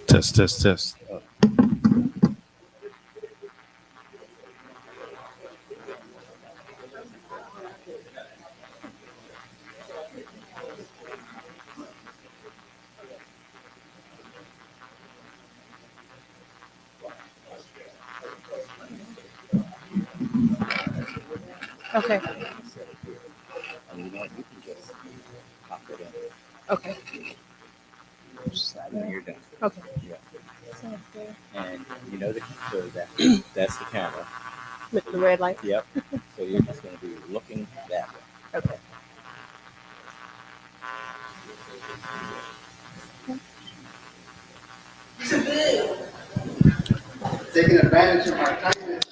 Test, test, test. Okay. Okay. When you're done. Okay. Yeah. Sounds good. And you know so that's the camera. With the red light. Yep. So you're just going to be looking that way. Okay. Taking advantage of our kindness.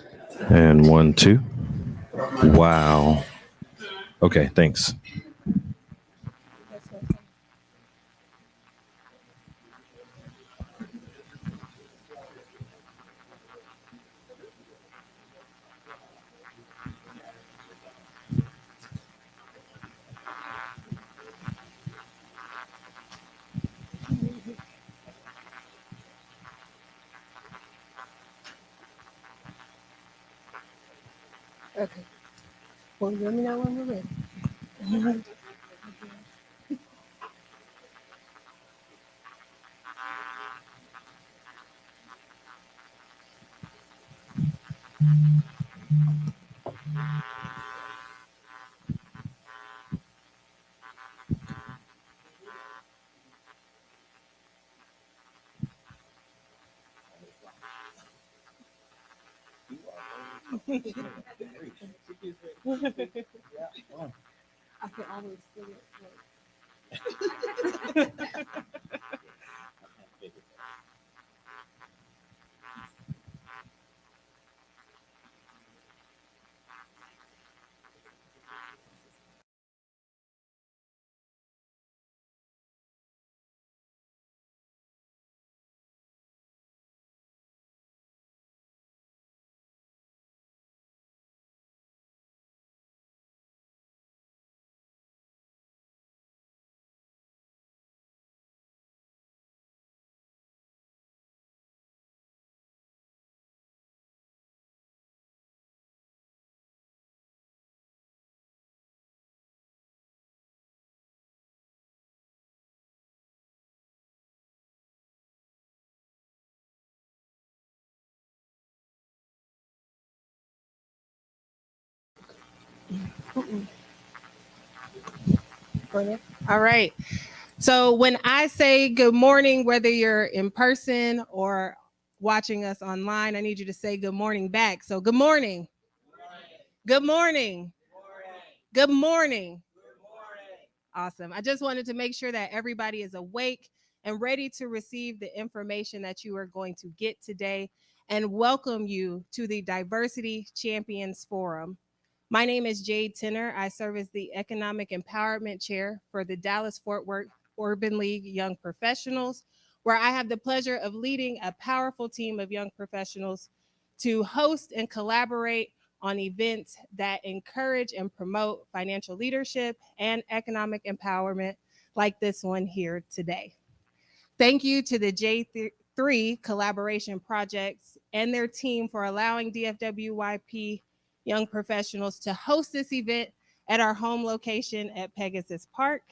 And 1, 2. Wow. Okay, thanks. That's okay. Okay. Well, let me know when we're ready. I can always feel it. All right. So when I say good morning, whether you're in person or watching us online, I need you to say good morning back. So good morning. Good morning. Good morning. Awesome. I just wanted to make sure that everybody is awake and ready to receive the information that you are going to get today and welcome you to the Diversity Champions Forum. My name is Jade Tenner. I serve as the Economic Empowerment Chair for the Dallas-Fort Worth Urban League Young Professionals, where I have the pleasure of leading a powerful team of young professionals to host and collaborate on events that encourage and promote financial leadership and economic empowerment like this one here today. Thank you to the J3 Collaboration Projects and their team for allowing DFWYP young professionals to host this event at our home location at Pegasus Park,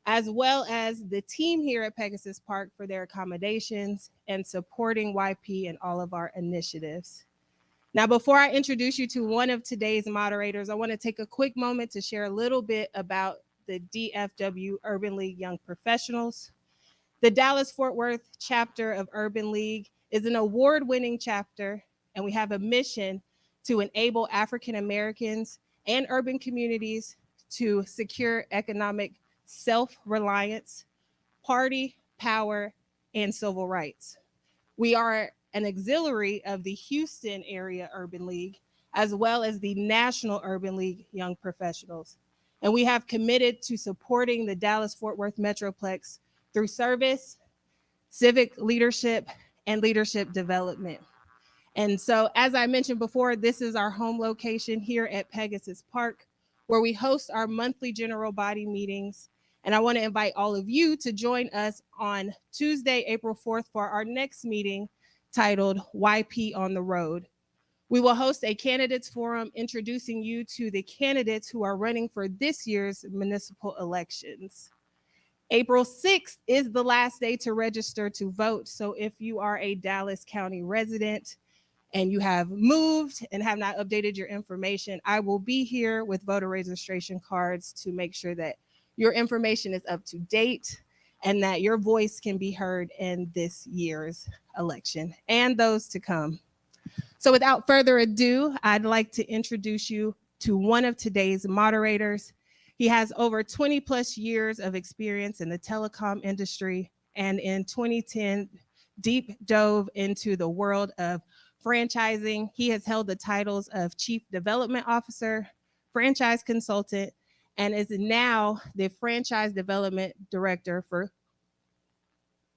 as well as the team here at Pegasus Park for their accommodations and supporting YP in all of our initiatives. Now, before I introduce you to one of today's moderators, I want to take a quick moment to share a little bit about the DFW Urban League Young Professionals. The Dallas-Fort Worth chapter of Urban League is an award-winning chapter, and we have a mission to enable African Americans and urban communities to secure economic self-reliance, party power, and civil rights. We are an auxiliary of the Houston Area Urban League, as well as the National Urban League Young Professionals. And we have committed to supporting the Dallas-Fort Worth Metroplex through service, civic leadership, and leadership development. And so, as I mentioned before, this is our home location here at Pegasus Park, where we host our monthly general body meetings. And I want to invite all of you to join us on Tuesday, April 4th, for our next meeting titled YP on the Road. We will host a candidates forum introducing you to the candidates who are running for this year's municipal elections. April 6th is the last day to register to vote. So if you are a Dallas County resident and you have moved and have not updated your information, I will be here with voter registration cards to make sure that your information is up to date and that your voice can be heard in this year's election and those to come. So without further ado, I'd like to introduce you to one of today's moderators. He has over 20 plus years of experience in the telecom industry, and in 2010, deep dove into the world of franchising. He has held the titles of Chief Development Officer, Franchise Consultant, and is now the Franchise Development Director for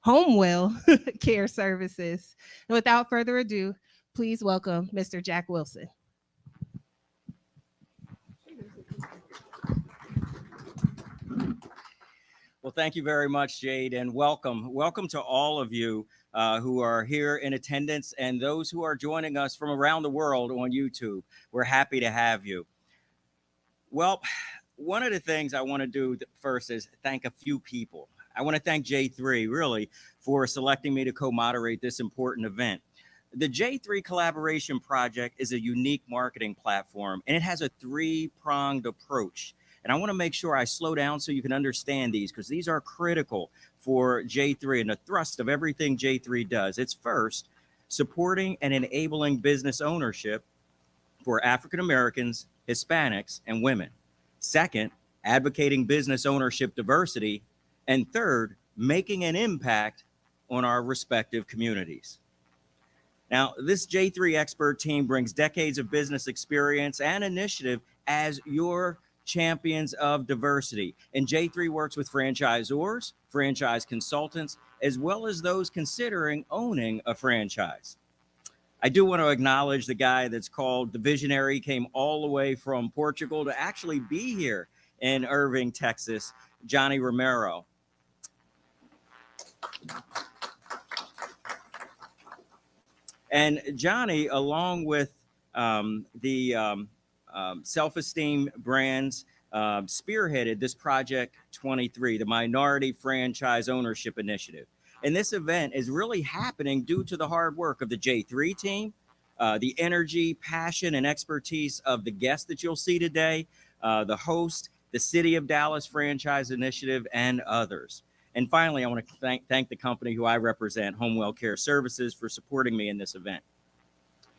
Homewell Care Services. And without further ado, please welcome Mr. Jack Wilson. Well, thank you very much, Jade, and welcome. Welcome to all of you who are here in attendance and those who are joining us from around the world on YouTube. We're happy to have you. Well, one of the things I want to do first is thank a few people. I want to thank J3, really, for selecting me to co-moderate this important event. The J3 Collaboration Project is a unique marketing platform, and it has a three-pronged approach. And I want to make sure I slow down so you can understand these, because these are critical for J3 and the thrust of everything J3 does. It's first, supporting and enabling business ownership for African Americans, Hispanics, and women. Second, advocating business ownership diversity. And third, making an impact on our respective communities. Now, this J3 expert team brings decades of business experience and initiative as your champions of diversity. And J3 works with franchisors, franchise consultants, as well as those considering owning a franchise. I do want to acknowledge the guy that's called the visionary, came all the way from Portugal to actually be here in Irving, Texas, Johnny Romero. And Johnny, along with the Self Esteem Brands, spearheaded this Project 23, the Minority Franchise Ownership Initiative. And this event is really happening due to the hard work of the J3 team, the energy, passion, and expertise of the guests that you'll see today, the host, the City of Dallas Franchise Initiative, and others. And finally, I want to thank the company who I represent, Homewell Care Services, for supporting me in this event.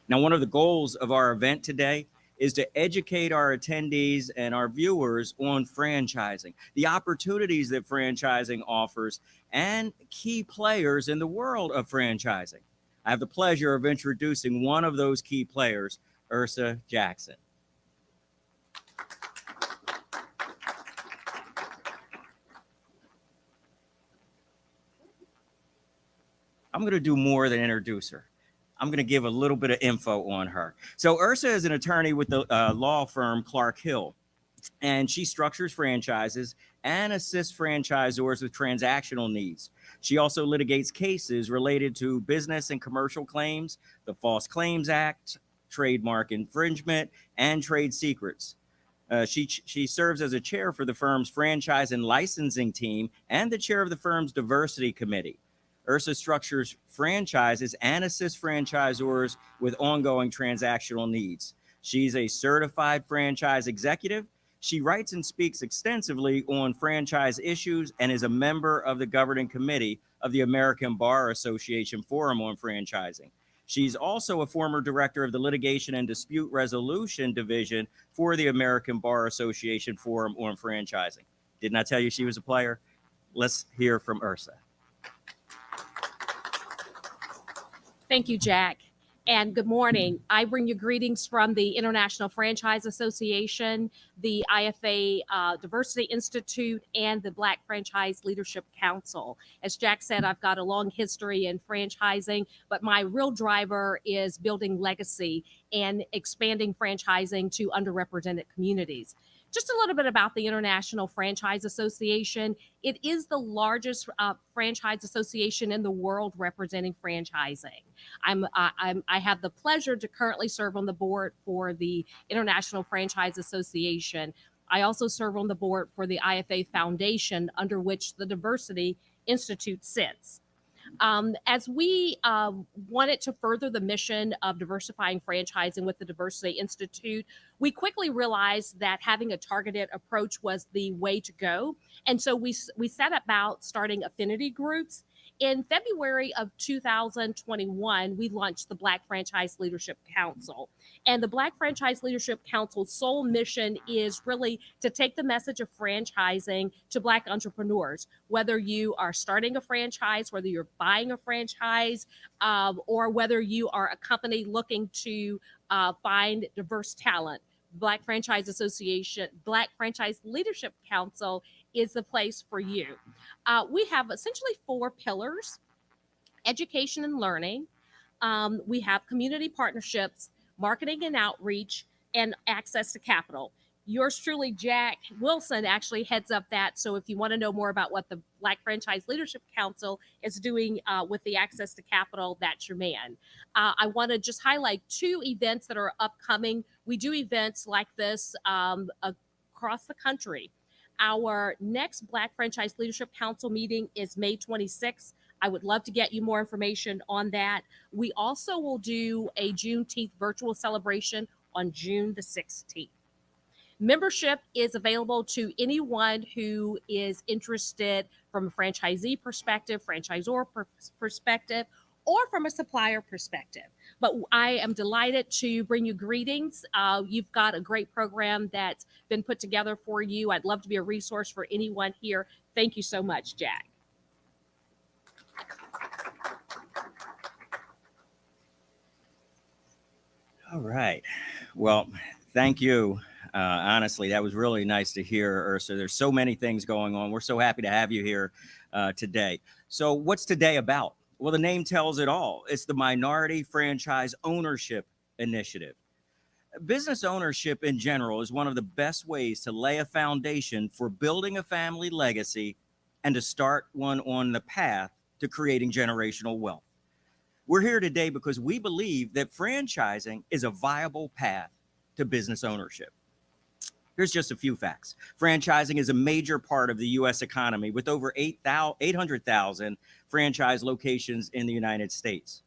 Now, one of the goals of our event today is to educate our attendees and our viewers on franchising, the opportunities that franchising offers, and key players in the world of franchising. I have the pleasure of introducing one of those key players, Ursa Jackson. I'm going to do more than introduce her. I'm going to give a little bit of info on her. So Ursa is an attorney with the law firm Clark Hill, and she structures franchises and assists franchisors with transactional needs. She also litigates cases related to business and commercial claims, the False Claims Act, trademark infringement, and trade secrets. She serves as a chair for the firm's franchise and licensing team and the chair of the firm's diversity committee. Ursa structures franchises and assists franchisors with ongoing transactional needs. She's a certified franchise executive. She writes and speaks extensively on franchise issues and is a member of the governing committee of the American Bar Association Forum on Franchising. She's also a former director of the Litigation and Dispute Resolution Division for the American Bar Association Forum on Franchising. Didn't I tell you she was a player? Let's hear from Ursa. Thank you, Jack. And good morning. I bring you greetings from the International Franchise Association, the IFA Diversity Institute, and the Black Franchise Leadership Council. As Jack said, I've got a long history in franchising, but my real driver is building legacy and expanding franchising to underrepresented communities. Just a little bit about the International Franchise Association. It is the largest franchise association in the world representing franchising. I have the pleasure to currently serve on the board for the International Franchise Association. I also serve on the board for the IFA Foundation, under which the Diversity Institute sits. As we wanted to further the mission of diversifying franchising with the Diversity Institute, we quickly realized that having a targeted approach was the way to go. And so we set about starting affinity groups. In February of 2021, we launched the Black Franchise Leadership Council. And the Black Franchise Leadership Council's sole mission is really to take the message of franchising to Black entrepreneurs, whether you are starting a franchise, whether you're buying a franchise, or whether you are a company looking to find diverse talent. Black Franchise Association, Black Franchise Leadership Council is the place for you. We have essentially 4 pillars: education and learning. We have community partnerships, marketing and outreach, and access to capital. Yours truly, Jack Wilson, actually heads up that. So if you want to know more about what the Black Franchise Leadership Council is doing with the access to capital, that's your man. I want to just highlight 2 events that are upcoming. We do events like this across the country. Our next Black Franchise Leadership Council meeting is May 26th. I would love to get you more information on that. We also will do a Juneteenth virtual celebration on June the 16th. Membership is available to anyone who is interested from a franchisee perspective, franchisor perspective, or from a supplier perspective. But I am delighted to bring you greetings. You've got a great program that's been put together for you. I'd love to be a resource for anyone here. Thank you so much, Jack. All right. Well, thank you. Honestly, that was really nice to hear, Ursa. There's so many things going on. We're so happy to have you here today. So what's today about? Well, the name tells it all. It's the Minority Franchise Ownership Initiative. Business ownership in general is one of the best ways to lay a foundation for building a family legacy and to start one on the path to creating generational wealth. We're here today because we believe that franchising is a viable path to business ownership. Here's just a few facts. Franchising is a major part of the U.S. economy with over 800,000 franchise locations in the United States.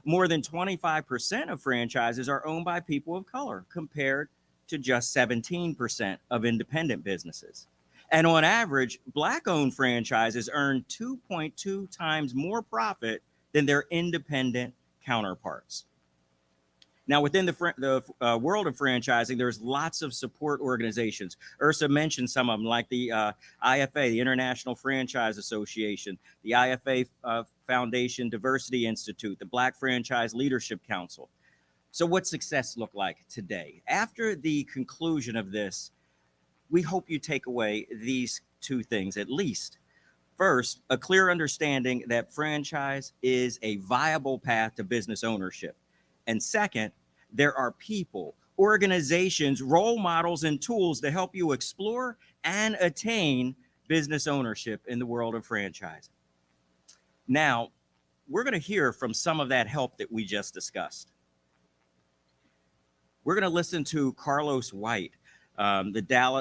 More than 25% of franchises are owned by people of color compared to just 17% of independent businesses. And on average, Black-owned franchises earn 2.2 times more profit than their independent counterparts. Now, within the world of franchising, there's lots of support organizations. Ursa mentioned some of them, like the IFA, the International Franchise Association, the IFA Foundation Diversity Institute, the Black Franchise Leadership Council. So what's success look like today? After the conclusion of this, we hope you take away these 2 things at least. First, a clear understanding that franchise is a viable path to business ownership. And second, there are people, organizations, role models, and tools to help you explore and attain business ownership in the world of franchising. Now, we're going to hear from some of that help that we just discussed. We're going to listen to Carlos White.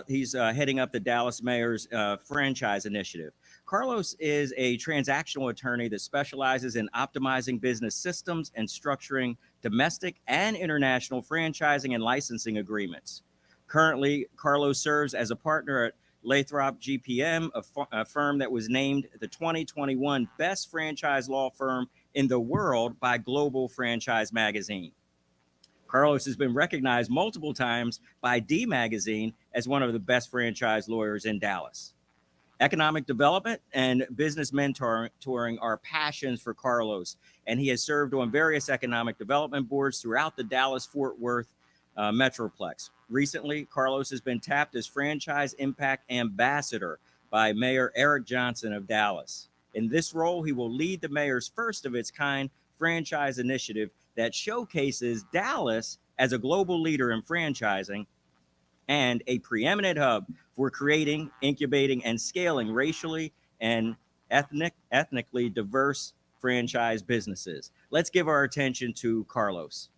He's heading up the Dallas Mayor's franchise initiative. Carlos is a transactional attorney that specializes in optimizing business systems and structuring domestic and international franchising and licensing agreements. Currently, Carlos serves as a partner at Lathrop GPM, a firm that was named the 2021 Best Franchise Law Firm in the World by Global Franchise Magazine. Carlos has been recognized multiple times by D Magazine as one of the best franchise lawyers in Dallas. Economic development and business mentoring are passions for Carlos, and he has served on various economic development boards throughout the Dallas-Fort Worth Metroplex. Recently, Carlos has been tapped as Franchise Impact Ambassador by Mayor Eric Johnson of Dallas. In this role, he will lead the mayor's first of its kind franchise initiative that showcases Dallas as a global leader in franchising and a preeminent hub for creating, incubating, and scaling racially and ethnically diverse franchise businesses. Let's give our attention to Carlos.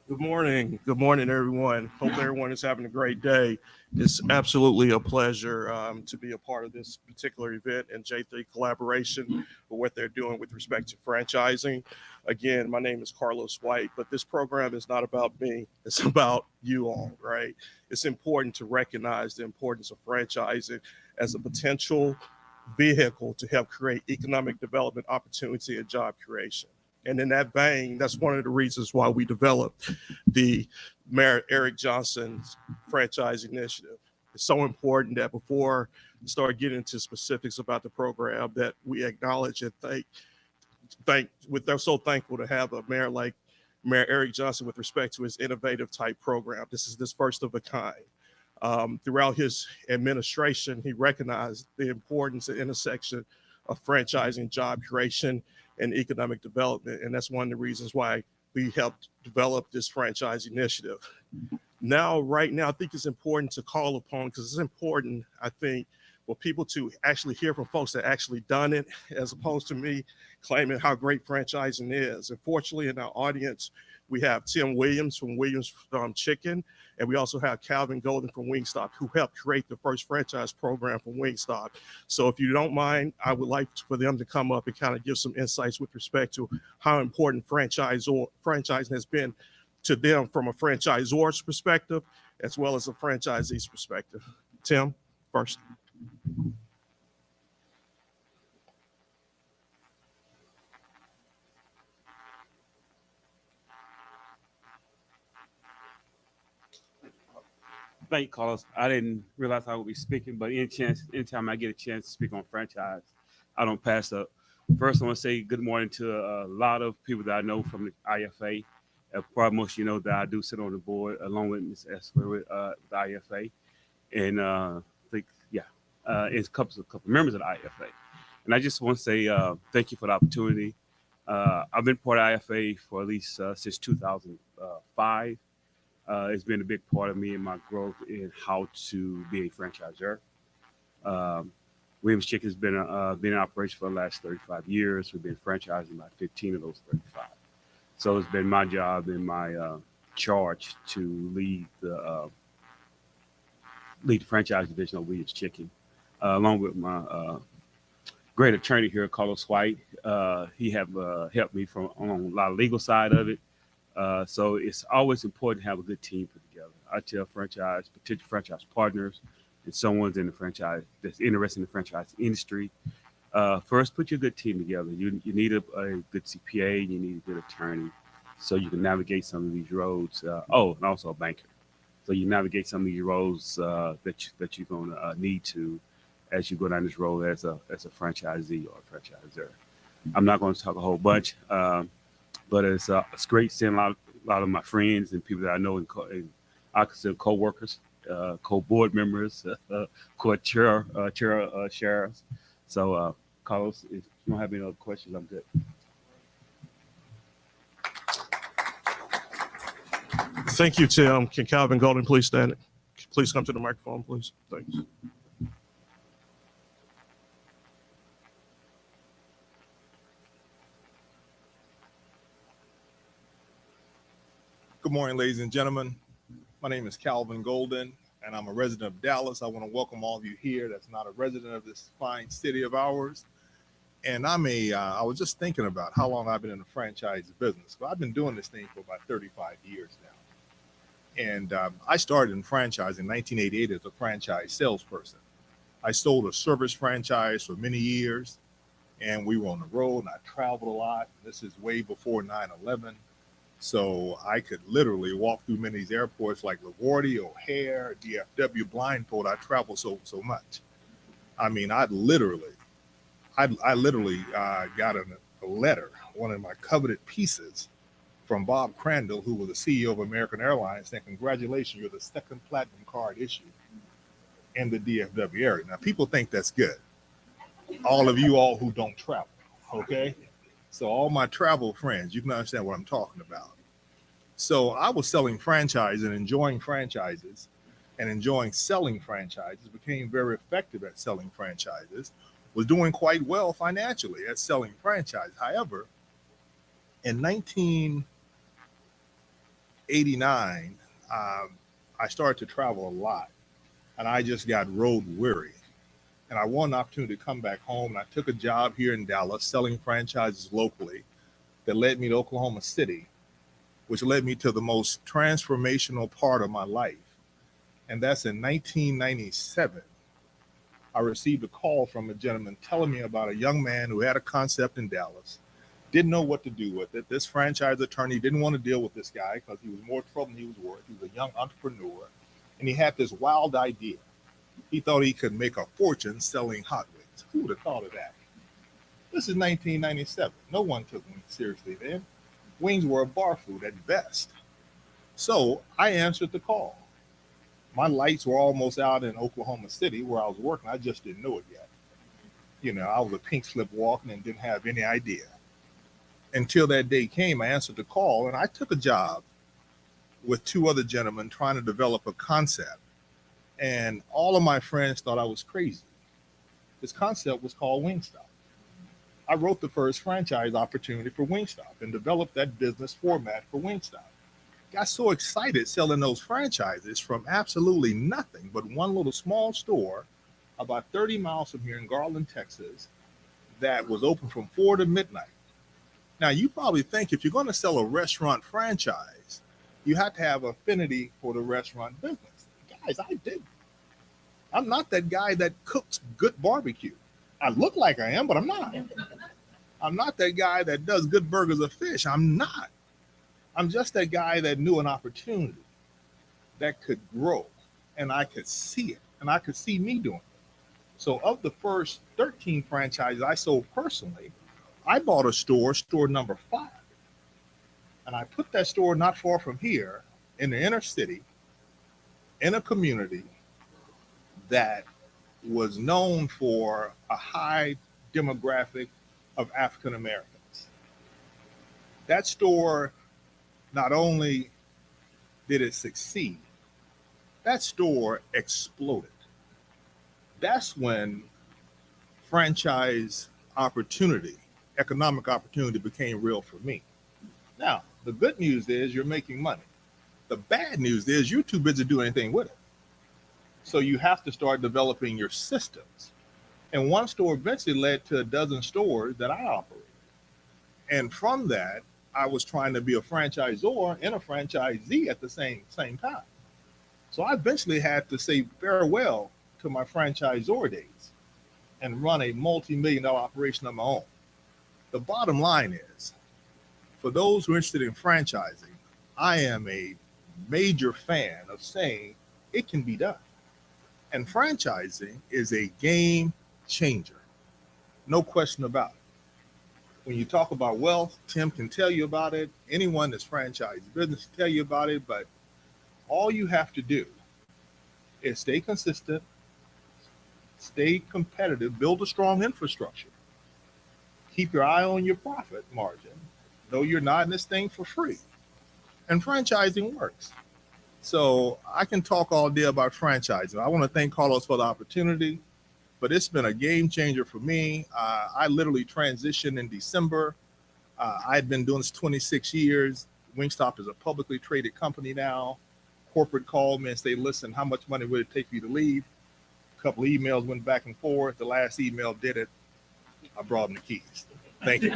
Good morning. Good morning, everyone. Hope everyone is having a great day. It's absolutely a pleasure to be a part of this particular event and J3 collaboration for what they're doing with respect to franchising. Again, my name is Carlos White, but this program is not about me. It's about you all, right? It's important to recognize the importance of franchising as a potential vehicle to help create economic development opportunity and job creation. And in that vein, that's one of the reasons why we developed the Mayor Eric Johnson's franchise initiative. It's so important that before we start getting into specifics about the program, that we acknowledge and we're so thankful to have a mayor like Mayor Eric Johnson with respect to his innovative type program. This is this first of a kind. Throughout his administration, he recognized the importance and intersection of franchising, job creation, and economic development. And that's one of the reasons why we helped develop this franchise initiative. Right now, I think it's important to call upon, because it's important, I think, for people to actually hear from folks that actually done it, as opposed to me claiming how great franchising is. And fortunately, in our audience, we have Tim Williams from Williams Chicken, and we also have Calvin Golden from Wingstop, who helped create the first franchise program from Wingstop. So if you don't mind, I would like for them to come up and kind of give some insights with respect to how important franchising has been to them from a franchisor's perspective, as well as a franchisee's perspective. Tim, first. Thank you, Carlos. I didn't realize I would be speaking, but anytime I get a chance to speak on franchise, I don't pass up. First, I want to say good morning to a lot of people that I know from the IFA. Probably most of you know that I do sit on the board along with Ms. Esler with the IFA, and it's a couple members of the IFA. And I just want to say thank you for the opportunity. I've been part of IFA for at least since 2005. It's been a big part of me and my growth in how to be a franchisor. Williams Chicken has been in operation for the last 35 years. We've been franchising about 15 of those 35. So it's been my job and my charge to lead the franchise division of Williams Chicken, along with my great attorney here, Carlos White. He have helped me on a lot of legal side of it. So it's always important to have a good team put together. I tell potential franchise partners, and someone's in the franchise that's interested in the franchise industry, first put your good team together. You need a good CPA, you need a good attorney, so you can navigate some of these roads. And also a banker, so you navigate some of these roads that you're going to need to as you go down this road as a franchisee or a franchisor. I'm not going to talk a whole bunch. But it's great seeing a lot of my friends and people that I know and I consider co-workers, co-board members, co-chair sheriffs. So, Carlos, if you don't have any other questions, I'm good. Thank you, Tim. Can Calvin Golden please stand? Please come to the microphone, please. Thanks. Good morning, ladies and gentlemen. My name is Calvin Golden, and I'm a resident of Dallas. I want to welcome all of you here that's not a resident of this fine city of ours. And I was just thinking about how long I've been in the franchise business. Well, I've been doing this thing for about 35 years now. And I started in franchising in 1988 as a franchise salesperson. I sold a service franchise for many years, and we were on the road, and I traveled a lot. This is way before 9/11. So I could literally walk through many of these airports like LaGuardia, O'Hare, DFW, blindfold. I traveled so much. I mean, I literally got a letter, one of my coveted pieces, from Bob Crandall, who was the CEO of American Airlines, saying, "Congratulations, you're the second platinum card issued in the DFW area." Now, people think that's good. All of you all who don't travel, okay? So all my travel friends, you can understand what I'm talking about. So I was selling franchises and enjoying franchises and enjoying selling franchises, became very effective at selling franchises, was doing quite well financially at selling franchises. However, in 1989, I started to travel a lot, and I just got road weary. And I wanted an opportunity to come back home, and I took a job here in Dallas selling franchises locally that led me to Oklahoma City, which led me to the most transformational part of my life. And that's in 1997. I received a call from a gentleman telling me about a young man who had a concept in Dallas, didn't know what to do with it. This franchise attorney didn't want to deal with this guy because he was more trouble than he was worth. He was a young entrepreneur, and he had this wild idea. He thought he could make a fortune selling hot wings. Who would have thought of that? This is 1997. No one took wings seriously then. Wings were a bar food at best. So I answered the call. My lights were almost out in Oklahoma City where I was working. I just didn't know it yet. You know, I was a pink slip walking and didn't have any idea. Until that day came, I answered the call, and I took a job with two other gentlemen trying to develop a concept. And all of my friends thought I was crazy. This concept was called Wingstop. I wrote the first franchise opportunity for Wingstop and developed that business format for Wingstop. Got so excited selling those franchises from absolutely nothing but one little small store about 30 miles from here in Garland, Texas, that was open from 4 to midnight. Now, you probably think if you're going to sell a restaurant franchise, you have to have affinity for the restaurant business. Guys, I didn't. I'm not that guy that cooks good barbecue. I look like I am, but I'm not. I'm not that guy that does good burgers of fish. I'm not. I'm just that guy that knew an opportunity that could grow, and I could see it, and I could see me doing it. So of the first 13 franchises I sold personally, I bought a store number 5. And I put that store not far from here in the inner city, in a community that was known for a high demographic of African Americans. That store, not only did it succeed, that store exploded. That's when franchise opportunity, economic opportunity became real for me. Now, the good news is you're making money. The bad news is you're too busy to do anything with it. So you have to start developing your systems. And one store eventually led to a dozen stores that I operated. And from that, I was trying to be a franchisor and a franchisee at the same time. So I eventually had to say farewell to my franchisor days and run a multi-million-dollar operation of my own. The bottom line is, for those who are interested in franchising, I am a major fan of saying it can be done. And franchising is a game changer. No question about it. When you talk about wealth, Tim can tell you about it. Anyone that's franchised business can tell you about it. But all you have to do is stay consistent, stay competitive, build a strong infrastructure. Keep your eye on your profit margin, though you're not in this thing for free. And franchising works. So I can talk all day about franchising. I want to thank Carlos for the opportunity, but it's been a game changer for me. I literally transitioned in December. I'd been doing this 26 years. Wingstop is a publicly traded company now. Corporate called me and say, listen, how much money would it take for you to leave? A couple of emails went back and forth. The last email did it. I brought him the keys. Thank you.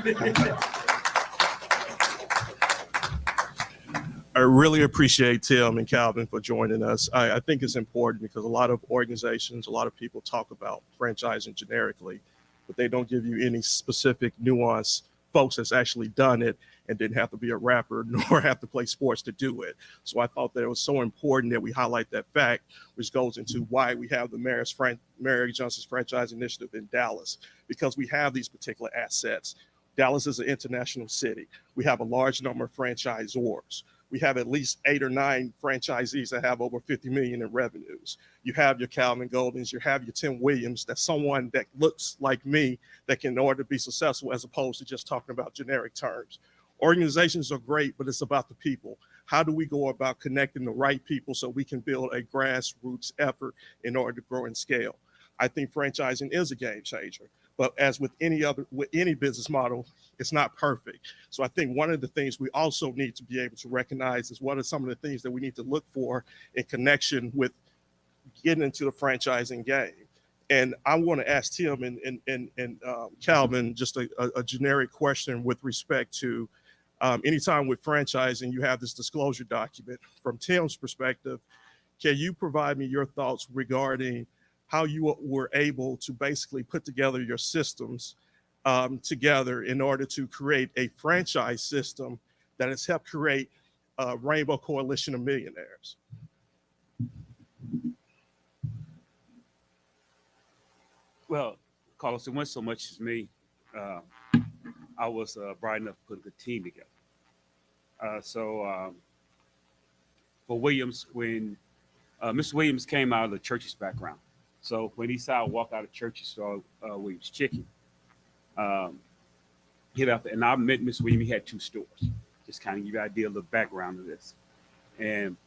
I really appreciate Tim and Calvin for joining us. I think it's important because a lot of organizations, a lot of people talk about franchising generically, but they don't give you any specific nuance. Folks that's actually done it and didn't have to be a rapper nor have to play sports to do it. So I thought that it was so important that we highlight that fact, which goes into why we have the Mary Johnson's Franchise Initiative in Dallas, because we have these particular assets. Dallas is an international city. We have a large number of franchisors. We have at least 8 or 9 franchisees that have over 50 million in revenues. You have your Calvin Goldings, you have your Tim Williams, that's someone that looks like me that can, in order to be successful, as opposed to just talking about generic terms. Organizations are great, but it's about the people. How do we go about connecting the right people so we can build a grassroots effort in order to grow and scale? I think franchising is a game changer, but as with any business model, it's not perfect. So I think one of the things we also need to be able to recognize is what are some of the things that we need to look for in connection with getting into the franchising game. And I want to ask Tim and Calvin just a generic question with respect to anytime with franchising, you have this disclosure document. From Tim's perspective, can you provide me your thoughts regarding how you were able to basically put together your systems together in order to create a franchise system that has helped create a Rainbow Coalition of Millionaires? Well, Carlos, it wasn't so much as me. I was bright enough to put a good team together. For Williams, when Mr. Williams came out of the Church's background, so when he saw I walk out of church, he saw Williams Chicken. He left, and I met Mr. Williams. He had 2 stores. Just kind of give you an idea of the background of this. And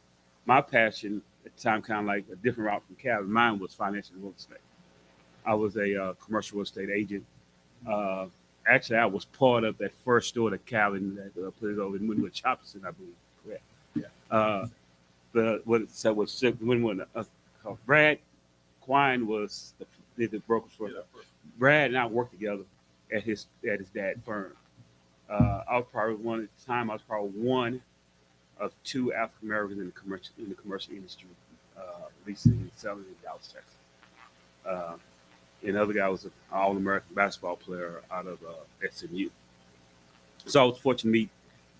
my passion at the time, kind of like a different route from Calvin. Mine was financial real estate. I was a commercial real estate agent. Actually, I was part of that first store that Calvin that put it over in Winwood Chopperson, I believe. Correct. Yeah. Brad Quine was the broker for Brad and I worked together at his dad's firm. I was probably one of 2 African Americans in the commercial industry, leasing and selling in Dallas, Texas. And the other guy was an All-American basketball player out of SMU. So I was fortunate to meet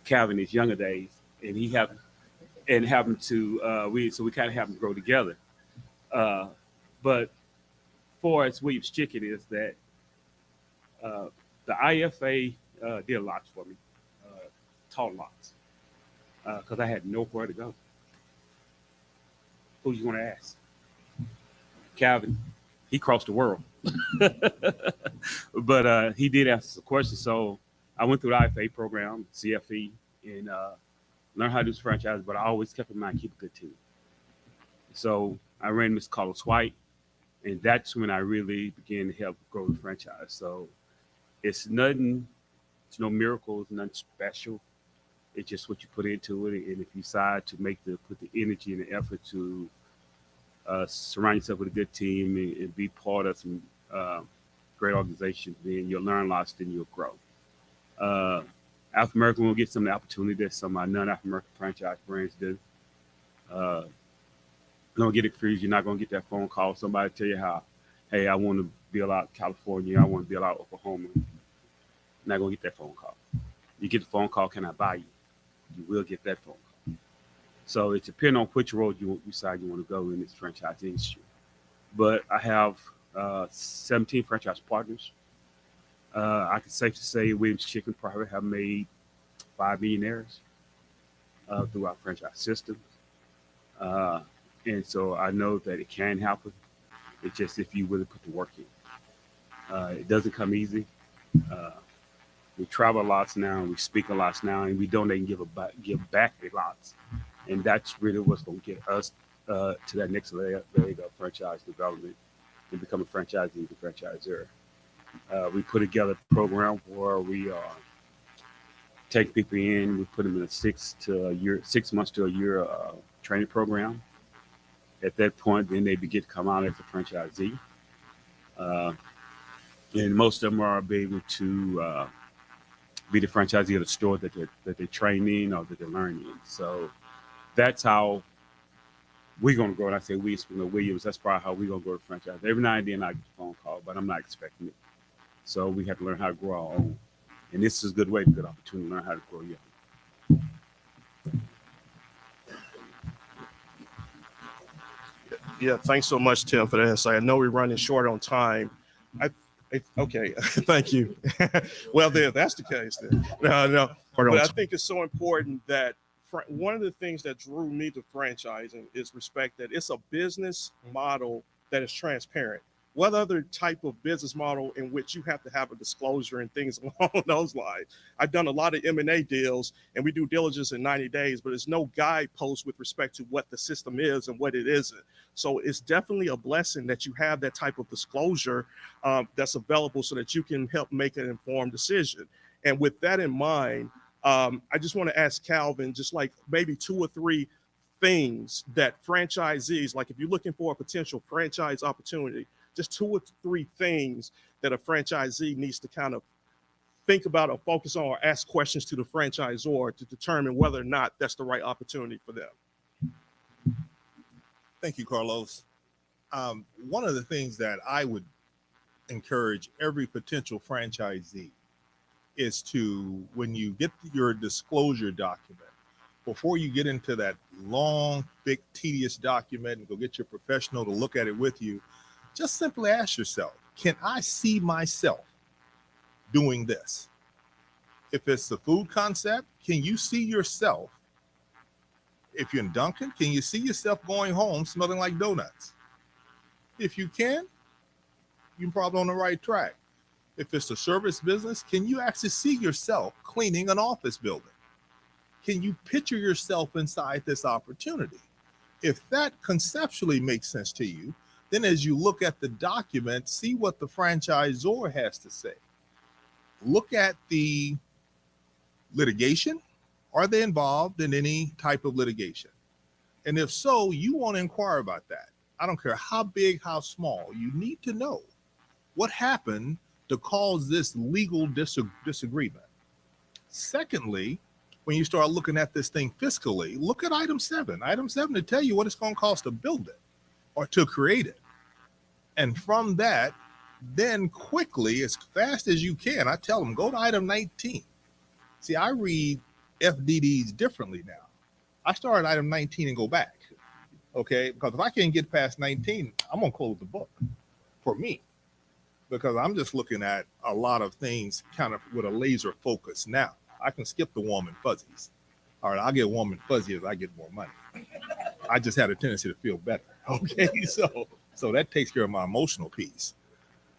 Calvin in his younger days, and we kind of happened to grow together. But for as Williams Chicken is that the IFA did a lot for me, taught lots, because I had nowhere to go. Who you want to ask? Calvin. He crossed the world. But he did ask some questions. So I went through the IFA program, CFE, and learned how to do franchise, but I always kept in mind, keep a good team. So I ran Mr. Carlos White, and that's when I really began to help grow the franchise. So it's no miracles, nothing special. It's just what you put into it. And if you decide to put the energy and the effort to surround yourself with a good team and be part of some great organizations, then you'll learn lots, then you'll grow. African American will get some of the opportunity that some of our non-African American franchise brands do. Don't get it confused. You're not going to get that phone call. Somebody tell you hey, I want to build out California. I want to build out Oklahoma. You're not going to get that phone call. You get the phone call, can I buy you? You will get that phone call. So it depends on which road you decide you want to go in this franchise industry. But I have 17 franchise partners. I can safely say Williams Chicken probably have made 5 millionaires through our franchise system. And so I know that it can happen. It's just if you really put the work in. It doesn't come easy. We travel lots now, and we speak a lot now, and we donate and give back a lot. And that's really what's going to get us to that next leg of franchise development and become a franchisee and franchisor. We put together a program where we are take people in. We put them in a 6 months to a year training program. At that point, then they begin to come out as a franchisee. And most of them are able to be the franchisee of the store that they train in or that they learn in. So that's how we're going to grow. And I say we, Williams, that's probably how we're going to grow the franchise. Every now and then I get a phone call, but I'm not expecting it. So we have to learn how to grow our own. And this is a good opportunity to learn how to grow your own. Yeah, thanks so much, Tim, for that insight. I know we're running short on time. Okay, thank you. Well, then, if that's the case, then no. But I think it's so important that one of the things that drew me to franchising is respect that it's a business model that is transparent. What other type of business model in which you have to have a disclosure and things along those lines? I've done a lot of M&A deals, and we do diligence in 90 days, but there's no guidepost with respect to what the system is and what it isn't. So it's definitely a blessing that you have that type of disclosure that's available so that you can help make an informed decision. And with that in mind, I just want to ask Calvin, just like maybe 2 or 3 things that franchisees, like if you're looking for a potential franchise opportunity, just 2 or 3 things that a franchisee needs to kind of think about or focus on or ask questions to the franchisor to determine whether or not that's the right opportunity for them. Thank you, Carlos. One of the things that I would encourage every potential franchisee is to, when you get your disclosure document, before you get into that long, big, tedious document and go get your professional to look at it with you, just simply ask yourself, can I see myself doing this? If it's the food concept, can you see yourself? If you're in Dunkin', can you see yourself going home smelling like donuts? If you can, you're probably on the right track. If it's a service business, can you actually see yourself cleaning an office building? Can you picture yourself inside this opportunity? If that conceptually makes sense to you, then as you look at the document, see what the franchisor has to say. Look at the litigation. Are they involved in any type of litigation? And if so, you want to inquire about that. I don't care how big, how small. You need to know what happened to cause this legal disagreement. Secondly, when you start looking at this thing fiscally, look at item 7. Item 7 to tell you what it's going to cost to build it or to create it. And from that, then quickly, as fast as you can, I tell them, go to item 19. See, I read FDDs differently now. I start at item 19 and go back, okay? Because if I can't get past 19, I'm going to close the book for me, because I'm just looking at a lot of things kind of with a laser focus. Now, I can skip the warm and fuzzies. All right, I'll get warm and fuzzy as I get more money. I just had a tendency to feel better, okay? So that takes care of my emotional piece.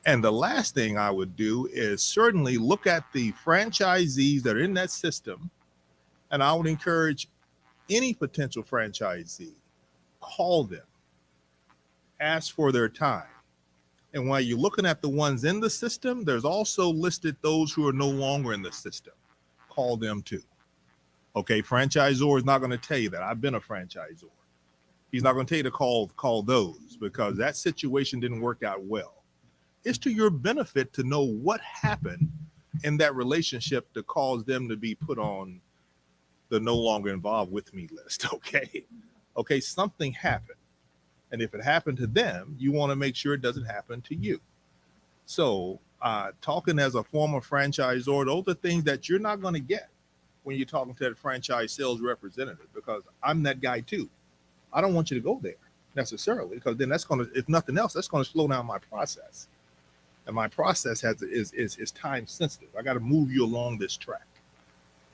And the last thing I would do is certainly look at the franchisees that are in that system. And I would encourage any potential franchisee, call them, ask for their time. And while you're looking at the ones in the system, there's also listed those who are no longer in the system. Call them too. Okay, franchisor is not going to tell you that. I've been a franchisor. He's not going to tell you to call those, because that situation didn't work out well. It's to your benefit to know what happened in that relationship to cause them to be put on the no longer involved with me list. Okay, something happened. And if it happened to them, you want to make sure it doesn't happen to you. So talking as a former franchisor, those are things that you're not going to get when you're talking to that franchise sales representative, because I'm that guy too. I don't want you to go there necessarily, because then that's going to, if nothing else, that's going to slow down my process. And my process is time sensitive. I got to move you along this track.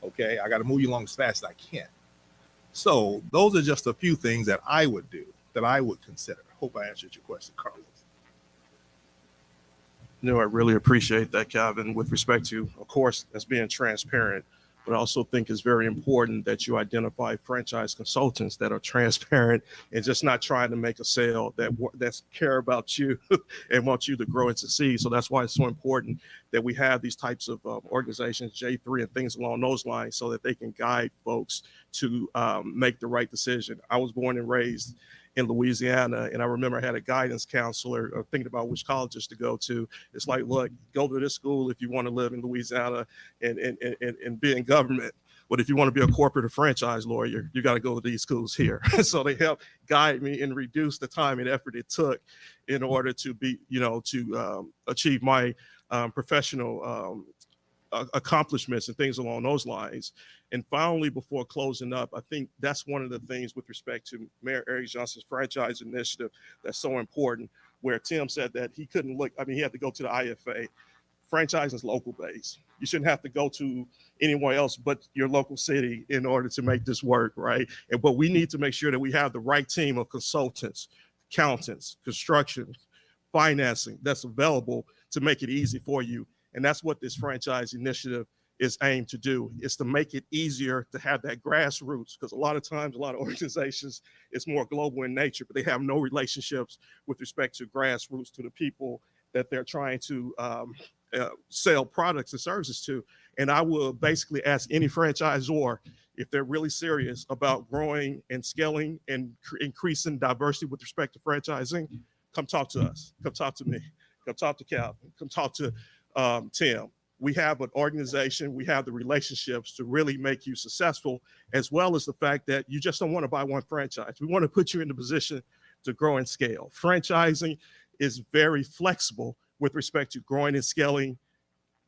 Okay, I got to move you along as fast as I can. So those are just a few things that I would do, that I would consider. Hope I answered your question, Carlos. No, I really appreciate that, Calvin, with respect to, of course, that's being transparent. but I also think it's very important that you identify franchise consultants that are transparent and just not trying to make a sale, that's care about you and want you to grow and succeed. So that's why it's so important that we have these types of organizations, J3 and things along those lines, so that they can guide folks to make the right decision. I was born and raised in Louisiana, and I remember I had a guidance counselor thinking about which colleges to go to. It's like, look, go to this school if you want to live in Louisiana and be in government. But if you want to be a corporate or franchise lawyer, you got to go to these schools here. So they help guide me and reduce the time and effort it took in order to be, to achieve my professional accomplishments and things along those lines. And finally, before closing up, I think that's one of the things with respect to Mayor Eric Johnson's franchise initiative that's so important, where Tim said that he couldn't look, he had to go to the IFA. Franchising is local based. You shouldn't have to go to anywhere else but your local city in order to make this work, right? But we need to make sure that we have the right team of consultants, accountants, construction, financing that's available to make it easy for you. And that's what this franchise initiative is aimed to do, is to make it easier to have that grassroots, because a lot of times, a lot of organizations, it's more global in nature, but they have no relationships with respect to grassroots, to the people that they're trying to sell products and services to. And I will basically ask any franchisor, if they're really serious about growing and scaling and increasing diversity with respect to franchising, come talk to us, come talk to me, come talk to Calvin, come talk to Tim. We have an organization, we have the relationships to really make you successful, as well as the fact that you just don't want to buy one franchise. We want to put you in the position to grow and scale. Franchising is very flexible with respect to growing and scaling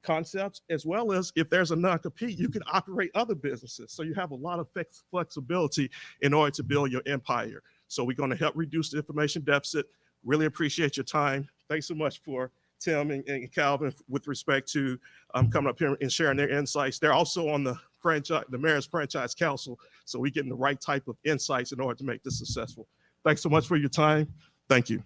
concepts, as well as if there's a non-compete, you can operate other businesses. So you have a lot of flexibility in order to build your empire. So we're going to help reduce the information deficit. Really appreciate your time. Thanks so much for Tim and Calvin with respect to coming up here and sharing their insights. They're also on the Mayor's Franchise Council, so we're getting the right type of insights in order to make this successful. Thanks so much for your time. Thank you.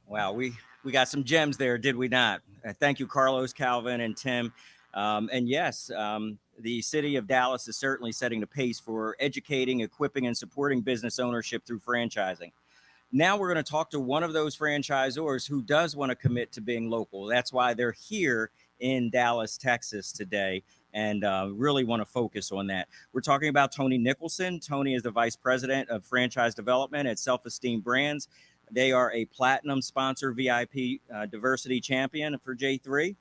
Wow, we got some gems there, did we not? Thank you, Carlos, Calvin, and Tim. And yes, the city of Dallas is certainly setting the pace for educating, equipping, and supporting business ownership through franchising. Now we're going to talk to one of those franchisors who does want to commit to being local. That's why they're here in Dallas, Texas today, and really want to focus on that. We're talking about Tony Nicholson. Tony is the Vice President of Franchise Development at Self Esteem Brands. They are a platinum sponsor VIP diversity champion for J3.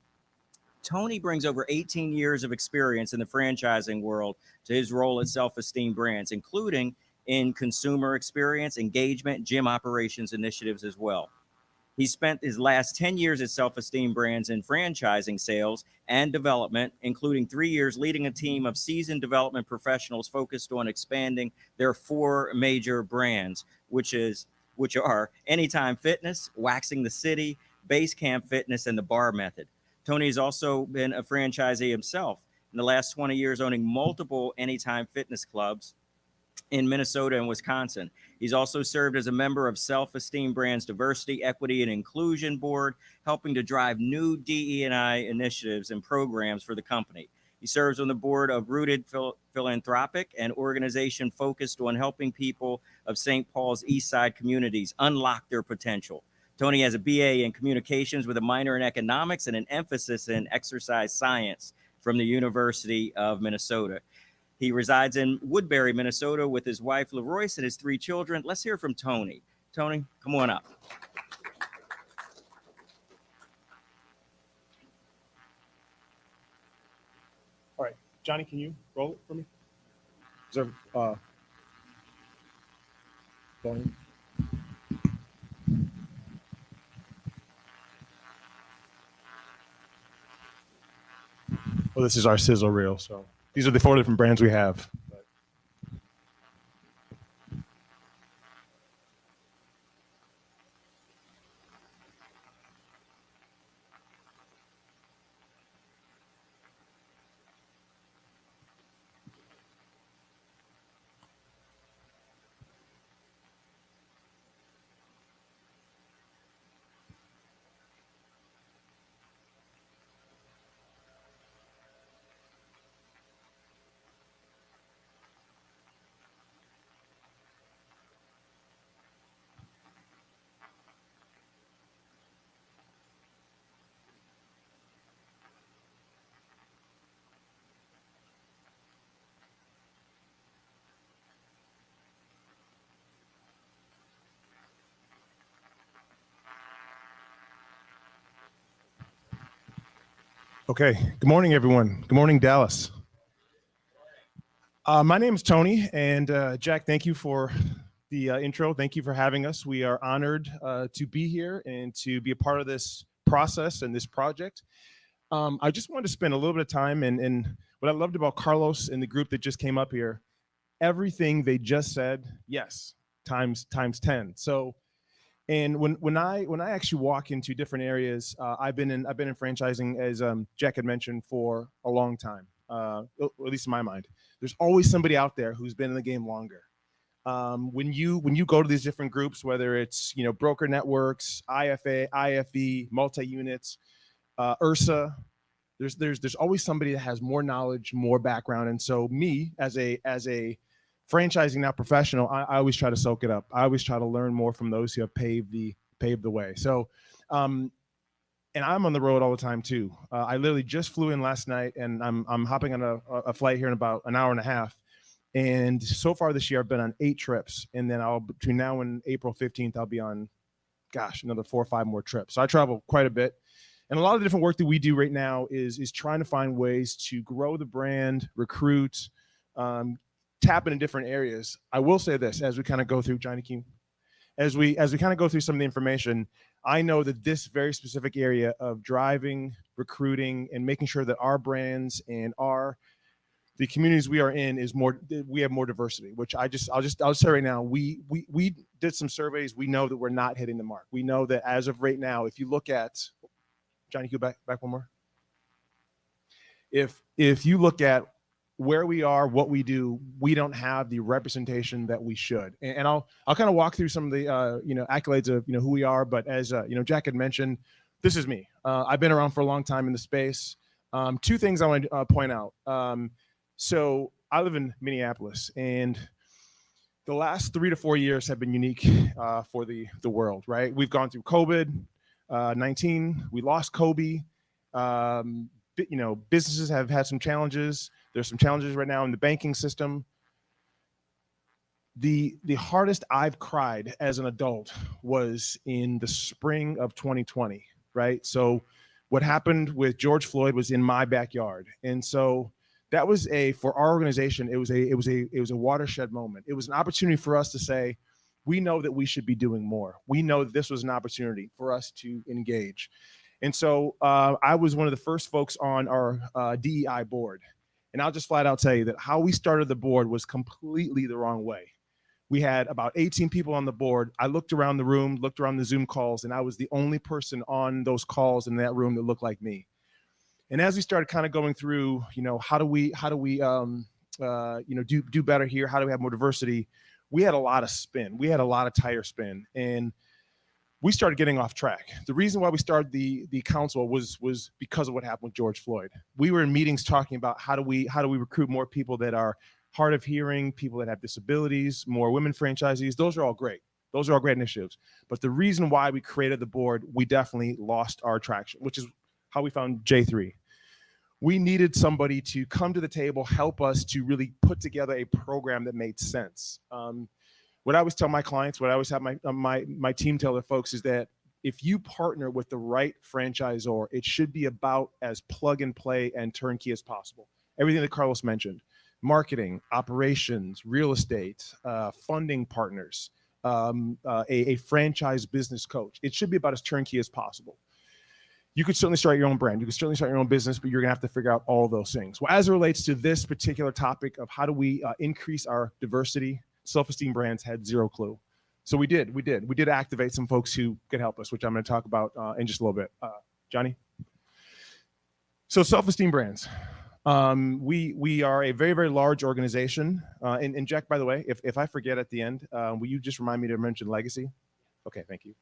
Tony brings over 18 years of experience in the franchising world to his role at Self Esteem Brands, including in consumer experience, engagement, gym operations initiatives as well. He spent his last 10 years at Self Esteem Brands in franchising sales and development, including 3 years leading a team of seasoned development professionals focused on expanding their 4 major brands, which are Anytime Fitness, Waxing the City, Base Camp Fitness, and the Bar Method. Tony has also been a franchisee himself in the last 20 years, owning multiple Anytime Fitness clubs in Minnesota and Wisconsin. He's also served as a member of Self Esteem Brands Diversity, Equity, and Inclusion Board, helping to drive new DE&I initiatives and programs for the company. He serves on the board of Rooted Philanthropic, an organization focused on helping people of St. Paul's East Side communities unlock their potential. Tony has a BA in communications with a minor in economics and an emphasis in exercise science from the University of Minnesota. He resides in Woodbury, Minnesota with his wife, LaRoyce, and his 3 children. Let's hear from Tony. Tony, come on up. All right, Johnny, can you roll it for me? Is there, volume? Well, this is our sizzle reel. So these are the 4 different brands we have. Okay. Good morning, everyone. Good morning, Dallas. My name is Tony, and Jack, thank you for the intro. Thank you for having us. We are honored to be here and to be a part of this process and this project. I just wanted to spend a little bit of time, and what I loved about Carlos and the group that just came up here, everything they just said, yes, times 10. So, and when I actually walk into different areas, I've been in franchising, as Jack had mentioned, for a long time. At least in my mind, there's always somebody out there who's been in the game longer. When you go to these different groups, whether it's broker networks, IFA, IFE, multi units, URSA, there's always somebody that has more knowledge, more background. And so me as a franchising now professional, I always try to soak it up. I always try to learn more from those who have paved the way. So, and I'm on the road all the time too. I literally just flew in last night, and I'm hopping on a flight here in about an hour and a half. And so far this year, I've been on 8 trips, and then between now and April 15th, I'll be on, another 4 or 5 more trips. So I travel quite a bit. And a lot of the different work that we do right now is trying to find ways to grow the brand, recruit, tap into different areas. I will say this, as we kind of go through, Johnny King, as we kind of go through some of the information, I know that this very specific area of driving, recruiting, and making sure that our brands and the communities we are in we have more diversity, which I'll say right now, we did some surveys. We know that we're not hitting the mark. We know that as of right now, if you look at, Johnny, can you back one more? If you look at where we are, what we do, we don't have the representation that we should. And I'll kind of walk through some of the accolades of who we are. But as Jack had mentioned, this is me. I've been around for a long time in the space. 2 things I want to point out. So I live in Minneapolis, and the last 3 to 4 years have been unique for the world. Right? We've gone through COVID-19. We lost Kobe. Businesses have had some challenges. There's some challenges right now in the banking system. The hardest I've cried as an adult was in the spring of 2020, right? So what happened with George Floyd was in my backyard. And so that was for our organization, it was a watershed moment. It was an opportunity for us to say, we know that we should be doing more. We know that this was an opportunity for us to engage. And so I was one of the first folks on our DEI board. And I'll just flat out tell you that how we started the board was completely the wrong way. We had about 18 people on the board. I looked around the room, looked around the Zoom calls, and I was the only person on those calls in that room that looked like me. And as we started kind of going through, how do we do better here? How do we have more diversity? We had a lot of spin. We had a lot of tire spin. And we started getting off track. The reason why we started the council was because of what happened with George Floyd. We were in meetings talking about how do we recruit more people that are hard of hearing, people that have disabilities, more women franchisees. Those are all great. Those are all great initiatives. But the reason why we created the board, we definitely lost our traction, which is how we found J3. We needed somebody to come to the table, help us to really put together a program that made sense. What I always tell my clients, what I always have my team tell their folks is that if you partner with the right franchisor, it should be about as plug and play and turnkey as possible. Everything that Carlos mentioned, marketing, operations, real estate, funding partners, a franchise business coach. It should be about as turnkey as possible. You could certainly start your own brand. You could certainly start your own business, but you're gonna have to figure out all those things. Well, as it relates to this particular topic of how do we increase our diversity, Self Esteem Brands had 0 clue. So we did activate some folks who could help us, which I'm going to talk about in just a little bit. Johnny? So Self Esteem Brands. We are a very, very large organization. And Jack, by the way, if I forget at the end, will you just remind me to mention legacy? Okay, thank you.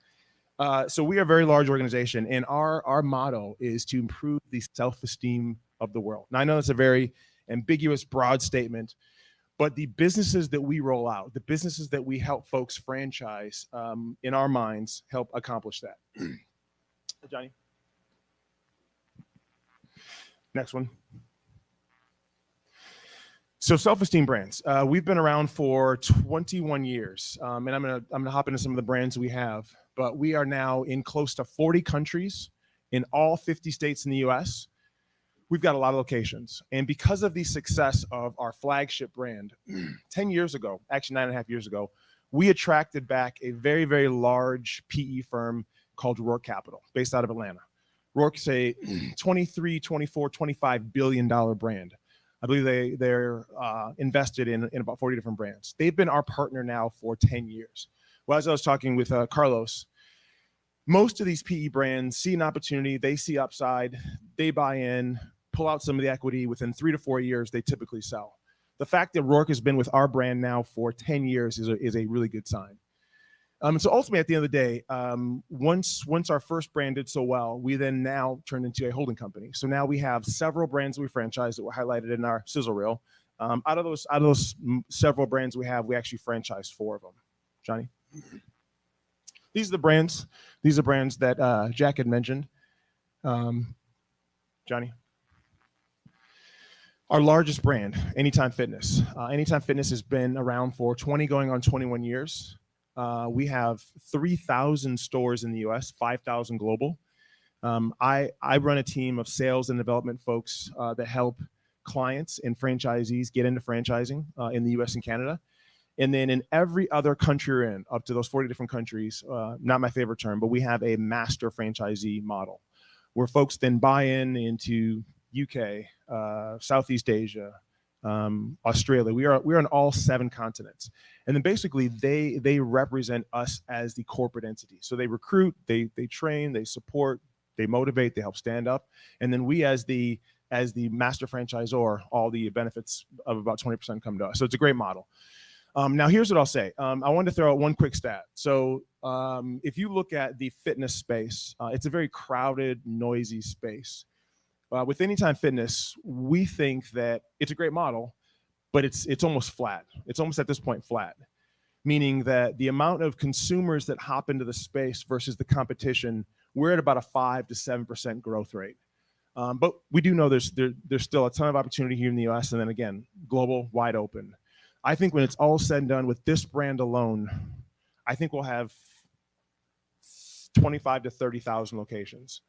So we are a very large organization, and our motto is to improve the self-esteem of the world. Now, I know that's a very ambiguous, broad statement, but the businesses that we roll out, the businesses that we help folks franchise, in our minds, help accomplish that. Johnny? Next one. So Self Esteem Brands. We've been around for 21 years, and I'm gonna hop into some of the brands we have. But we are now in close to 40 countries in all 50 states in the U.S. we've got a lot of locations. And because of the success of our flagship brand, 10 years ago, actually 9.5 years ago, we attracted back a very, very large PE firm called Rourke Capital, based out of Atlanta. Rourke's a 23, 24, $25 billion brand. I believe they're invested in about 40 different brands. They've been our partner now for 10 years. Well, as I was talking with Carlos, most of these PE brands see an opportunity, they see upside, they buy in, pull out some of the equity. Within 3 to 4 years, they typically sell. The fact that Rourke has been with our brand now for 10 years is a really good sign. So ultimately, at the end of the day, once our first brand did so well, we then now turned into a holding company. So now we have several brands that we franchise that were highlighted in our sizzle reel. Out of those several brands we have, we actually franchise 4 of them. Johnny? These are the brands. These are brands that Jack had mentioned. Johnny? Our largest brand, Anytime Fitness. Anytime Fitness has been around for 20 going on 21 years. We have 3,000 stores in the US, 5,000 global. I run a team of sales and development folks that help clients and franchisees get into franchising in the US and Canada. And then in every other country we're in, up to those 40 different countries, not my favorite term, but we have a master franchisee model where folks then buy into UK, Southeast Asia, Australia. We're on all 7 continents. And then basically they represent us as the corporate entity. So they recruit, they train, they support, they motivate, they help stand up. And then we as the master franchisor, all the benefits of about 20% come to us. So it's a great model. Now here's what I'll say. I wanted to throw out one quick stat. So if you look at the fitness space, it's a very crowded, noisy space. With Anytime Fitness, we think that it's a great model, but it's almost flat. It's almost at this point flat, meaning that the amount of consumers that hop into the space versus the competition, we're at about a 5 to 7% growth rate. But we do know there's still a ton of opportunity here in the US, and then again, global, wide open. I think when it's all said and done with this brand alone, I think we'll have 25 to 30,000 locations.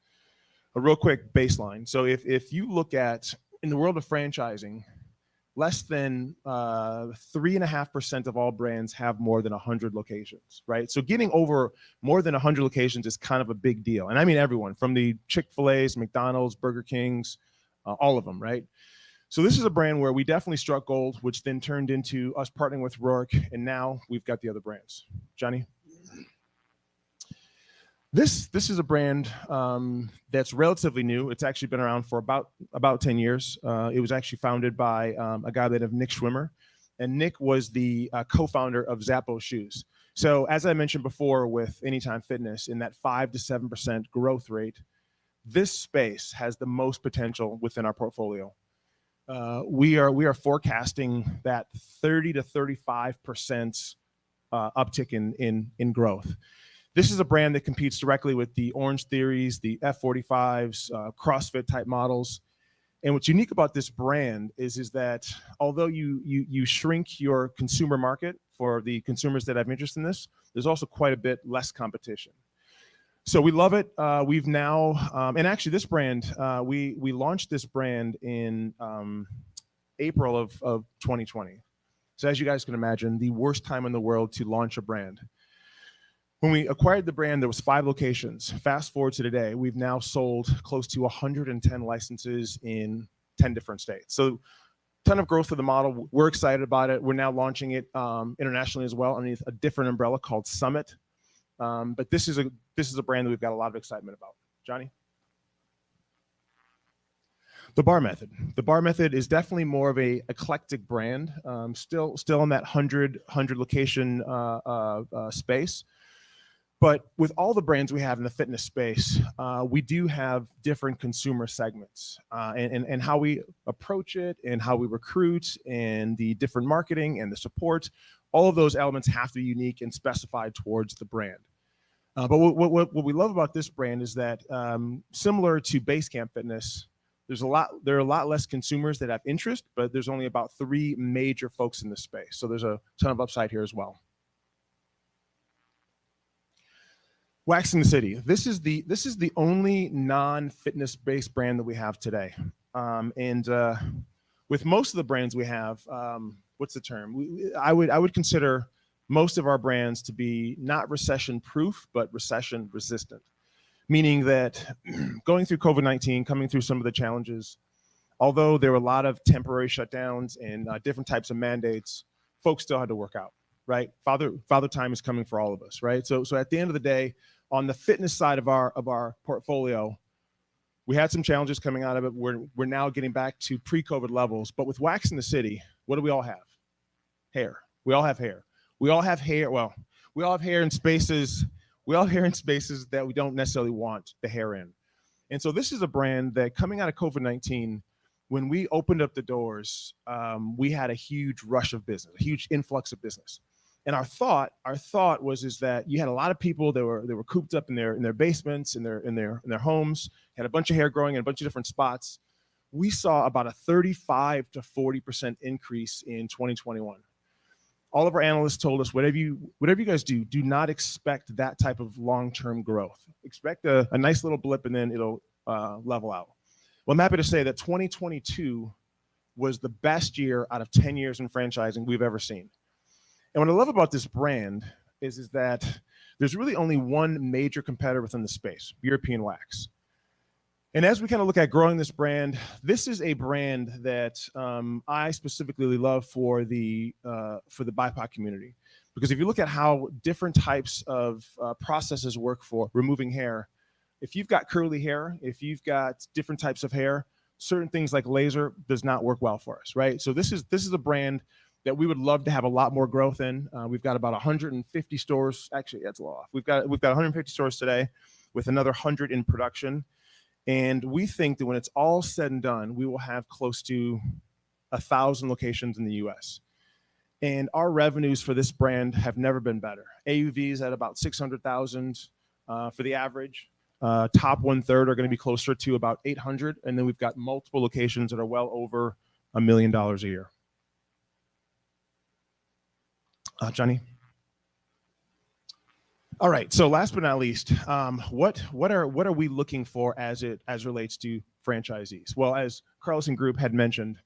A real quick baseline. So if you look at, in the world of franchising, less than 3.5% of all brands have more than 100 locations, right? So getting over more than 100 locations is kind of a big deal. And I mean everyone, from the Chick-fil-A's, McDonald's, Burger King's, all of them, right? So this is a brand where we definitely struck gold, which then turned into us partnering with Rourke, and now we've got the other brands. Johnny? This is a brand that's relatively new. It's actually been around for about 10 years. It was actually founded by a guy by the name of Nick Schwimmer, and Nick was the co-founder of Zappos Shoes. So as I mentioned before with Anytime Fitness, in that 5 to 7% growth rate, this space has the most potential within our portfolio. We are forecasting that 30 to 35% uptick in growth. This is a brand that competes directly with the Orange Theories, the F45s, CrossFit type models. And what's unique about this brand is that although you shrink your consumer market for the consumers that have interest in this, there's also quite a bit less competition. So we love it. We've now, and actually this brand, we launched this brand in April of 2020. So as you guys can imagine, the worst time in the world to launch a brand. When we acquired the brand, there was 5 locations. Fast forward to today, we've now sold close to 110 licenses in 10 different states. So ton of growth for the model. We're excited about it. We're now launching it internationally as well underneath a different umbrella called Summit. But this is a brand that we've got a lot of excitement about. Johnny? The Bar Method. The Bar Method is definitely more of a eclectic brand, still in that 100 location space. But with all the brands we have in the fitness space, we do have different consumer segments and how we approach it and how we recruit and the different marketing and the support. All of those elements have to be unique and specified towards the brand. But what we love about this brand is that similar to Basecamp Fitness, there are a lot less consumers that have interest, but there's only about 3 major folks in this space. So there's a ton of upside here as well. Waxing the City. This is the only non-fitness based brand that we have today. And with most of the brands we have, what's the term? I would consider most of our brands to be not recession proof, but recession resistant, meaning that going through COVID-19, coming through some of the challenges, although there were a lot of temporary shutdowns and different types of mandates, folks still had to work out, right? Father time is coming for all of us, right? So at the end of the day, on the fitness side of our portfolio, we had some challenges coming out of it. We're now getting back to pre-COVID levels. But with Wax in the City, what do we all have? Hair. We all have hair. We all have hair. Well, we all have hair in spaces. We all have hair in spaces that we don't necessarily want the hair in. And so this is a brand that coming out of COVID-19, when we opened up the doors, we had a huge rush of business, a huge influx of business. And our thought was that you had a lot of people that were cooped up in their basements, in their homes, had a bunch of hair growing in a bunch of different spots. We saw about a 35 to 40% increase in 2021. All of our analysts told us, whatever you guys do not expect that type of long-term growth. Expect a nice little blip and then it'll level out. Well, I'm happy to say that 2022 was the best year out of 10 years in franchising we've ever seen. And what I love about this brand is that there's really only one major competitor within the space, European Wax. And as we kind of look at growing this brand, this is a brand that I specifically love for the BIPOC community. Because if you look at how different types of processes work for removing hair, if you've got curly hair, if you've got different types of hair, certain things like laser does not work well for us, right? So this is a brand that we would love to have a lot more growth in. We've got about 150 stores. Actually, that's a lot off. We've got 150 stores today with another 100 in production. And we think that when it's all said and done, we will have close to 1,000 locations in the US. And our revenues for this brand have never been better. AUVs at about 600,000 for the average. Top 1/3 are going to be closer to about 800. And then we've got multiple locations that are well over $1 million a year. Johnny? All right. So last but not least, what are we looking for as relates to franchisees? Well, as Carlson Group had mentioned,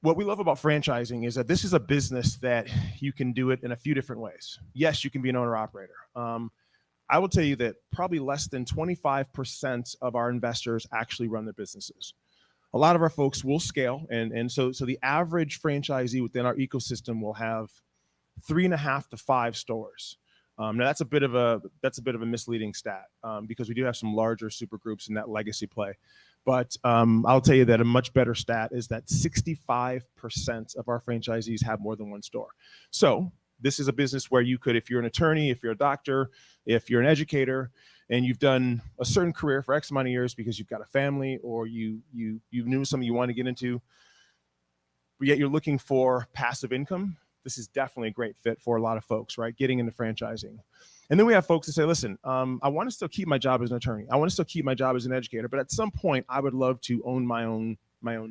what we love about franchising is that this is a business that you can do it in a few different ways. Yes, you can be an owner operator. I will tell you that probably less than 25% of our investors actually run their businesses. A lot of our folks will scale, and so the average franchisee within our ecosystem will have 3.5 to 5 stores. Now that's a bit of a misleading stat because we do have some larger super groups in that legacy play. But I'll tell you that a much better stat is that 65% of our franchisees have more than one store. So this is a business where you could, if you're an attorney, if you're a doctor, if you're an educator, and you've done a certain career for X amount of years because you've got a family or you knew something you want to get into, but yet you're looking for passive income, this is definitely a great fit for a lot of folks, right? Getting into franchising. And then we have folks that say, listen, I want to still keep my job as an attorney. I want to still keep my job as an educator, but at some point I would love to own my own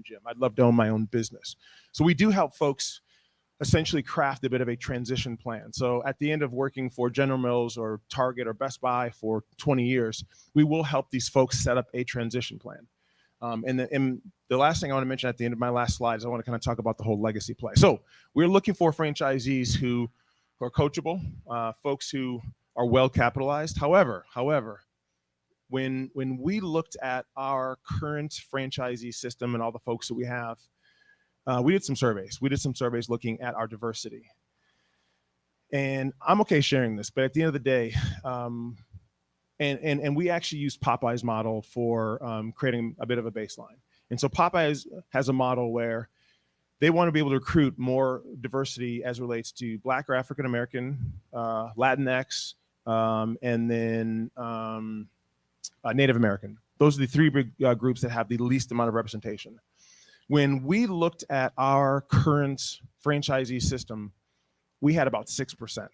gym. I'd love to own my own business. So we do help folks essentially craft a bit of a transition plan. So at the end of working for General Mills or Target or Best Buy for 20 years, we will help these folks set up a transition plan. And the last thing I want to mention at the end of my last slide is I want to kind of talk about the whole legacy play. So we're looking for franchisees who are coachable, folks who are well capitalized. However, when we looked at our current franchisee system and all the folks that we have, we did some surveys. We did some surveys looking at our diversity. And I'm okay sharing this, but at the end of the day, and we actually used Popeye's model for creating a bit of a baseline. And so Popeye's has a model where they want to be able to recruit more diversity as relates to Black or African American, Latinx, and then Native American. Those are the three big groups that have the least amount of representation. When we looked at our current franchisee system, we had about 6%.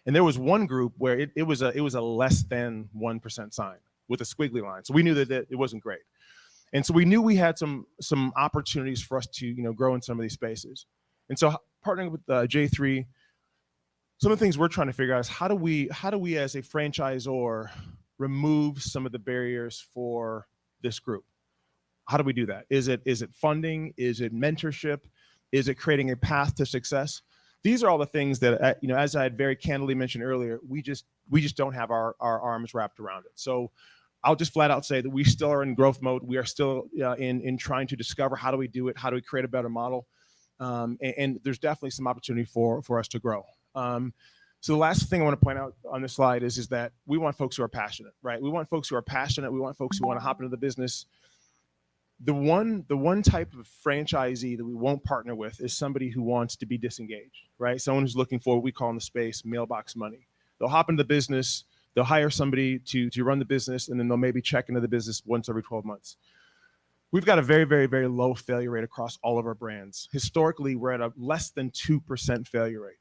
And there was one group where it was a less than 1% sign with a squiggly line. So we knew that it wasn't great. And so we knew we had some opportunities for us to grow in some of these spaces. And so partnering with J3, some of the things we're trying to figure out is how do we as a franchisor remove some of the barriers for this group? How do we do that? Is it funding? Is it mentorship? Is it creating a path to success? These are all the things that, as I had very candidly mentioned earlier, we just don't have our arms wrapped around it. So I'll just flat out say that we still are in growth mode. We are still in trying to discover how do we do it, how do we create a better model, and there's definitely some opportunity for us to grow. So the last thing I want to point out on this slide is that we want folks who are passionate, right? We want folks who are passionate. We want folks who want to hop into the business. The one type of franchisee that we won't partner with is somebody who wants to be disengaged, right? Someone who's looking for what we call in the space mailbox money. They'll hop into the business, they'll hire somebody to run the business, and then they'll maybe check into the business once every 12 months. We've got a very, very, very low failure rate across all of our brands. Historically, we're at a less than 2% failure rate.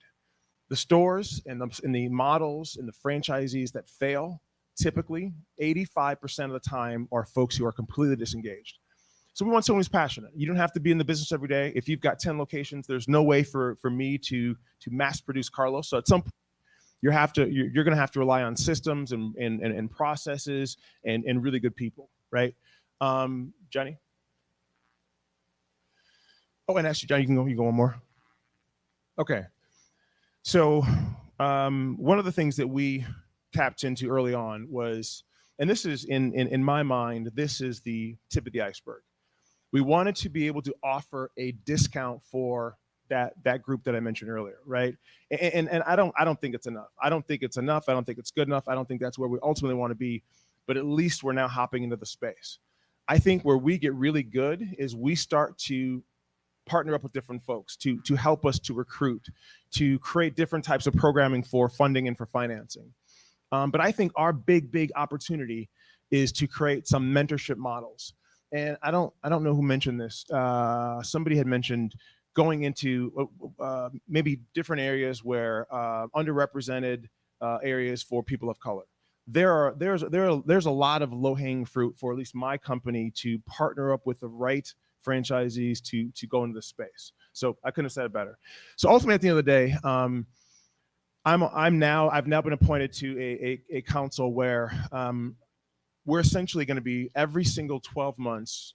The stores and the models and the franchisees that fail, typically 85% of the time are folks who are completely disengaged. So we want someone who's passionate. You don't have to be in the business every day. If you've got 10 locations, there's no way for me to mass produce Carlos. So at some point, you're going to have to rely on systems and processes and really good people, right? Johnny? Oh, and actually, Johnny, you can go one more. Okay. So one of the things that we tapped into early on was, and this is in my mind, this is the tip of the iceberg. We wanted to be able to offer a discount for that group that I mentioned earlier, right? And I don't think it's enough. I don't think it's enough. I don't think it's good enough. I don't think that's where we ultimately want to be, but at least we're now hopping into the space. I think where we get really good is we start to partner up with different folks to help us to recruit, to create different types of programming for funding and for financing. But I think our big opportunity is to create some mentorship models. And I don't know who mentioned this. Somebody had mentioned going into maybe different areas where underrepresented areas for people of color. There's a lot of low-hanging fruit for at least my company to partner up with the right franchisees to go into this space. So I couldn't have said it better. So ultimately, at the end of the day, I've now been appointed to a council where we're essentially going to be every single 12 months.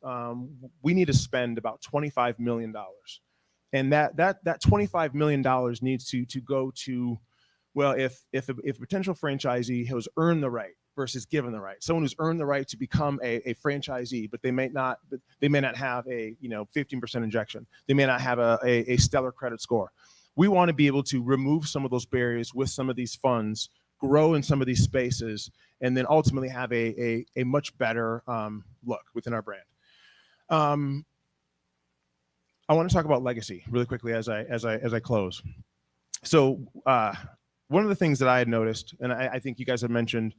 We need to spend about $25 million, and that $25 million needs to go to, well, if a potential franchisee has earned the right versus given the right, someone who's earned the right to become a franchisee, but they may not have a 15% injection. They may not have a stellar credit score. We want to be able to remove some of those barriers with some of these funds, grow in some of these spaces, and then ultimately have a much better look within our brand. I want to talk about legacy really quickly as I close. So one of the things that I had noticed, and I think you guys have mentioned,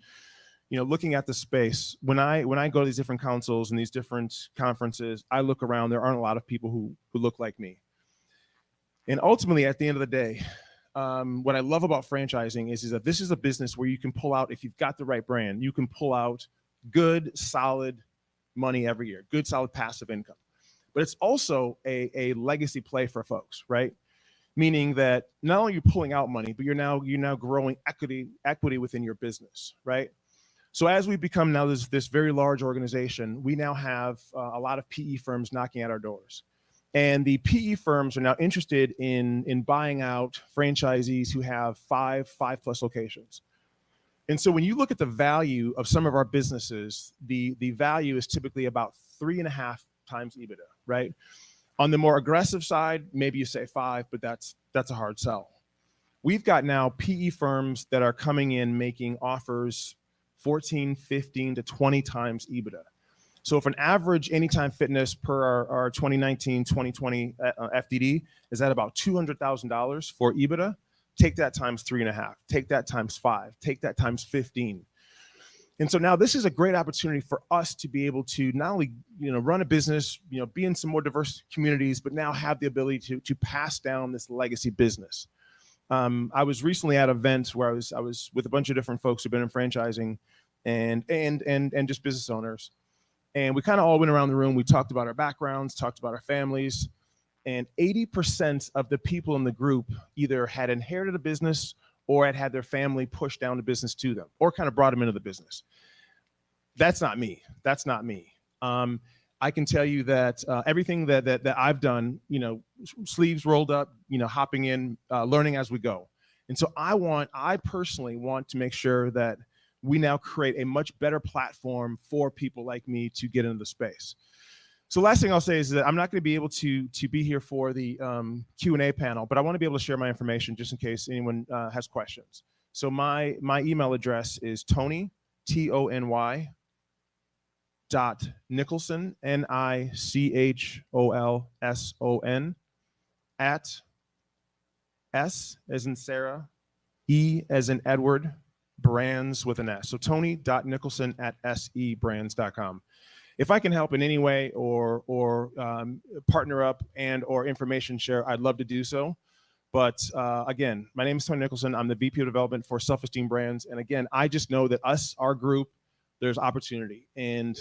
looking at the space, when I go to these different councils and these different conferences, I look around, there aren't a lot of people who look like me. And ultimately, at the end of the day, what I love about franchising is that this is a business where you can pull out, if you've got the right brand, you can pull out good, solid money every year, good, solid passive income. But it's also a legacy play for folks, right? Meaning that not only are you pulling out money, but you're now growing equity within your business, right? So as we become now this very large organization, we now have a lot of PE firms knocking at our doors. And the PE firms are now interested in buying out franchisees who have five plus locations. And so when you look at the value of some of our businesses, the value is typically about 3.5 times EBITDA, right? On the more aggressive side, maybe you say 5, but that's a hard sell. We've got now PE firms that are coming in making offers 14, 15 to 20 times EBITDA. So if an average Anytime Fitness per our 2019, 2020 FDD is at about $200,000 for EBITDA, take that times 3.5, take that times 5, take that times 15. And so now this is a great opportunity for us to be able to not only run a business, be in some more diverse communities, but now have the ability to pass down this legacy business. I was recently at an event where I was with a bunch of different folks who've been in franchising and just business owners. And we kind of all went around the room. We talked about our backgrounds, talked about our families, and 80% of the people in the group either had inherited a business or had their family push down the business to them or kind of brought them into the business. That's not me. That's not me. I can tell you that everything that I've done, sleeves rolled up, hopping in, learning as we go. And so I personally want to make sure that we now create a much better platform for people like me to get into the space. So last thing I'll say is that I'm not going to be able to be here for the Q&A panel, but I want to be able to share my information just in case anyone has questions. So my email address is Tony, Tony, .Nicholson, Nicholson, at S as in Sarah, E as in Edward, brands with an S. So Tony.Nicholson at sebrands.com. If I can help in any way or partner up and or information share, I'd love to do so. But again, my name is Tony Nicholson. I'm the VP of Development for Self Esteem Brands. And again, I just know that our group, there's opportunity. And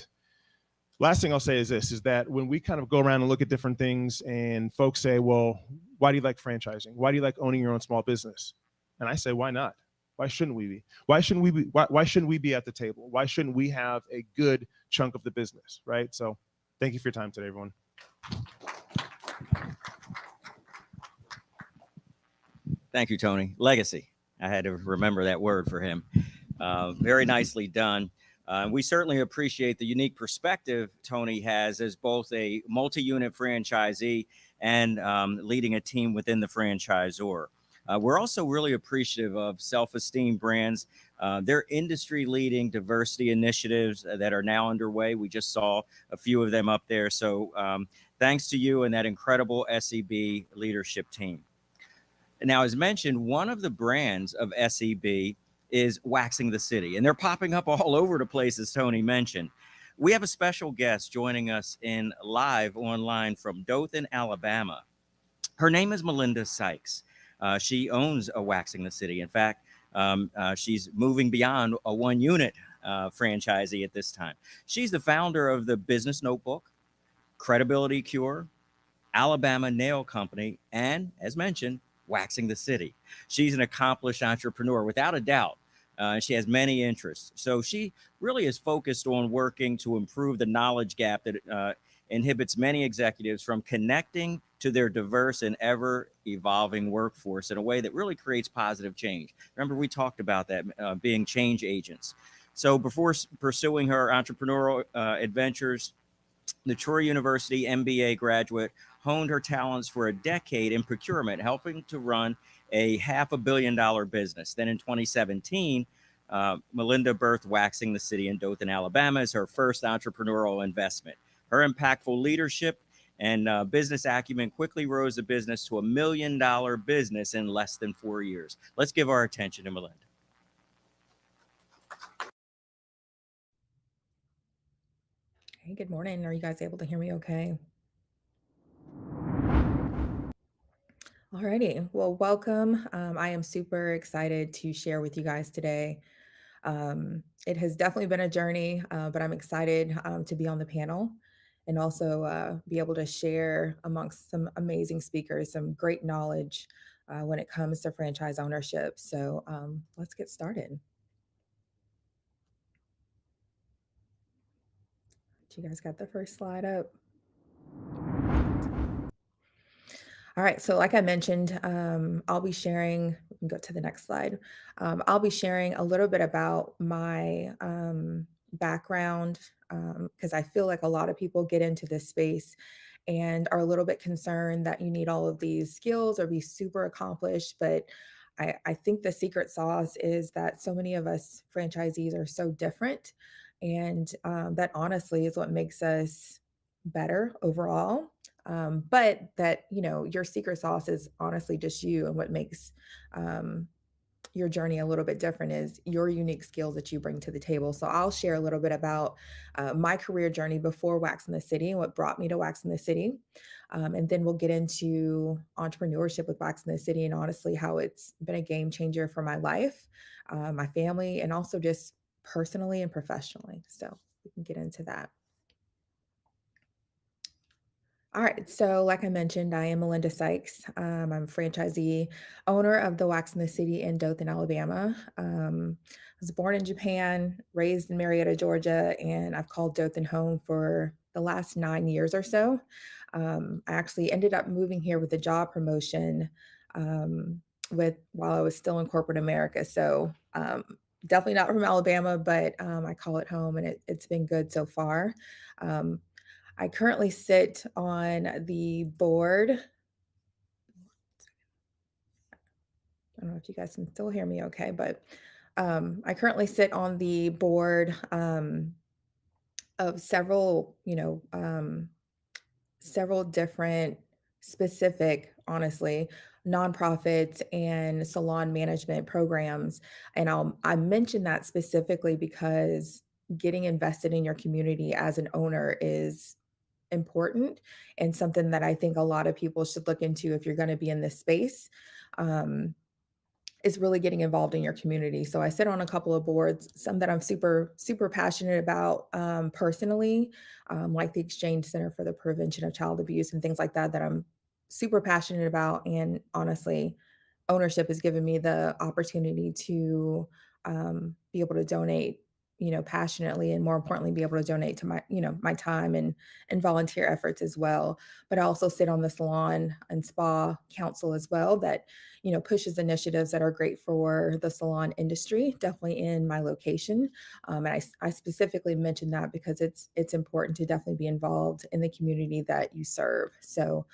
last thing I'll say is this, is that when we kind of go around and look at different things and folks say, well, why do you like franchising? Why do you like owning your own small business? And I say, why not? Why shouldn't we be? Why shouldn't we be at the table? Why shouldn't we have a good chunk of the business, right? So thank you for your time today, everyone. Thank you, Tony. Legacy. I had to remember that word for him. Very nicely done. We certainly appreciate the unique perspective Tony has as both a multi-unit franchisee and leading a team within the franchisor. We're also really appreciative of Self Esteem Brands, their industry-leading diversity initiatives that are now underway. We just saw a few of them up there. So thanks to you and that incredible SEB leadership team. Now, as mentioned, one of the brands of SEB is Waxing the City, and they're popping up all over the place, as Tony mentioned. We have a special guest joining us in live online from Dothan, Alabama. Her name is Melinda Sykes. She owns a Waxing the City. In fact, she's moving beyond a one-unit franchisee at this time. She's the founder of the Business Notebook, Credibility Cure, Alabama Nail Company, and, as mentioned, Waxing the City. She's an accomplished entrepreneur, without a doubt. She has many interests. So she really is focused on working to improve the knowledge gap that inhibits many executives from connecting to their diverse and ever-evolving workforce in a way that really creates positive change. Remember, we talked about that, being change agents. So before pursuing her entrepreneurial adventures, the Troy University MBA graduate honed her talents for a decade in procurement, helping to run a $500 million business. Then in 2017, Melinda birthed Waxing the City in Dothan, Alabama as her first entrepreneurial investment. Her impactful leadership and business acumen quickly rose the business to $1 million business in less than 4 years. Let's give our attention to Melinda. Hey, good morning. Are you guys able to hear me okay? Alrighty, well, welcome. I am super excited to share with you guys today. It has definitely been a journey, but I'm excited to be on the panel and also be able to share amongst some amazing speakers, some great knowledge when it comes to franchise ownership. So let's get started. You guys got the first slide up? All right, so like I mentioned, I'll be sharing, we can go to the next slide. I'll be sharing a little bit about my background because I feel like a lot of people get into this space and are a little bit concerned that you need all of these skills or be super accomplished. But I think the secret sauce is that so many of us franchisees are so different. And that honestly is what makes us better overall. But that, your secret sauce is honestly just you. And what makes your journey a little bit different is your unique skills that you bring to the table. So I'll share a little bit about my career journey before Waxing the City and what brought me to Waxing the City. And then we'll get into entrepreneurship with Waxing the City and honestly how it's been a game changer for my life, my family, and also just personally and professionally. So we can get into that. All right. So like I mentioned, I am Melinda Sykes. I'm a franchisee owner of the Waxing the City in Dothan, Alabama. I was born in Japan, raised in Marietta, Georgia, and I've called Dothan home for the last 9 years or so. I actually ended up moving here with a job promotion while I was still in corporate America. So definitely not from Alabama, but I call it home, and it's been good so far. Um, I currently sit on the board. I don't know if you guys can still hear me okay, but I currently sit on the board of several, several different specific, honestly, nonprofits and salon management programs. And I mention that specifically because getting invested in your community as an owner is important and something that I think a lot of people should look into if you're going to be in this space. Is really getting involved in your community. So I sit on a couple of boards, some that I'm super passionate about personally, like the Exchange Center for the Prevention of Child Abuse and things like that, that I'm super passionate about. And honestly, ownership has given me the opportunity to be able to donate, passionately, and more importantly, be able to donate to my time and volunteer efforts as well. But I also sit on the salon and spa council as well that pushes initiatives that are great for the salon industry, definitely in my location. And I specifically mentioned that because it's important to definitely be involved in the community that you serve. So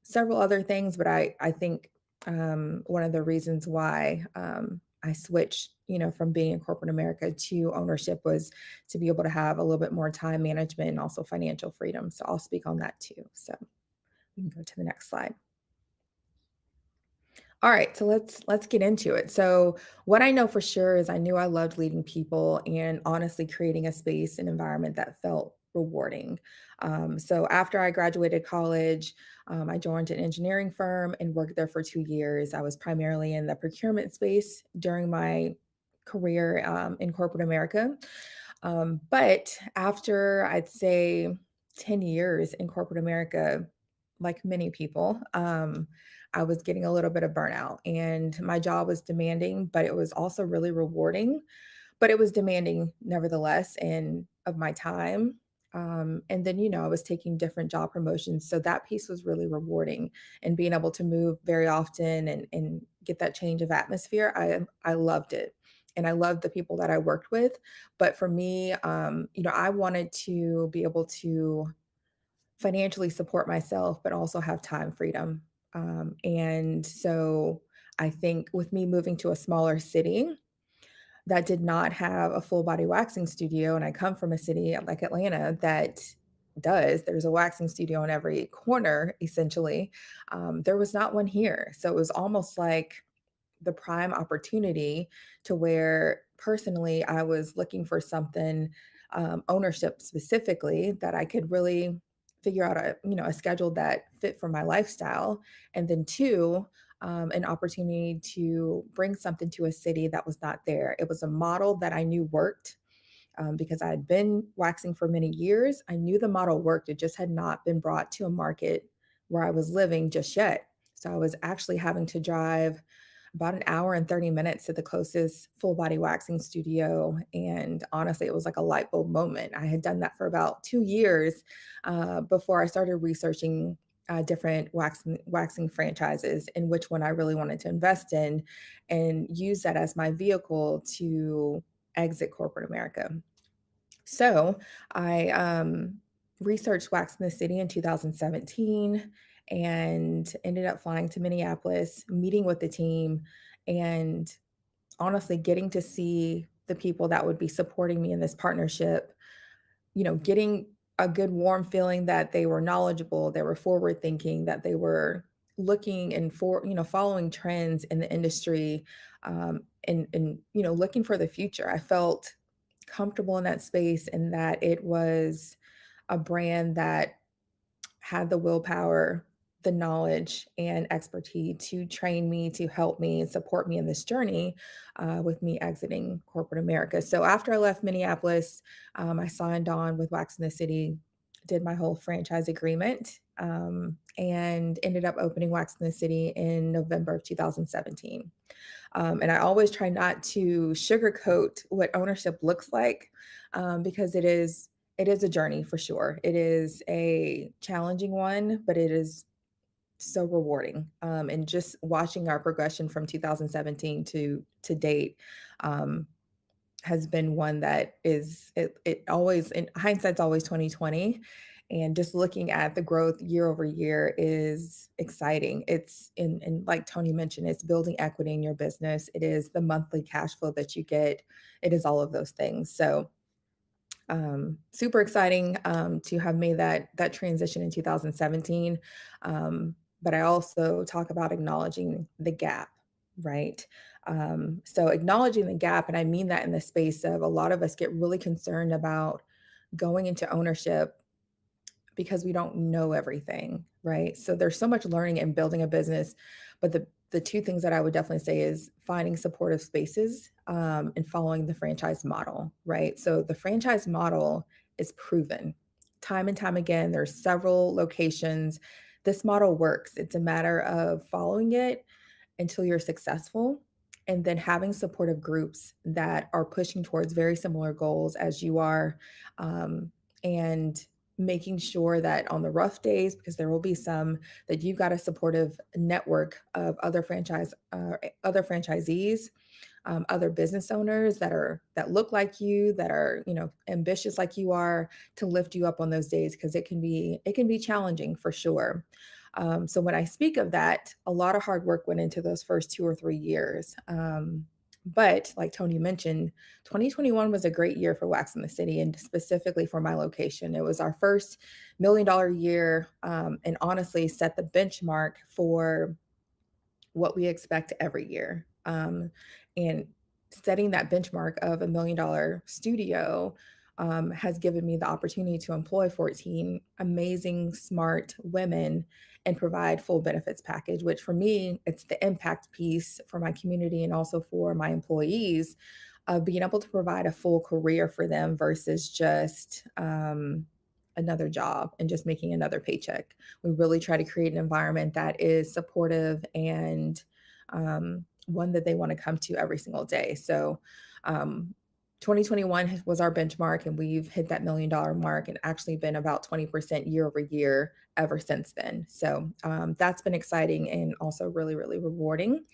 several other things, but I think one of the reasons why I switched, from being in corporate America to ownership was to be able to have a little bit more time management and also financial freedom. So I'll speak on that too. So we can go to the next slide. All right, so let's get into it. So what I know for sure is I knew I loved leading people and honestly creating a space and environment that felt rewarding. So after I graduated college, I joined an engineering firm and worked there for 2 years. I was primarily in the procurement space during my career in corporate America. But after I'd say 10 years in corporate America, like many people, I was getting a little bit of burnout, and my job was demanding, but it was also really rewarding. But it was demanding nevertheless, and of my time. And then, I was taking different job promotions. So that piece was really rewarding, and being able to move very often and get that change of atmosphere. I loved it. And I loved the people that I worked with. But for me, I wanted to be able to financially support myself, but also have time freedom. And so I think with me moving to a smaller city that did not have a full body waxing studio, and I come from a city like Atlanta that does, there's a waxing studio on every corner, essentially. There was not one here. So it was almost like the prime opportunity to where personally I was looking for something, ownership specifically, that I could really figure out a schedule that fit for my lifestyle. And then two, an opportunity to bring something to a city that was not there. It was a model that I knew worked, because I had been waxing for many years. I knew the model worked. It just had not been brought to a market where I was living just yet. So I was actually having to drive about an hour and 30 minutes to the closest full body waxing studio. And honestly, it was like a light bulb moment. I had done that for about 2 years before I started researching different waxing franchises and which one I really wanted to invest in and use that as my vehicle to exit corporate America. So I researched Wax in the City in 2017 and ended up flying to Minneapolis, meeting with the team, and honestly getting to see the people that would be supporting me in this partnership, getting a good warm feeling that they were knowledgeable, they were forward thinking, that they were looking and following trends in the industry, and looking for the future. I felt comfortable in that space and that it was a brand that had the willpower, the knowledge, and expertise to train me, to help me, and support me in this journey with me exiting corporate America. So after I left Minneapolis, I signed on with Wax in the City, did my whole franchise agreement, and ended up opening Wax in the City in November of 2017. And I always try not to sugarcoat what ownership looks like, because it is a journey for sure. It is a challenging one, but it is so rewarding. And just watching our progression from 2017 to date, um, has been one that is it always, in hindsight's always 2020. And just looking at the growth year over year is exciting. It's in like Tony mentioned, it's building equity in your business. It is the monthly cash flow that you get. It is all of those things. So super exciting to have made that transition in 2017. But I also talk about acknowledging the gap, right? So acknowledging the gap, and I mean that in the space of a lot of us get really concerned about going into ownership because we don't know everything, right? So there's so much learning and building a business, but the two things that I would definitely say is finding supportive spaces and following the franchise model, right? So the franchise model is proven time and time again. There's several locations. This model works. It's a matter of following it until you're successful, and then having supportive groups that are pushing towards very similar goals as you are, and making sure that on the rough days, because there will be some, that you've got a supportive network of other franchisees, other business owners that look like you, that are, ambitious like you are, to lift you up on those days, because it can be challenging for sure. So when I speak of that, a lot of hard work went into those first 2 or 3 years. But like Tony mentioned, 2021 was a great year for Wax in the City, and specifically for my location. It was our first $1 million year, and honestly set the benchmark for what we expect every year. And setting that benchmark of $1 million studio has given me the opportunity to employ 14 amazing, smart women and provide full benefits package, which for me, it's the impact piece for my community and also for my employees of being able to provide a full career for them versus just another job and just making another paycheck. We really try to create an environment that is supportive and one that they want to come to every single day. So, 2021 was our benchmark, and we've hit that $1 million mark and actually been about 20% year over year ever since then. So, that's been exciting and also really, really rewarding.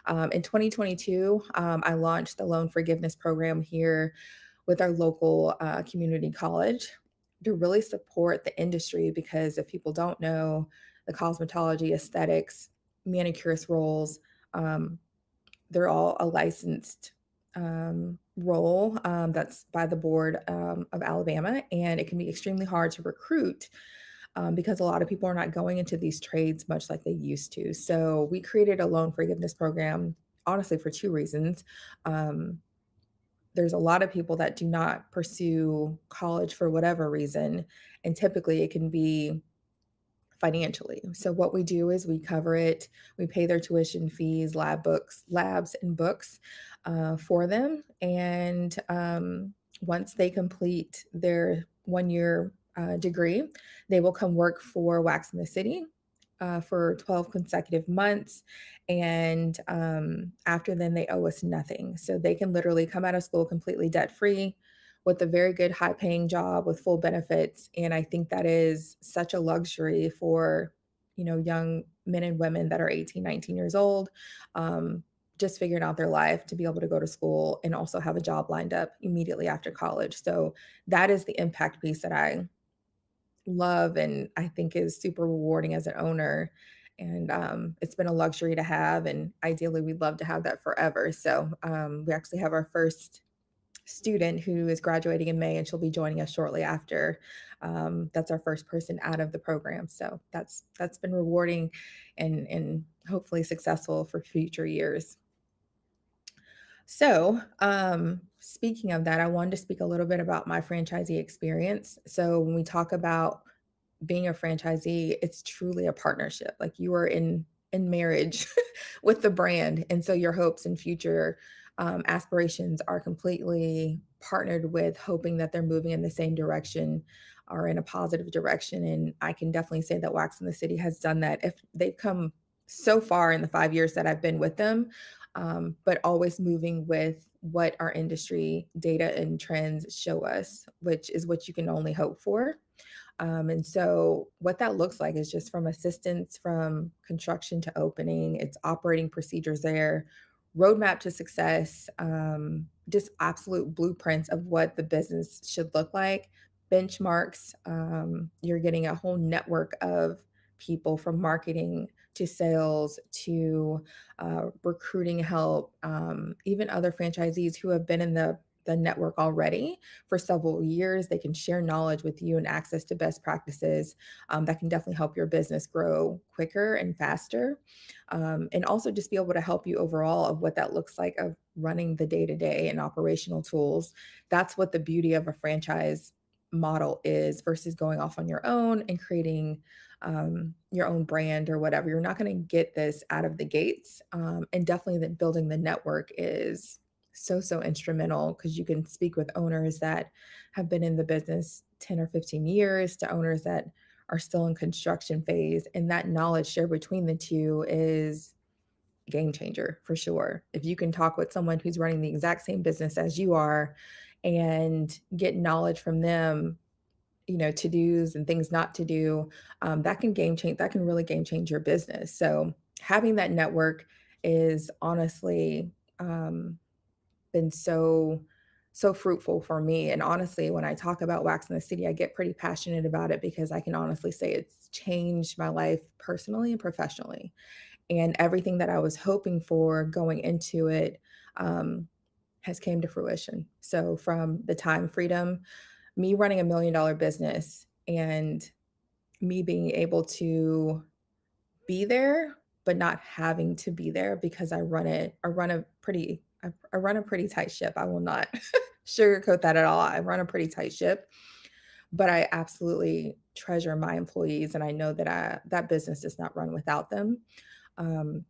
In 2022, I launched the loan forgiveness program here with our local community college to really support the industry, because if people don't know, the cosmetology, aesthetics, manicurist roles, um, they're all a licensed role that's by the board of Alabama, and it can be extremely hard to recruit because a lot of people are not going into these trades much like they used to. So we created a loan forgiveness program, honestly, for two reasons. Um, there's a lot of people that do not pursue college for whatever reason, and typically it can be financially. So what we do is we cover it. We pay their tuition fees, labs, and books for them. And once they complete their 1 year degree, they will come work for Wax in the City for 12 consecutive months. And after then, they owe us nothing. So they can literally come out of school completely debt free with a very good high paying job with full benefits. And I think that is such a luxury for, young men and women that are 18, 19 years old, just figuring out their life to be able to go to school and also have a job lined up immediately after college. So that is the impact piece that I love and I think is super rewarding as an owner. And it's been a luxury to have. And ideally, we'd love to have that forever. So we actually have our first student who is graduating in May, and she'll be joining us shortly after. That's our first person out of the program. So that's been rewarding and hopefully successful for future years. So, speaking of that, I wanted to speak a little bit about my franchisee experience. So, when we talk about being a franchisee, it's truly a partnership. Like you are in marriage with the brand, and so your hopes and future aspirations are completely partnered with hoping that they're moving in the same direction or in a positive direction. And I can definitely say that Wax in the City has done that. If they've come so far in the 5 years that I've been with them, but always moving with what our industry data and trends show us, which is what you can only hope for. And so what that looks like is just from assistance from construction to opening, it's operating procedures there, roadmap to success, just absolute blueprints of what the business should look like, benchmarks. You're getting a whole network of people from marketing to sales to recruiting help, even other franchisees who have been in the network already for several years. They can share knowledge with you and access to best practices that can definitely help your business grow quicker and faster. And also just be able to help you overall of what that looks like of running the day-to-day and operational tools. That's what the beauty of a franchise model is versus going off on your own and creating your own brand or whatever. You're not going to get this out of the gates. And definitely that building the network is so instrumental because you can speak with owners that have been in the business 10 or 15 years to owners that are still in construction phase, and that knowledge shared between the two is game changer for sure. If you can talk with someone who's running the exact same business as you are and get knowledge from them, to do's and things not to do, that can game change. That can really game change your business. So having that network is honestly been so fruitful for me. And honestly, when I talk about Wax in the City, I get pretty passionate about it because I can honestly say it's changed my life personally and professionally. And everything that I was hoping for going into it has came to fruition. So from the time freedom, me running $1 million business and me being able to be there, but not having to be there because I run a pretty tight ship. I will not sugarcoat that at all. I run a pretty tight ship, but I absolutely treasure my employees, and I know that that business does not run without them. Um,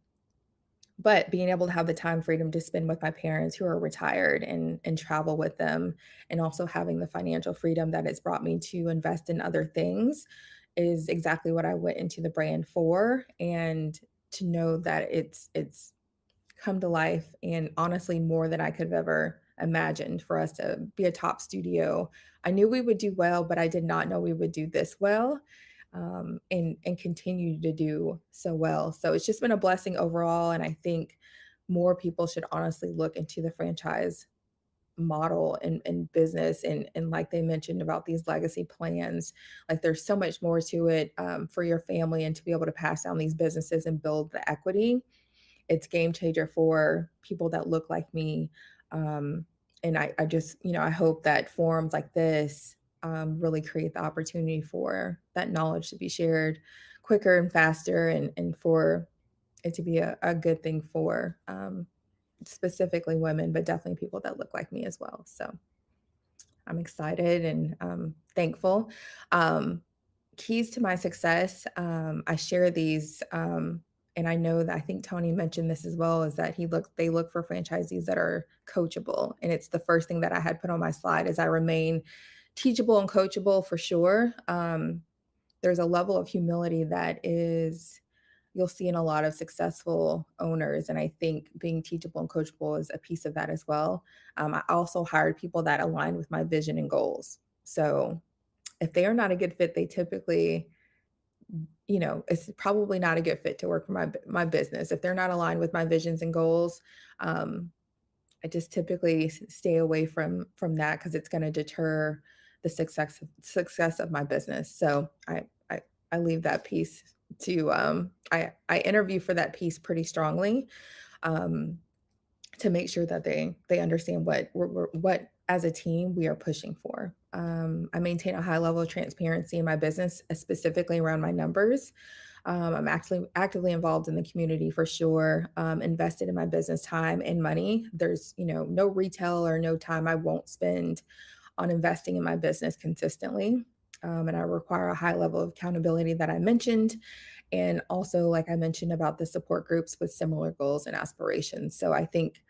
but being able to have the time freedom to spend with my parents who are retired and travel with them, and also having the financial freedom that it's brought me to invest in other things is exactly what I went into the brand for. And to know that it's come to life and honestly more than I could have ever imagined for us to be a top studio. I knew we would do well, but I did not know we would do this well, and continue to do so well. So it's just been a blessing overall. And I think more people should honestly look into the franchise model and business and like they mentioned about these legacy plans, like there's so much more to it, for your family and to be able to pass down these businesses and build the equity. It's game changer for people that look like me. And I just, I hope that forums like this really create the opportunity for that knowledge to be shared quicker and faster, and for it to be a good thing for specifically women, but definitely people that look like me as well. So I'm excited and thankful. Keys to my success, I share these, and I know that I think Tony mentioned this as well, is that they look for franchisees that are coachable. And it's the first thing that I had put on my slide is I remain teachable and coachable for sure. There's a level of humility that you'll see in a lot of successful owners. And I think being teachable and coachable is a piece of that as well. I also hired people that align with my vision and goals. So if they are not a good fit, they typically, it's probably not a good fit to work for my business. If they're not aligned with my visions and goals, I just typically stay away from that because it's going to deter the success of my business. So I leave that piece to I interview for that piece pretty strongly, to make sure that they understand what as a team we are pushing for. I maintain a high level of transparency in my business, specifically around my numbers. I'm actually actively involved in the community for sure, invested in my business time and money. There's, no retail or no time I won't spend on investing in my business consistently. And I require a high level of accountability that I mentioned. And also, like I mentioned about the support groups with similar goals and aspirations. So I think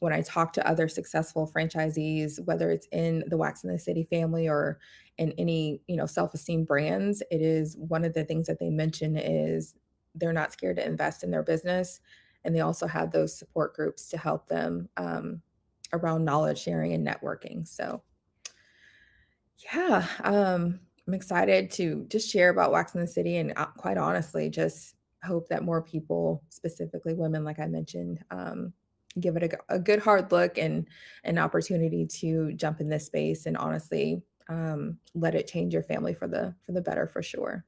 when I talk to other successful franchisees, whether it's in the Wax in the City family or in any, self-esteem brands, it is one of the things that they mention is they're not scared to invest in their business. And they also have those support groups to help them around knowledge sharing and networking. So yeah, I'm excited to just share about Wax in the City, and quite honestly, just hope that more people, specifically women, like I mentioned, give it a good hard look and an opportunity to jump in this space, and honestly, let it change your family for the better, for sure.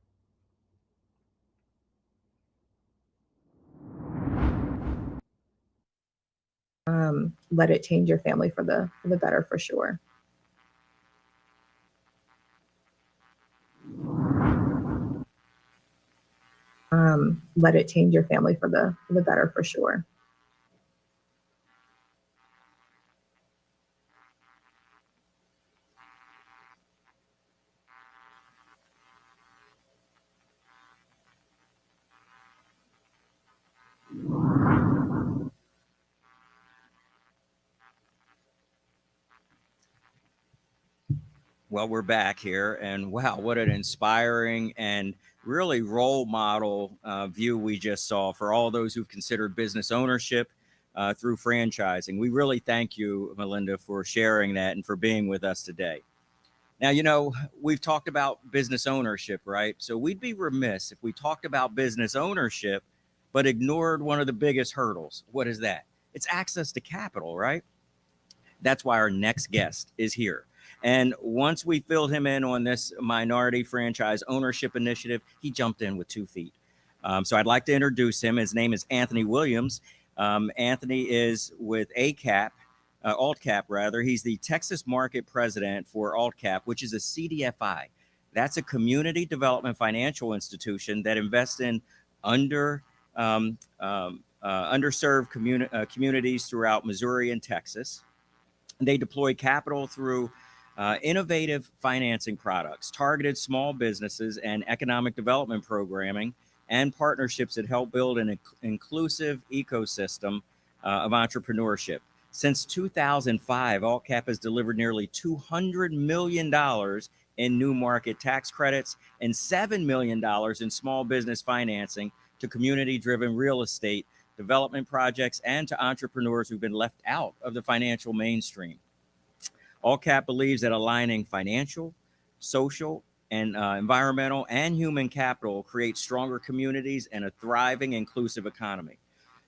Let it change your family for the better, for sure. Let it change your family for the better, for sure. Well, we're back here, and wow, what an inspiring and really role model view we just saw for all those who've considered business ownership through franchising. We really thank you, Melinda, for sharing that and for being with us today. Now, you know, we've talked about business ownership, right? So we'd be remiss if we talked about business ownership, but ignored one of the biggest hurdles. What is that? It's access to capital, right? That's why our next guest is here. And once we filled him in on this minority franchise ownership initiative, he jumped in with 2 feet. So I'd like to introduce him. His name is Anthony Williams. Anthony is with ACAP, AltCap rather. He's the Texas Market President for AltCap, which is a CDFI. That's a community development financial institution that invests in underserved communities throughout Missouri and Texas. They deploy capital through innovative financing products, targeted small businesses, and economic development programming and partnerships that help build an inclusive ecosystem of entrepreneurship. Since 2005, AltCap has delivered nearly $200 million in new market tax credits and $7 million in small business financing to community-driven real estate development projects and to entrepreneurs who've been left out of the financial mainstream. AltCap believes that aligning financial, social, and environmental and human capital creates stronger communities and a thriving, inclusive economy.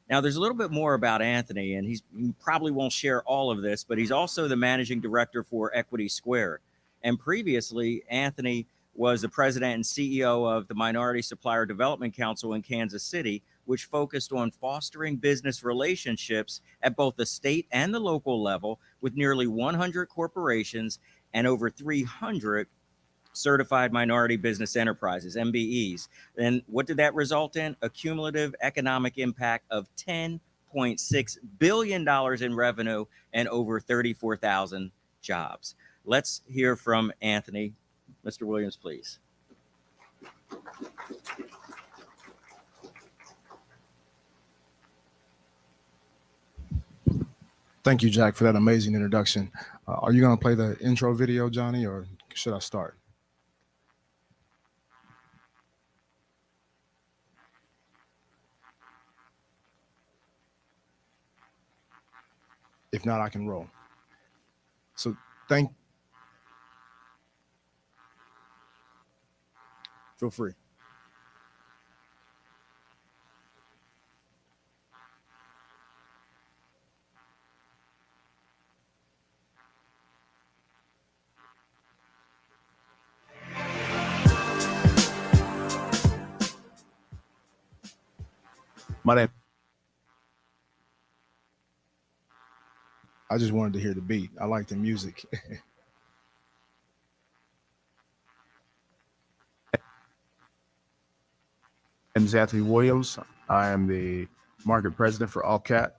Now, there's a little bit more about Anthony, and he probably won't share all of this, but he's also the managing director for Equity Square. And previously, Anthony was the president and CEO of the Minority Supplier Development Council in Kansas City, which focused on fostering business relationships at both the state and the local level with nearly 100 corporations and over 300 certified minority business enterprises, MBEs. And what did that result in? A cumulative economic impact of $10.6 billion in revenue and over 34,000 jobs. Let's hear from Anthony. Mr. Williams, please. Thank you, Jack, for that amazing introduction. Are you going to play the intro video, Johnny, or should I start? If not, I can roll. So feel free. My name. I just wanted to hear the beat. I like the music. My name is Anthony Williams. I am the market president for AltCap.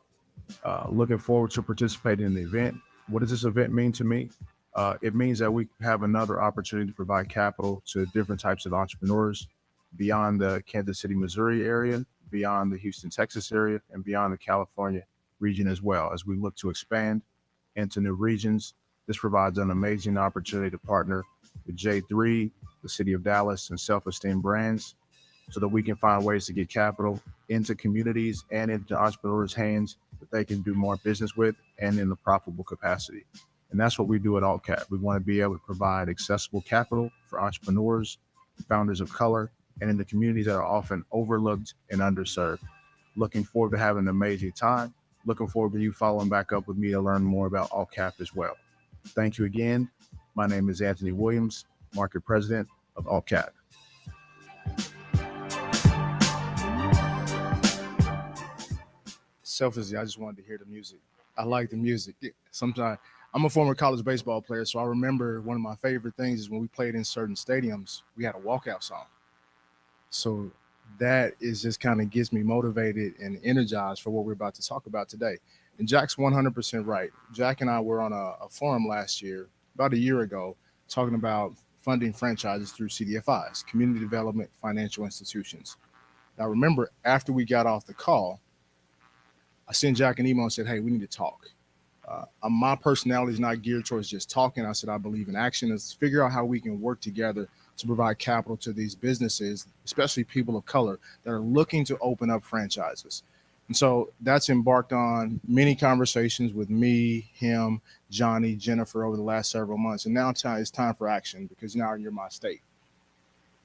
Looking forward to participating in the event. What does this event mean to me? It means that we have another opportunity to provide capital to different types of entrepreneurs beyond the Kansas City, Missouri area, beyond the Houston, Texas area, and beyond the California region as well. As we look to expand into new regions, this provides an amazing opportunity to partner with J3, the City of Dallas, and Self Esteem Brands so that we can find ways to get capital into communities and into entrepreneurs' hands that they can do more business with and in a profitable capacity. And that's what we do at AltCap. We want to be able to provide accessible capital for entrepreneurs, founders of color, and in the communities that are often overlooked and underserved. Looking forward to having an amazing time. Looking forward to you following back up with me to learn more about AltCap as well. Thank you again. My name is Anthony Williams, Market President of AltCap. Selfishly, I just wanted to hear the music. I like the music. Sometimes I'm a former college baseball player, so I remember one of my favorite things is when we played in certain stadiums, we had a walkout song. So that is just kind of gets me motivated and energized for what we're about to talk about today. And Jack's 100% right. Jack and I were on a forum last year, about a year ago, talking about funding franchises through CDFIs, community development financial institutions. Now, remember, after we got off the call, I sent Jack an email and said, hey, we need to talk. My personality is not geared towards just talking. I said, I believe in action. Let's figure out how we can work together to provide capital to these businesses, especially people of color that are looking to open up franchises. And so that's embarked on many conversations with me, him, Johnny, Jennifer over the last several months. And now it's time for action because now you're my state.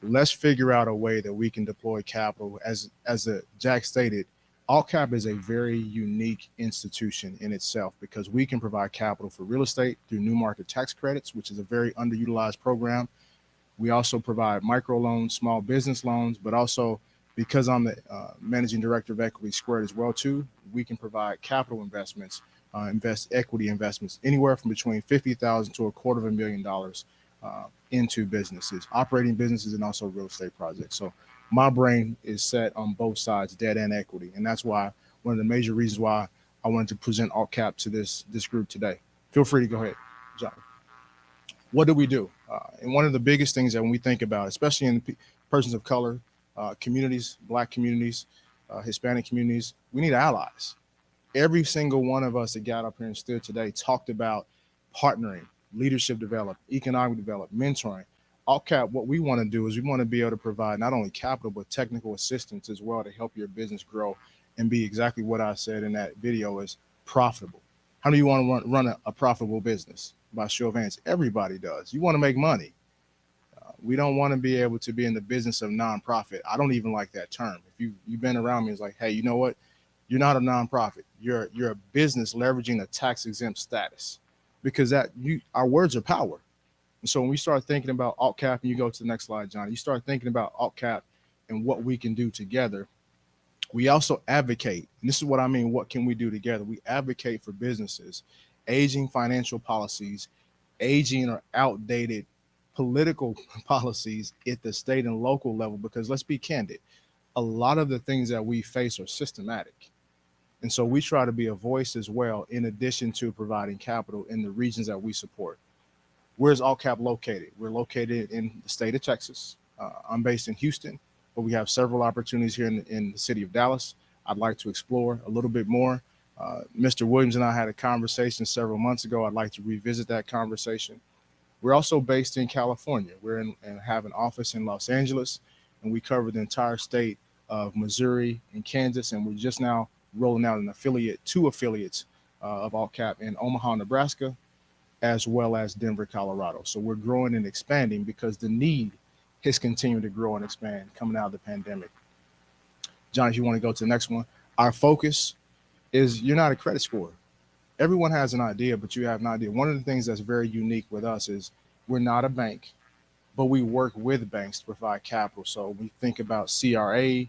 Let's figure out a way that we can deploy capital. As Jack stated, AltCap is a very unique institution in itself because we can provide capital for real estate through new market tax credits, which is a very underutilized program. We also provide microloans, small business loans, but also because I'm the managing director of Equity Squared as well too, we can provide capital investments, equity investments anywhere from between $50,000 to $250,000 into businesses, operating businesses, and also real estate projects. So my brain is set on both sides, debt and equity. And that's why one of the major reasons why I wanted to present AltCap to this group today. Feel free to go ahead, John. What do we do? And one of the biggest things that when we think about, especially in persons of color, communities, Black communities, Hispanic communities, we need allies. Every single one of us that got up here and stood today talked about partnering, leadership development, economic development, mentoring. AltCap, what we want to do is we want to be able to provide not only capital, but technical assistance as well to help your business grow and be exactly what I said in that video is profitable. How do you want to run a profitable business? By show of hands, everybody does. You want to make money. We don't want to be able to be in the business of nonprofit. I don't even like that term. If you've been around me, it's like, hey, you know what? You're not a nonprofit. You're a business leveraging a tax exempt status because our words are power. And so when we start thinking about AltCap, and you go to the next slide, Johnny, you start thinking about AltCap and what we can do together. We also advocate, and this is what I mean, what can we do together? We advocate for businesses, aging financial policies, aging or outdated political policies at the state and local level, because let's be candid, a lot of the things that we face are systematic. And so we try to be a voice as well, in addition to providing capital in the regions that we support. Where's AltCap located? We're located in the state of Texas. I'm based in Houston, but we have several opportunities here in the city of Dallas. I'd like to explore a little bit more. Mr. Williams and I had a conversation several months ago. I'd like to revisit that conversation. We're also based in California. We're and have an office in Los Angeles, and we cover the entire state of Missouri and Kansas. And we're just now rolling out two affiliates of AltCap in Omaha, Nebraska, as well as Denver, Colorado. So we're growing and expanding because the need has continued to grow and expand coming out of the pandemic. John, if you want to go to the next one, our focus is you're not a credit scorer. Everyone has an idea, but you have an idea. One of the things that's very unique with us is we're not a bank, but we work with banks to provide capital. So we think about CRA,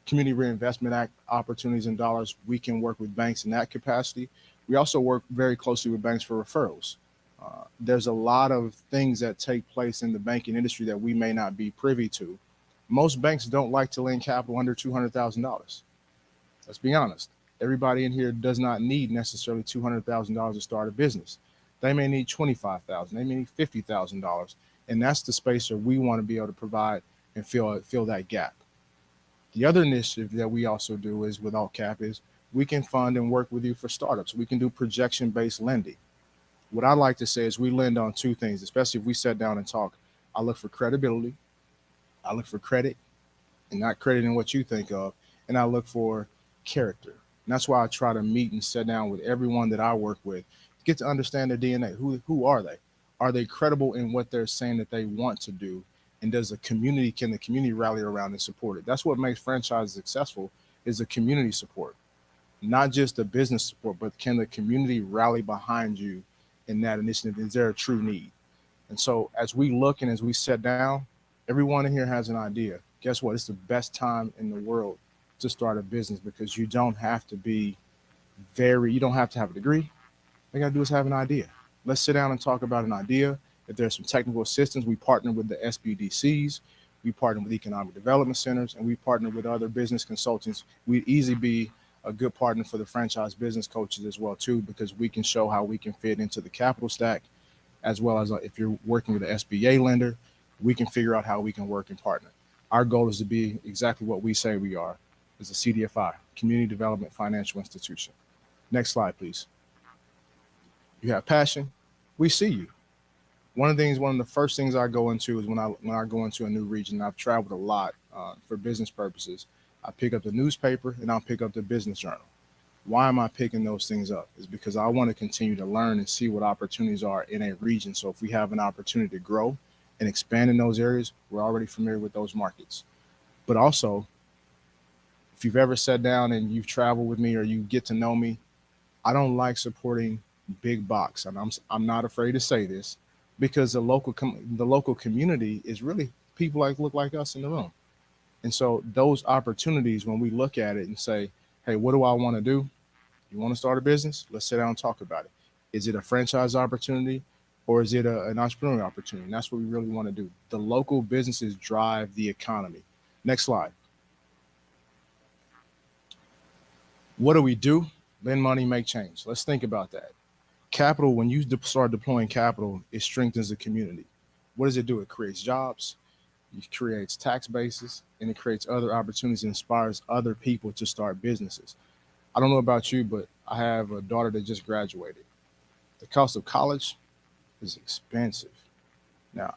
Community Reinvestment Act opportunities and dollars. We can work with banks in that capacity. We also work very closely with banks for referrals. There's a lot of things that take place in the banking industry that we may not be privy to. Most banks don't like to lend capital under $200,000. Let's be honest. Everybody in here does not need necessarily $200,000 to start a business. They may need $25,000. They may need $50,000. And that's the space where we want to be able to provide and fill that gap. The other initiative that we also do is with AltCap is we can fund and work with you for startups. We can do projection-based lending. What I like to say is we lend on two things, especially if we sit down and talk. I look for credibility. I look for credit, and not crediting what you think of. And I look for character. And that's why I try to meet and sit down with everyone that I work with to get to understand their DNA. Who are they? Are they credible in what they're saying that they want to do? And can the community rally around and support it? That's what makes franchises successful, is the community support, not just the business support, but can the community rally behind you in that initiative? Is there a true need? And so as we look and as we sit down, everyone in here has an idea. Guess what? It's the best time in the world to start a business, because you don't have to you don't have to have a degree. All you gotta do is have an idea. Let's sit down and talk about an idea. If there's some technical assistance, we partner with the SBDCs, we partner with economic development centers, and we partner with other business consultants. We'd easily be a good partner for the franchise business coaches as well too, because we can show how we can fit into the capital stack, as well as if you're working with an SBA lender, we can figure out how we can work and partner. Our goal is to be exactly what we say we are, is a CDFI, Community Development Financial Institution. Next slide, please. You have passion, we see you. One of the first things I go into is when I go into a new region. I've traveled a lot for business purposes. I pick up the newspaper and I'll pick up the business journal. Why am I picking those things up? Is because I want to continue to learn and see what opportunities are in a region. So if we have an opportunity to grow and expand in those areas, we're already familiar with those markets. But also, if you've ever sat down and you've traveled with me or you get to know me, I don't like supporting big box. And I'm not afraid to say this, because the local community is really people look like us in the room. And so those opportunities, when we look at it and say, hey, what do I want to do? You want to start a business? Let's sit down and talk about it. Is it a franchise opportunity, or is it an entrepreneurial opportunity? And that's what we really want to do. The local businesses drive the economy. Next slide. What do we do? Lend money, make change. Let's think about that. Capital, when you start deploying capital, it strengthens the community. What does it do? It creates jobs, it creates tax bases, and it creates other opportunities and inspires other people to start businesses. I don't know about you, but I have a daughter that just graduated. The cost of college is expensive. Now,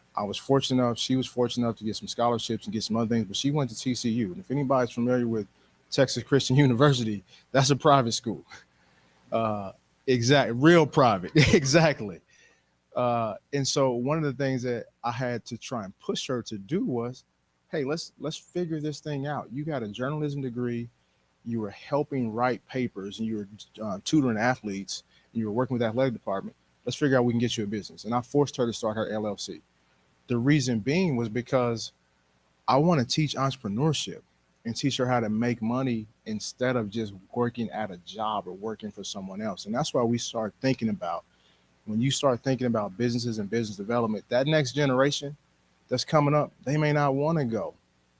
she was fortunate enough to get some scholarships and get some other things, but she went to TCU. And if anybody's familiar with Texas Christian University, that's a private school. Real private, exactly. And so one of the things that I had to try and push her to do was, hey, let's figure this thing out. You got a journalism degree, you were helping write papers, and you were tutoring athletes, and you were working with the athletic department. Let's figure out we can get you a business. And I forced her to start her LLC. The reason being was because I want to teach entrepreneurship and teach her how to make money instead of just working at a job or working for someone else. And that's why we start thinking about, when you start thinking about businesses and business development, that next generation that's coming up, they may not want to go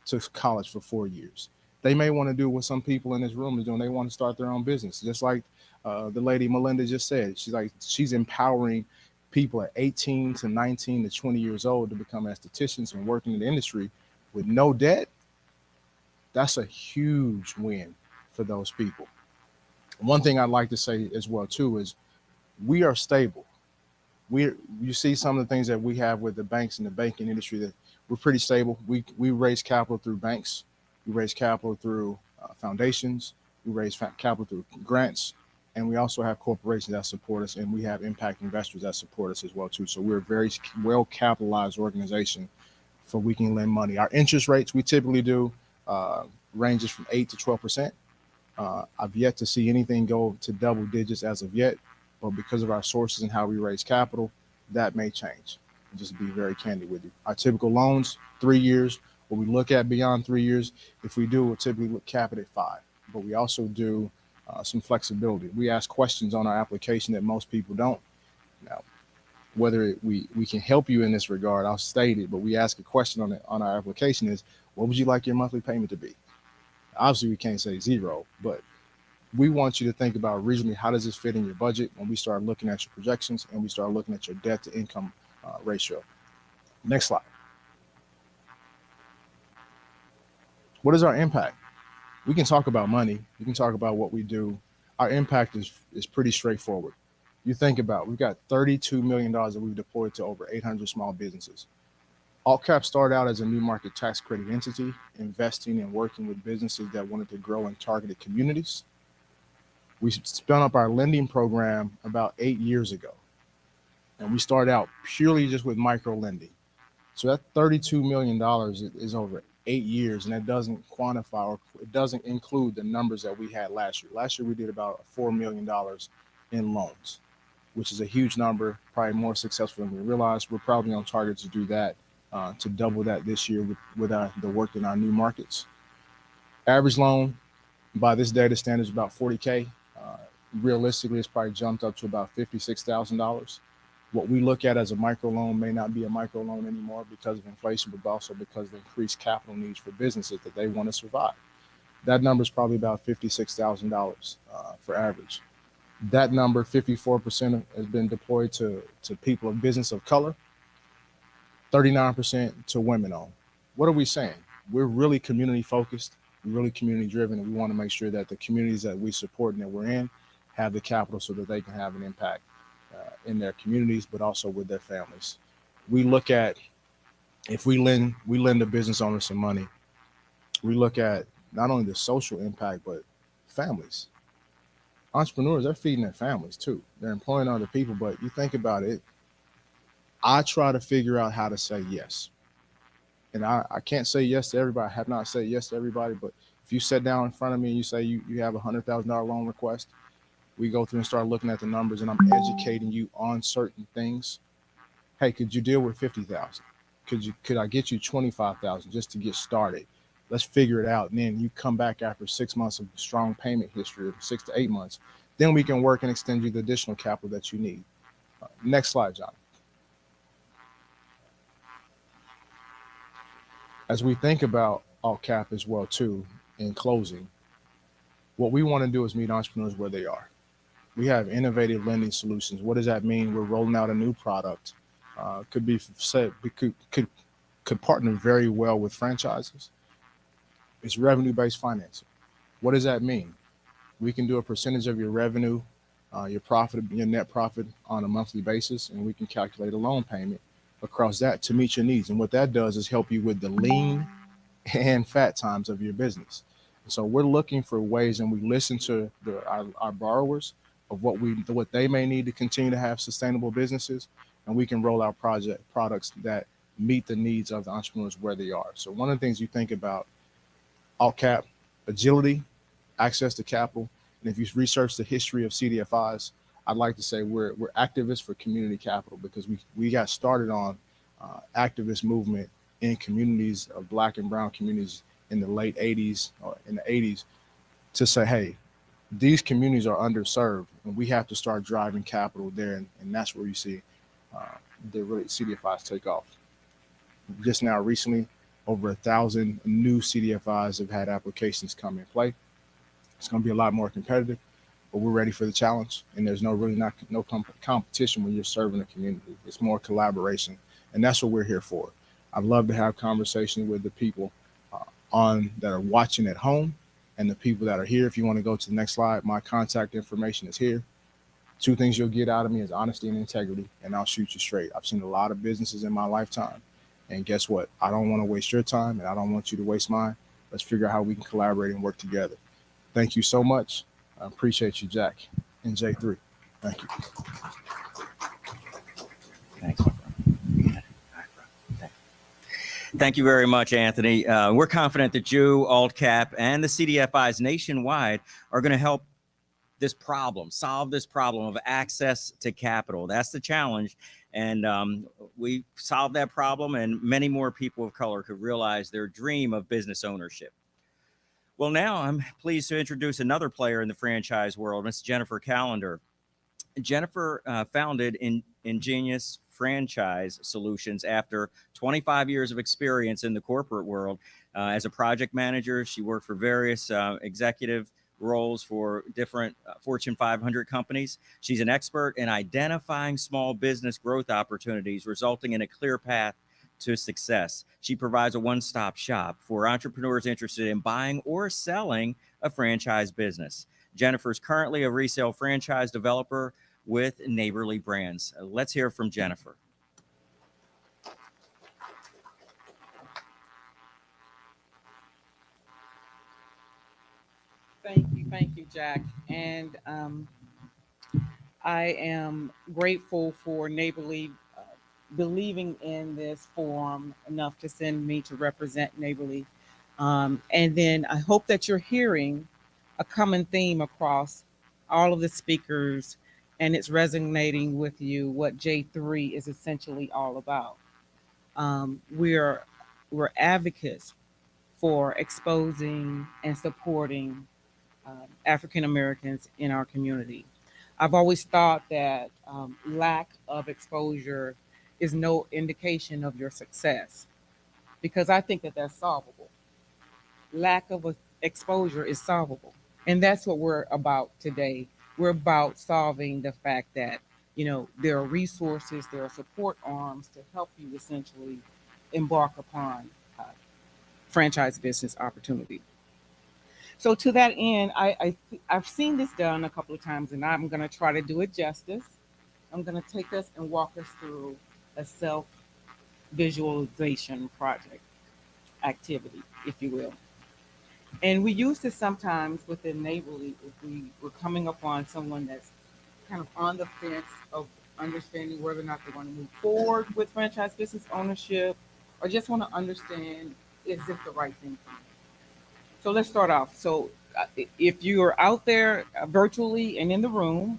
to college for 4 years. They may want to do what some people in this room is doing. They want to start their own business. Just like the lady Melinda just said, she's empowering people at 18 to 19 to 20 years old to become estheticians and working in the industry with no debt. That's a huge win for those people. One thing I'd like to say as well too is we are stable. You see some of the things that we have with the banks and the banking industry, that we're pretty stable. We raise capital through banks, we raise capital through foundations, we raise capital through grants, and we also have corporations that support us, and we have impact investors that support us as well too. So we're a very well capitalized organization for we can lend money. Our interest rates we typically do ranges from 8 to 12%. I've yet to see anything go to double digits as of yet, but because of our sources and how we raise capital, that may change. Just to be very candid with you. Our typical loans, 3 years. What we look at beyond 3 years, if we do, we'll typically cap it at 5. But we also do some flexibility. We ask questions on our application that most people don't. Now, whether we can help you in this regard, I'll state it, but we ask a question on our application is, what would you like your monthly payment to be? Obviously, we can't say 0, but we want you to think about regionally, how does this fit in your budget when we start looking at your projections and we start looking at your debt to income ratio. Next slide. What is our impact? We can talk about money. We can talk about what we do. Our impact is pretty straightforward. You think about, we've got $32 million that we've deployed to over 800 small businesses. AltCap started out as a new market tax credit entity, investing and working with businesses that wanted to grow in targeted communities. We spun up our lending program about 8 years ago, and we started out purely just with micro lending. So that $32 million is over 8 years, and that doesn't quantify, or it doesn't include the numbers that we had last year. Last year, we did about $4 million in loans, which is a huge number, probably more successful than we realized. We're probably on target to do that, to double that this year with the work in our new markets. Average loan by this data standard is about 40K. Realistically, it's probably jumped up to about $56,000. What we look at as a micro loan may not be a micro loan anymore because of inflation, but also because of increased capital needs for businesses that they want to survive. That number is probably about $56,000 for average. That number, 54%, has been deployed to people of business of color, 39% to women owned. What are we saying? We're really community focused, we're really community driven, and we want to make sure that the communities that we support and that we're in have the capital so that they can have an impact in their communities, but also with their families. We look at, if we lend a business owner some money, we look at not only the social impact, but families. Entrepreneurs, they're feeding their families too. They're employing other people, but you think about it, I try to figure out how to say yes. And I can't say yes to everybody. I have not said yes to everybody, but if you sit down in front of me and you say you have a $100,000 loan request, we go through and start looking at the numbers, and I'm educating you on certain things. Hey, could you deal with 50,000? Could I get you 25,000 just to get started? Let's figure it out. And then you come back after 6 months of strong payment history, or 6 to 8 months. Then we can work and extend you the additional capital that you need. Next slide, John. As we think about AltCap as well too, in closing, what we want to do is meet entrepreneurs where they are. We have innovative lending solutions. What does that mean? We're rolling out a new product. Could be said, could partner very well with franchises. It's revenue-based financing. What does that mean? We can do a percentage of your revenue, your profit, your net profit on a monthly basis, and we can calculate a loan payment across that to meet your needs. And what that does is help you with the lean and fat times of your business. So we're looking for ways, and we listen to our borrowers of what they may need to continue to have sustainable businesses, and we can roll out products that meet the needs of the entrepreneurs where they are. So one of the things you think about AltCap, agility, access to capital, and if you research the history of CDFIs, I'd like to say we're activists for community capital, because we got started on activist movement in communities of Black and brown communities in the late 80s or in the 80s to say, hey, these communities are underserved, and we have to start driving capital there, and that's where you see the really CDFIs take off. Just now, recently, over 1,000 new CDFIs have had applications come in play. It's going to be a lot more competitive, but we're ready for the challenge. And there's no competition when you're serving a community. It's more collaboration, and that's what we're here for. I'd love to have conversations with the people that are watching at home and the people that are here. If you want to go to the next slide, my contact information is here. 2 things you'll get out of me is honesty and integrity, and I'll shoot you straight. I've seen a lot of businesses in my lifetime, and guess what? I don't want to waste your time, and I don't want you to waste mine. Let's figure out how we can collaborate and work together. Thank you so much. I appreciate you, Jack and J3. Thank you. Thanks. Thank you very much, Anthony. We're confident that you, AltCap, and the CDFIs nationwide are going to help solve this problem of access to capital. That's the challenge. And we solved that problem, and many more people of color could realize their dream of business ownership. Well, now I'm pleased to introduce another player in the franchise world, Ms. Jennifer Callender. Jennifer founded Ingenious Franchise Solutions after 25 years of experience in the corporate world. As a project manager, she worked for various executive roles for different Fortune 500 companies. She's an expert in identifying small business growth opportunities, resulting in a clear path to success. She provides a one-stop shop for entrepreneurs interested in buying or selling a franchise business. Jennifer is currently a resale franchise developer with Neighborly Brands. Let's hear from Jennifer. thank you, Jack. And I am grateful for Neighborly believing in this forum enough to send me to represent Neighborly. And then I hope that you're hearing a common theme across all of the speakers and it's resonating with you what J3 is essentially all about. We're advocates for exposing and supporting African Americans in our community. I've always thought that lack of exposure is no indication of your success because I think that that's solvable. Lack of exposure is solvable. And that's what we're about today. We're about solving the fact that, there are resources, there are support arms to help you essentially embark upon franchise business opportunity. So to that end, I've seen this done a couple of times, and I'm going to try to do it justice. I'm going to take us and walk us through a self visualization project activity, if you will. And we use this sometimes within Neighborly if we were coming upon someone that's kind of on the fence of understanding whether or not they want to move forward with franchise business ownership or just want to understand, is this the right thing for me? So let's start off. So if you are out there virtually and in the room,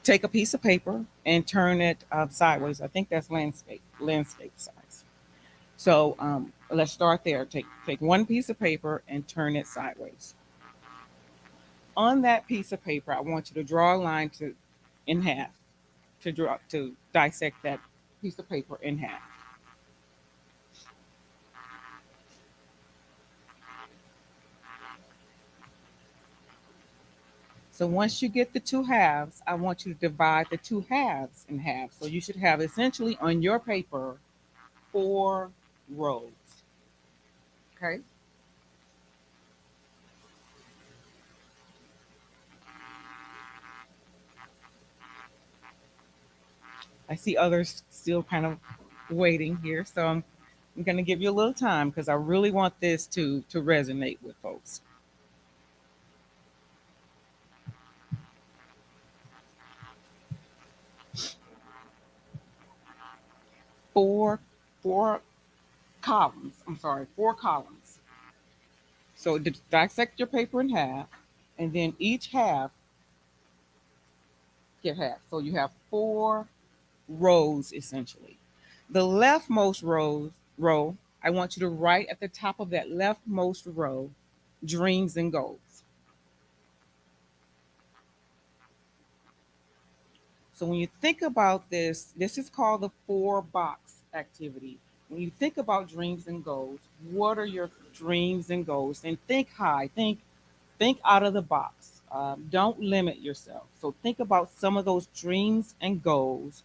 take a piece of paper and turn it sideways. I think that's landscape size. So let's start there. Take one piece of paper and turn it sideways. On that piece of paper, I want you to draw a line in half to dissect that piece of paper in half. So once you get the two halves, I want you to divide the two halves in half. So you should have essentially on your paper 4 rows. Okay. I see others still kind of waiting here. So I'm going to give you a little time because I really want this to resonate with folks. Four columns. I'm sorry, 4 columns. So dissect your paper in half, and then each half get half. So you have 4 rows essentially. The leftmost row, I want you to write at the top of that leftmost row, dreams and goals. So when you think about this, this is called the 4-box activity. When you think about dreams and goals, what are your dreams and goals? And think high, think out of the box. Don't limit yourself. So think about some of those dreams and goals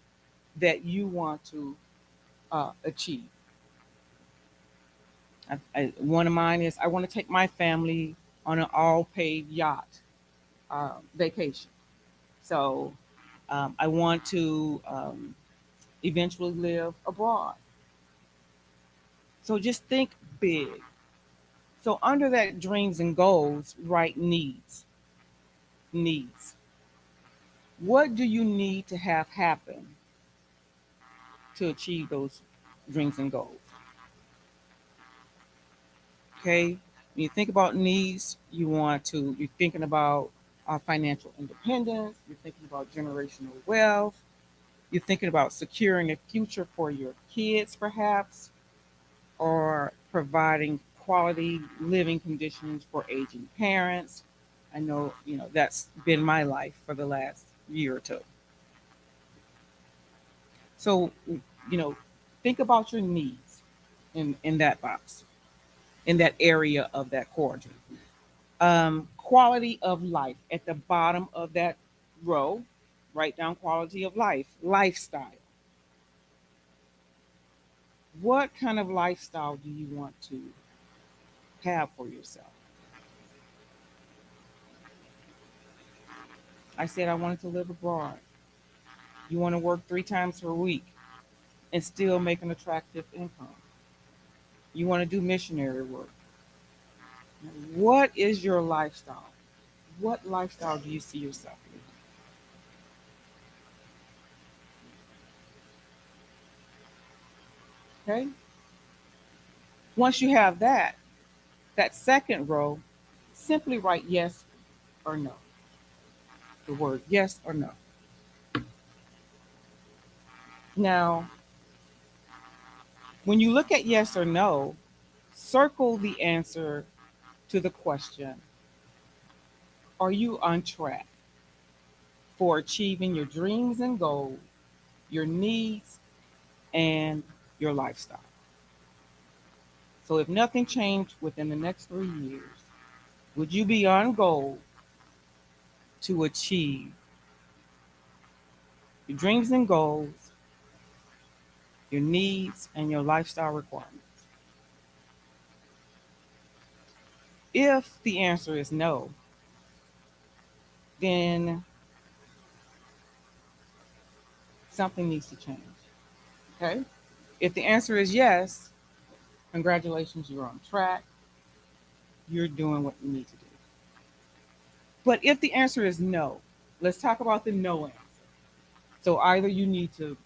that you want to achieve. One of mine is I want to take my family on an all-paid yacht vacation. So I want to eventually live abroad. So just think big. So under that dreams and goals, write needs. Needs. What do you need to have happen to achieve those dreams and goals? Okay. When you think about needs, you're thinking about financial independence, you're thinking about generational wealth, you're thinking about securing a future for your kids, perhaps, or providing quality living conditions for aging parents. I know, that's been my life for the last year or two. So, think about your needs in that box, in that area of that quadrant. Quality of life at the bottom of that row, write down quality of life, lifestyle. What kind of lifestyle do you want to have for yourself? I said I wanted to live abroad. You want to work 3 times per week and still make an attractive income. You want to do missionary work. What is your lifestyle? What lifestyle do you see yourself in? Okay. Once you have that second row, simply write yes or no. The word yes or no. Now, when you look at yes or no, circle the answer to the question, are you on track for achieving your dreams and goals, your needs, and your lifestyle? So if nothing changed within the next 3 years, would you be on goal to achieve your dreams and goals, your needs, and your lifestyle requirements? If the answer is no, then something needs to change. Okay? If the answer is yes, congratulations, you're on track. You're doing what you need to do. But if the answer is no, let's talk about the no answer. So either you need to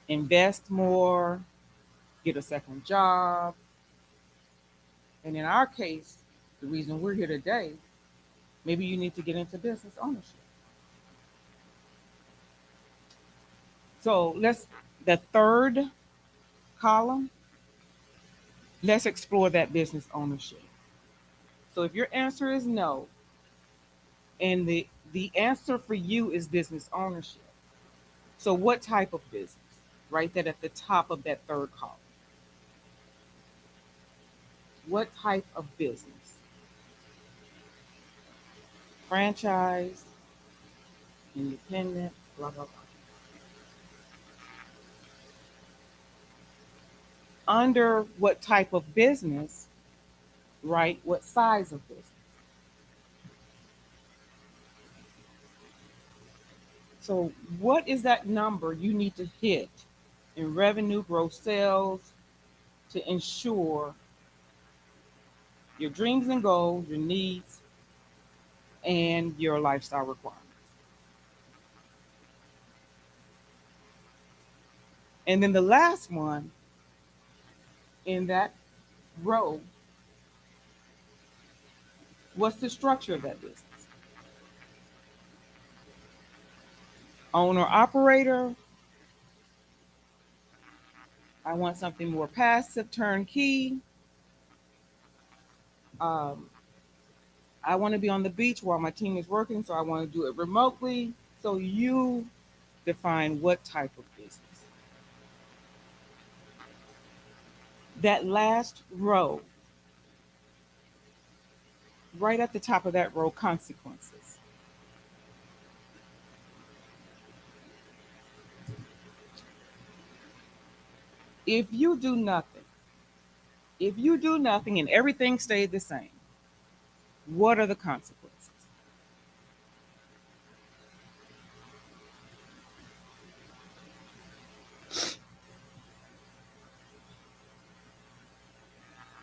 invest more, get a second job, and in our case, the reason we're here today, maybe you need to get into business ownership. So the third column, let's explore that business ownership. So if your answer is no, and the answer for you is business ownership, so what type of business? Write that at the top of that third column. What type of business? Franchise, independent, blah, blah, blah. Under what type of business, write what size of business. So what is that number you need to hit in revenue, gross sales to ensure your dreams and goals, your needs, and your lifestyle requirements? And then the last one in that row, what's the structure of that business? Owner operator. I want something more passive, turnkey. I want to be on the beach while my team is working, so I want to do it remotely. So you define what type of business. That last row, right at the top of that row, consequences. If you do nothing and everything stayed the same, what are the consequences?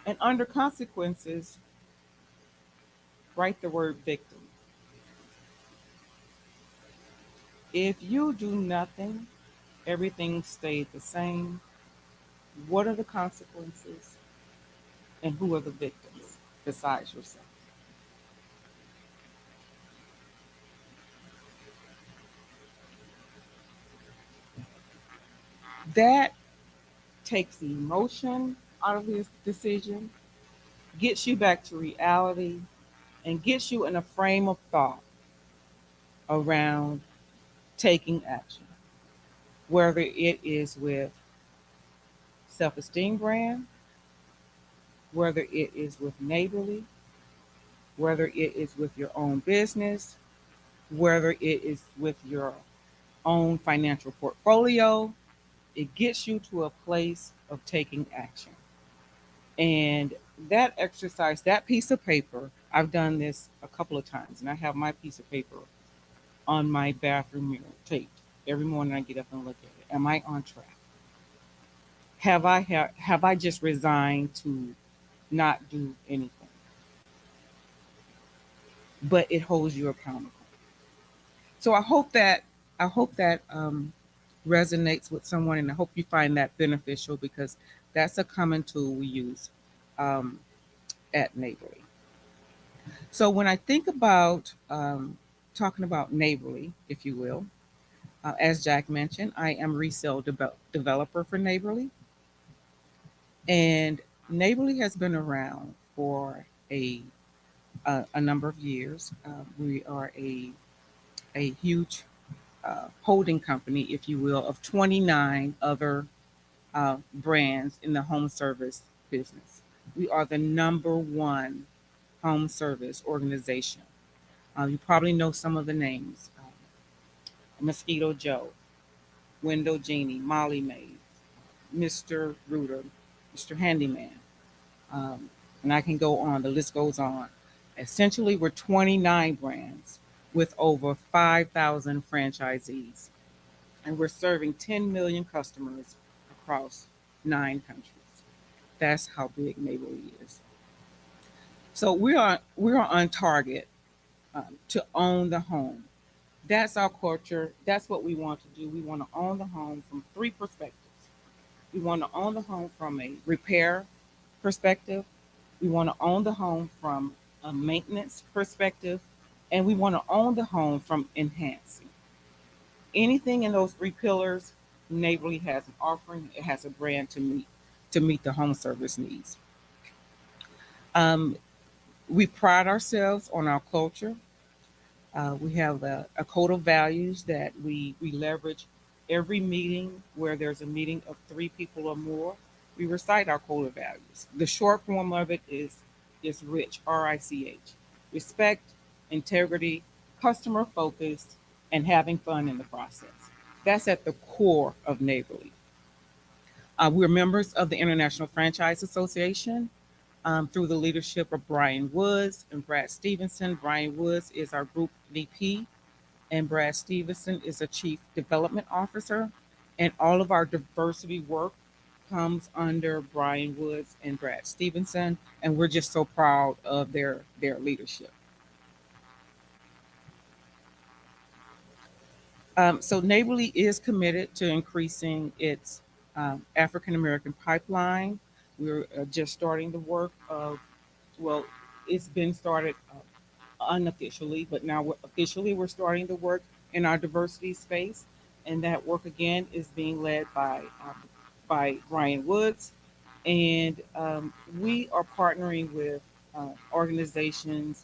And under consequences, write the word victim. If you do nothing, everything stayed the same, what are the consequences? And who are the victims besides yourself? That takes the emotion out of this decision, gets you back to reality, and gets you in a frame of thought around taking action, whether it is with Self Esteem Brand, whether it is with Neighborly, whether it is with your own business, whether it is with your own financial portfolio. It gets you to a place of taking action. And that exercise, that piece of paper, I've done this a couple of times, and I have my piece of paper on my bathroom mirror taped. Every morning I get up and look at it. Am I on track? Have I just resigned to not do anything? but it holds you accountable. So I hope that resonates with someone, and I hope you find that beneficial, because that's a common tool we use um, at Neighborly. So when I think about talking about Neighborly, if you will, as Jack mentioned, I am resale developer for Neighborly, and Neighborly has been around for a number of years. We are a huge holding company, if you will, of 29 other brands in the home service business. We are the number one home service organization. You probably know some of the names: Mosquito Joe, Window Genie, Molly Maid, Mr. Rooter, Mr. Handyman, and I can go on. The list goes on. Essentially, we're 29 brands with over 5,000 franchisees, and we're serving 10 million customers across 9 countries. That's how big Neighborly is. So we are on target to own the home. That's our culture. That's what we want to do. We want to own the home from 3 perspectives. We want to own the home from a repair perspective. We want to own the home from a maintenance perspective, and we want to own the home from enhancing. Anything in those 3 pillars, Neighborly has an offering. It has a brand to meet the home service needs. Um, we pride ourselves on our culture. We have a code of values that we leverage every meeting where there's a meeting of 3 people or more. We recite our code of values. The short form of it is RICH, RICH. Respect, integrity, customer focus, and having fun in the process. That's at the core of Neighborly. We're members of the International Franchise Association through the leadership of Brian Woods and Brad Stevenson. Brian Woods is our group VP, and Brad Stevenson is a chief development officer. And all of our diversity work comes under Brian Woods and Brad Stevenson, and we're just so proud of their leadership. So Neighborly is committed to increasing its African American pipeline. We're just starting the work of, well, it's been started unofficially, but now we're starting the work in our diversity space, and that work again is being led by Ryan Woods, and we are partnering with organizations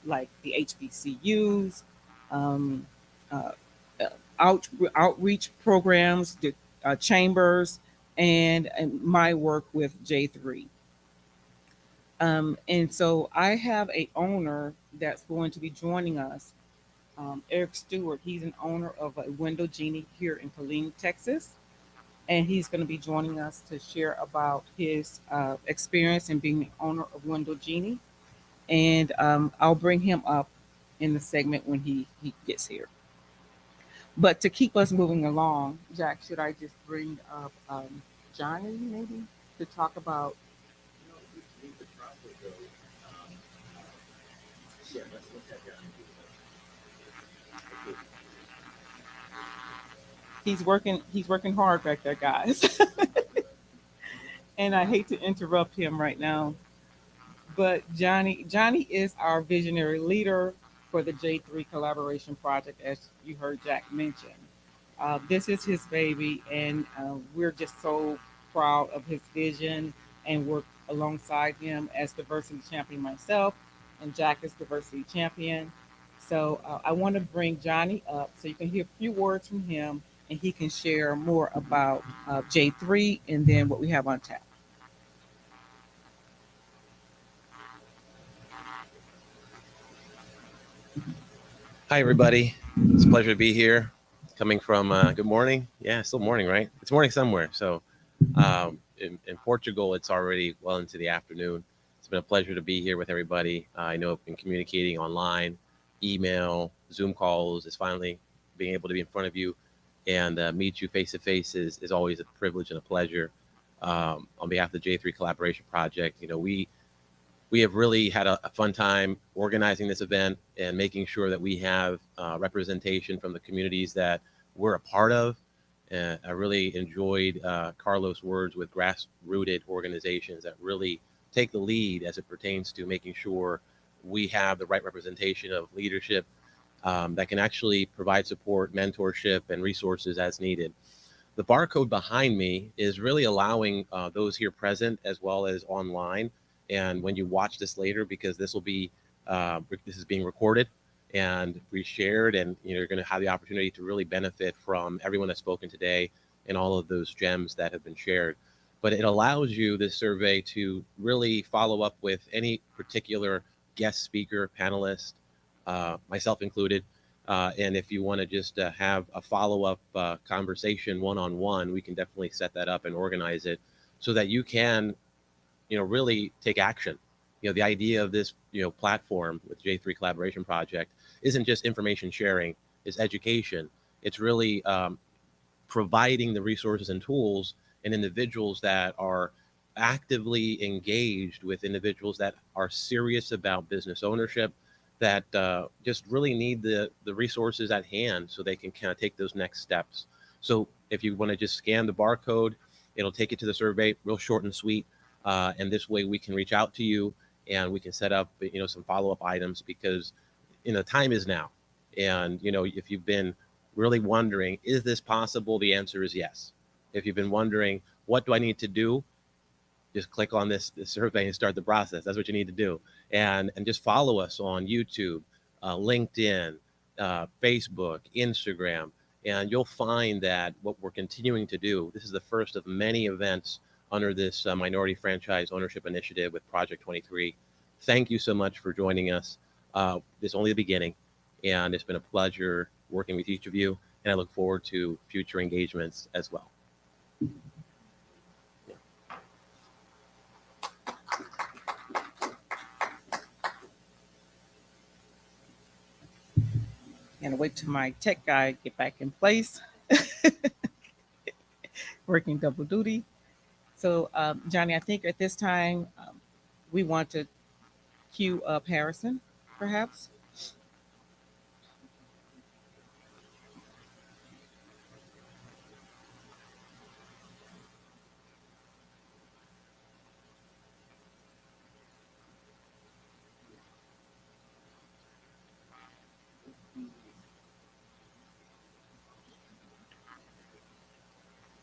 like the HBCUs, um, uh, uh, outreach programs, the chambers, and my work with J3. And so I have a owner that's going to be joining us, Eric Stewart. He's an owner of a Window Genie here in Killeen, Texas, and he's going to be joining us to share about his experience in being the owner of Window Genie. And I'll bring him up in the segment when he gets here. But to keep us moving along, Jack, should I just bring up Johnny maybe to talk about? Yeah, let's have Johnny do He's working hard back there, guys. And I hate to interrupt him right now, but Johnny is our visionary leader for the J3 collaboration project, as you heard Jack mention. This is his baby, and we're just so proud of his vision and work alongside him as diversity champion myself, and Jack is diversity champion. So I want to bring Johnny up so you can hear a few words from him, and he can share more about J3 and then what we have on tap. Hi, everybody. It's a pleasure to be here. Coming from good morning. Yeah, it's still morning, right? It's morning somewhere. So in Portugal, it's already well into the afternoon. It's been a pleasure to be here with everybody. I know I've been communicating online, email, Zoom calls. It's finally being able to be in front of you and meet you face to face is always a privilege and a pleasure. On behalf of the J3 Collaboration Project, you know, we we have really had a fun time organizing this event and making sure that we have representation from the communities that we're a part of. I really enjoyed Carlos' words with grassrooted organizations that really take the lead as it pertains to making sure we have the right representation of leadership that can actually provide support, mentorship, and resources as needed. The barcode behind me is really allowing those here present as well as online. And when you watch this later, because this will be, this is being recorded and reshared, and you're going to have the opportunity to really benefit from everyone that's spoken today and all of those gems that have been shared. But it allows you, this survey, to really follow up with any particular guest speaker, panelist, myself included. And if you want to just have a follow-up conversation one-on-one, we can definitely set that up and organize it so that you can, really take action. The idea of this, platform with J3 Collaboration Project isn't just information sharing, it's education. It's really providing the resources and tools and individuals that are actively engaged with individuals that are serious about business ownership, that just really need the resources at hand so they can kind of take those next steps. So if you want to just scan the barcode, it'll take you to the survey, real short and sweet. And this way we can reach out to you and we can set up, some follow-up items, because, time is now. And, if you've been really wondering, is this possible? The answer is yes. If you've been wondering, what do I need to do? Just click on this survey and start the process. That's what you need to do. And just follow us on YouTube, LinkedIn, Facebook, Instagram, and you'll find that what we're continuing to do, this is the first of many events under this Minority Franchise Ownership Initiative with Project 23. Thank you so much for joining us. It's only the beginning, and it's been a pleasure working with each of you, and I look forward to future engagements as well. Gonna wait till my tech guy get back in place. Working double duty. So, Johnny, I think at this time we want to cue up Harrison, perhaps.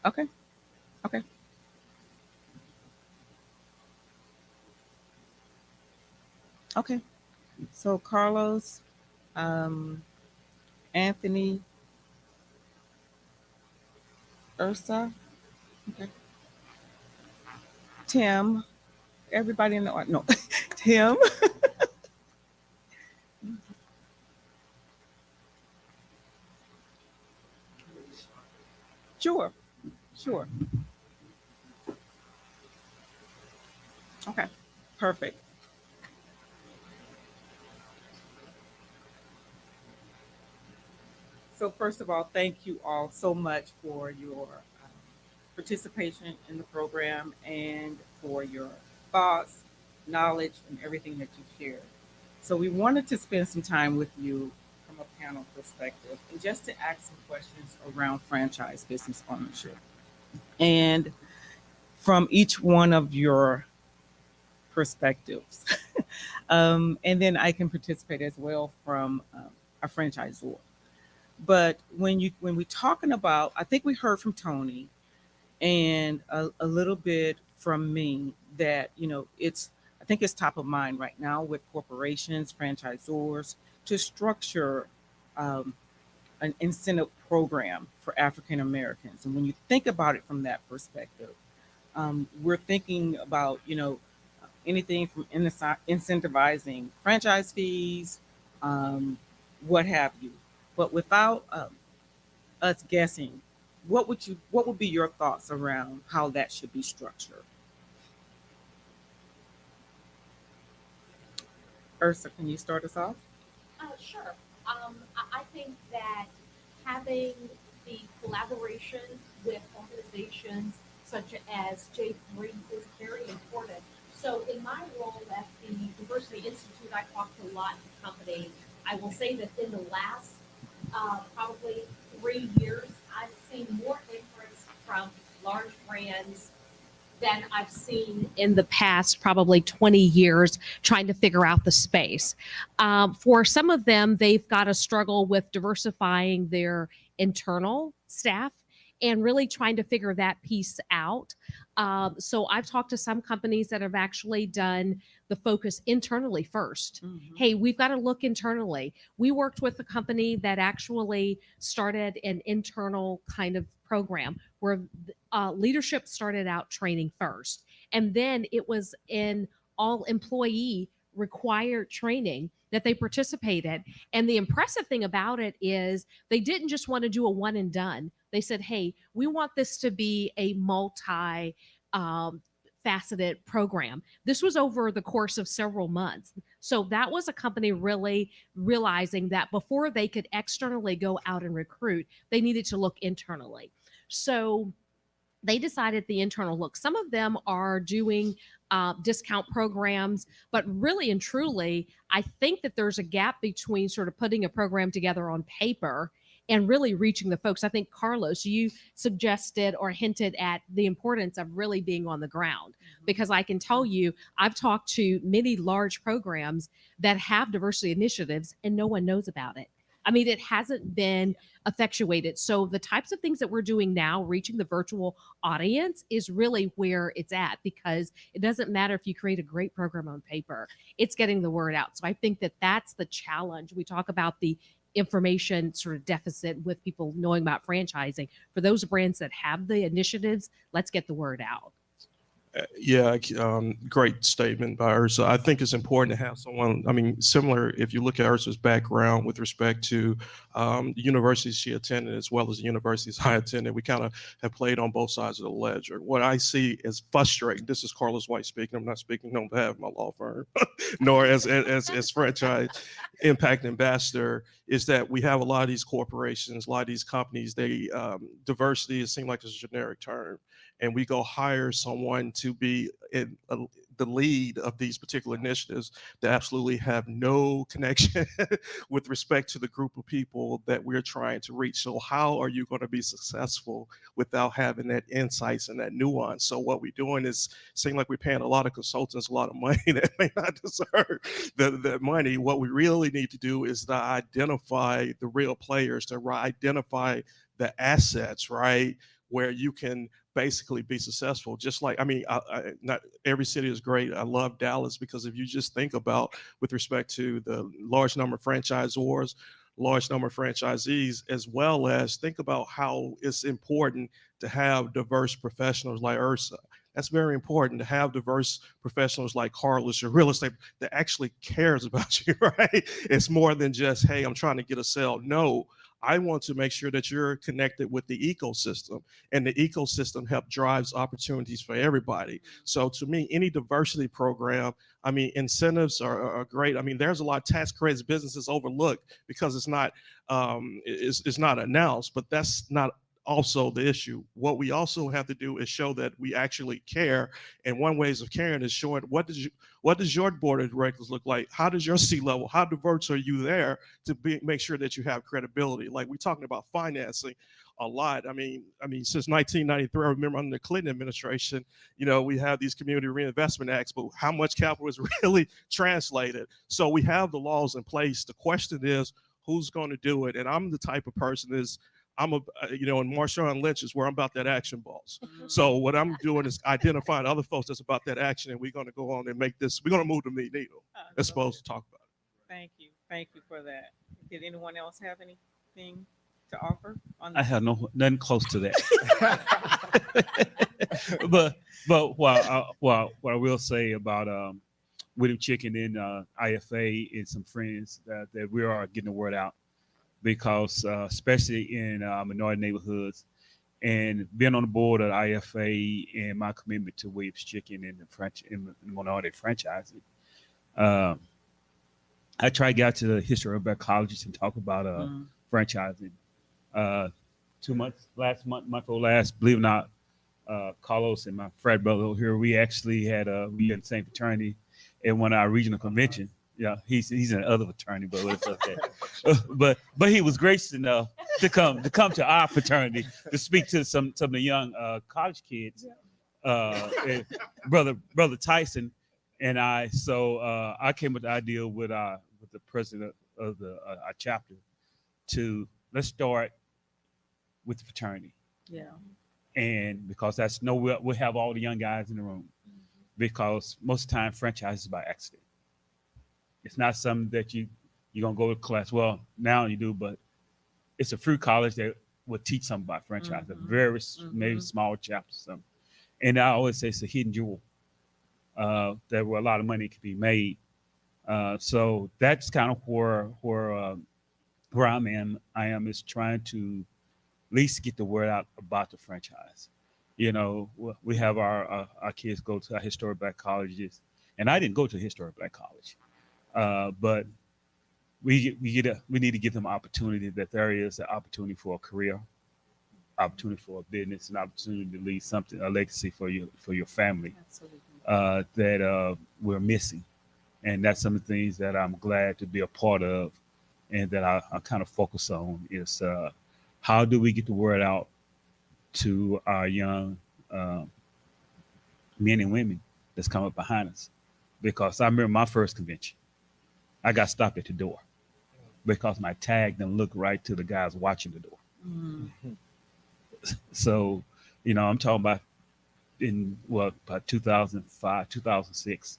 Okay. Okay. Okay. So Carlos, Anthony, Ursa, okay. Tim, everybody in the no, Tim. Sure. Sure. Okay. Perfect. So first of all, thank you all so much for your participation in the program and for your thoughts, knowledge, and everything that you shared. So we wanted to spend some time with you from a panel perspective and just to ask some questions around franchise business ownership. And from each one of your perspectives. And then I can participate as well from a franchisor. But when we're talking about, I think we heard from Tony and a little bit from me that, I think it's top of mind right now with corporations, franchisors, to structure an incentive program for African Americans. And when you think about it from that perspective, we're thinking about, anything from incentivizing franchise fees, what have you. But without us guessing, what would be your thoughts around how that should be structured? Ursa, can you start us off? Sure. I think that having the collaboration with organizations such as J3 is very important So in my role at the Diversity Institute, I talk to lots of companies. I will say that in the last probably 3 years, I've seen more interest from large brands than I've seen in the past probably 20 years trying to figure out the space. For some of them, they've got to struggle with diversifying their internal staff and really trying to figure that piece out. So I've talked to some companies that have actually done the focus internally first. Hey, we've got to look internally. We worked with a company that actually started an internal kind of program where leadership started out training first, and then it was in all employee required training that they participated. And the impressive thing about it is they didn't just want to do a one and done. They said, hey, we want this to be a multi faceted program. This was over the course of several months. So that was a company really realizing that before they could externally go out and recruit, they needed to look internally. So they decided the internal look. Some of them are doing discount programs, but really and truly, I think that there's a gap between sort of putting a program together on paper and really reaching the folks. I think, Carlos, you suggested or hinted at the importance of really being on the ground, because I can tell you, I've talked to many large programs that have diversity initiatives and no one knows about it. I mean, it hasn't been effectuated. So the types of things that we're doing now, reaching the virtual audience, is really where it's at, because it doesn't matter if you create a great program on paper, it's getting the word out. So I think that that's the challenge. We talk about the information sort of deficit with people knowing about franchising. For those brands that have the initiatives, let's get the word out. Great statement by Ursa. I think it's important to have someone, I mean, similar, if you look at Ursa's background with respect to the universities she attended as well as the universities I attended, we kind of have played on both sides of the ledger. What I see as frustrating, this is Carlos White speaking, I'm not speaking on behalf of my law firm, nor as franchise impact ambassador, is that we have a lot of these corporations, a lot of these companies, they diversity, it seems like it's a generic term, and we go hire someone to be in the lead of these particular initiatives that absolutely have no connection with respect to the group of people that we're trying to reach. So how are you going to be successful without having that insights and that nuance? So what we're doing is seem like we're paying a lot of consultants a lot of money that may not deserve the money. What we really need to do is to identify the real players, to identify the assets, right? Where you can basically be successful. Just like, I mean, not every city is great. I love Dallas because if you just think about with respect to the large number of franchisors, large number of franchisees, as well as think about how it's important to have diverse professionals like Ursa. That's very important to have diverse professionals like Carlos, your real estate, that actually cares about you, right? It's more than just, hey, I'm trying to get a sale. No, I want to make sure that you're connected with the ecosystem, and the ecosystem help drives opportunities for everybody. So to me, any diversity program, I mean, incentives are great. I mean, there's a lot of tax credits businesses overlook because it's not announced, but that's not also the issue. What we also have to do is show that we actually care, and one ways of caring is showing what does your board of directors look like? How does your C-level? How diverse are you there to make sure that you have credibility? Like we're talking about financing a lot. I mean, since 1993, I remember under the Clinton administration, you know, we have these community reinvestment acts, but how much capital is really translated? So we have the laws in place. The question is, who's going to do it? And I'm the type of person and Marshawn Lynch is where I'm about that action boss. So what I'm doing is identifying other folks that's about that action, and we're going to go on and make this, we're going to move the needle as opposed to talk about it. Thank you. Thank you for that. Did anyone else have anything to offer on I have nothing close to that. but what I will say about William Chicken and IFA and some friends that we are getting the word out, because especially in minority neighborhoods, and being on the board of IFA and my commitment to Williams Chicken and the minority franchising, I try to get to the history of our colleges and talk about franchising. 2 months, last month or last, believe it or not, Carlos and my frat brother over here, we actually had we in the same fraternity at one of our regional convention. Yeah, he's in the other fraternity, but it's okay. but he was gracious enough to come to our fraternity to speak to some of the young college kids. And brother Tyson and I. So I came with the idea with the president of the our chapter to let's start with the fraternity. Yeah. And because that's we'll have all the young guys in the room, because most of the time franchise is by accident. It's not something that you're gonna go to class. Well, now you do, but it's a free college that will teach something about franchise, a very maybe small chapter or something. And I always say it's a hidden jewel that where a lot of money can be made. So that's kind of where I am is trying to at least get the word out about the franchise. You know, we have our kids go to our historic black colleges, and I didn't go to a historic black college, but we need to give them opportunity, that there is an opportunity for a career, opportunity for a business, an opportunity to leave something, a legacy for your family that we're missing. And that's some of the things that I'm glad to be a part of, and that I kind of focus on is how do we get the word out to our young men and women that's come up behind us. Because I remember my first convention, I got stopped at the door because my tag didn't look right to the guys watching the door. So, you know, I'm talking about about 2005, 2006,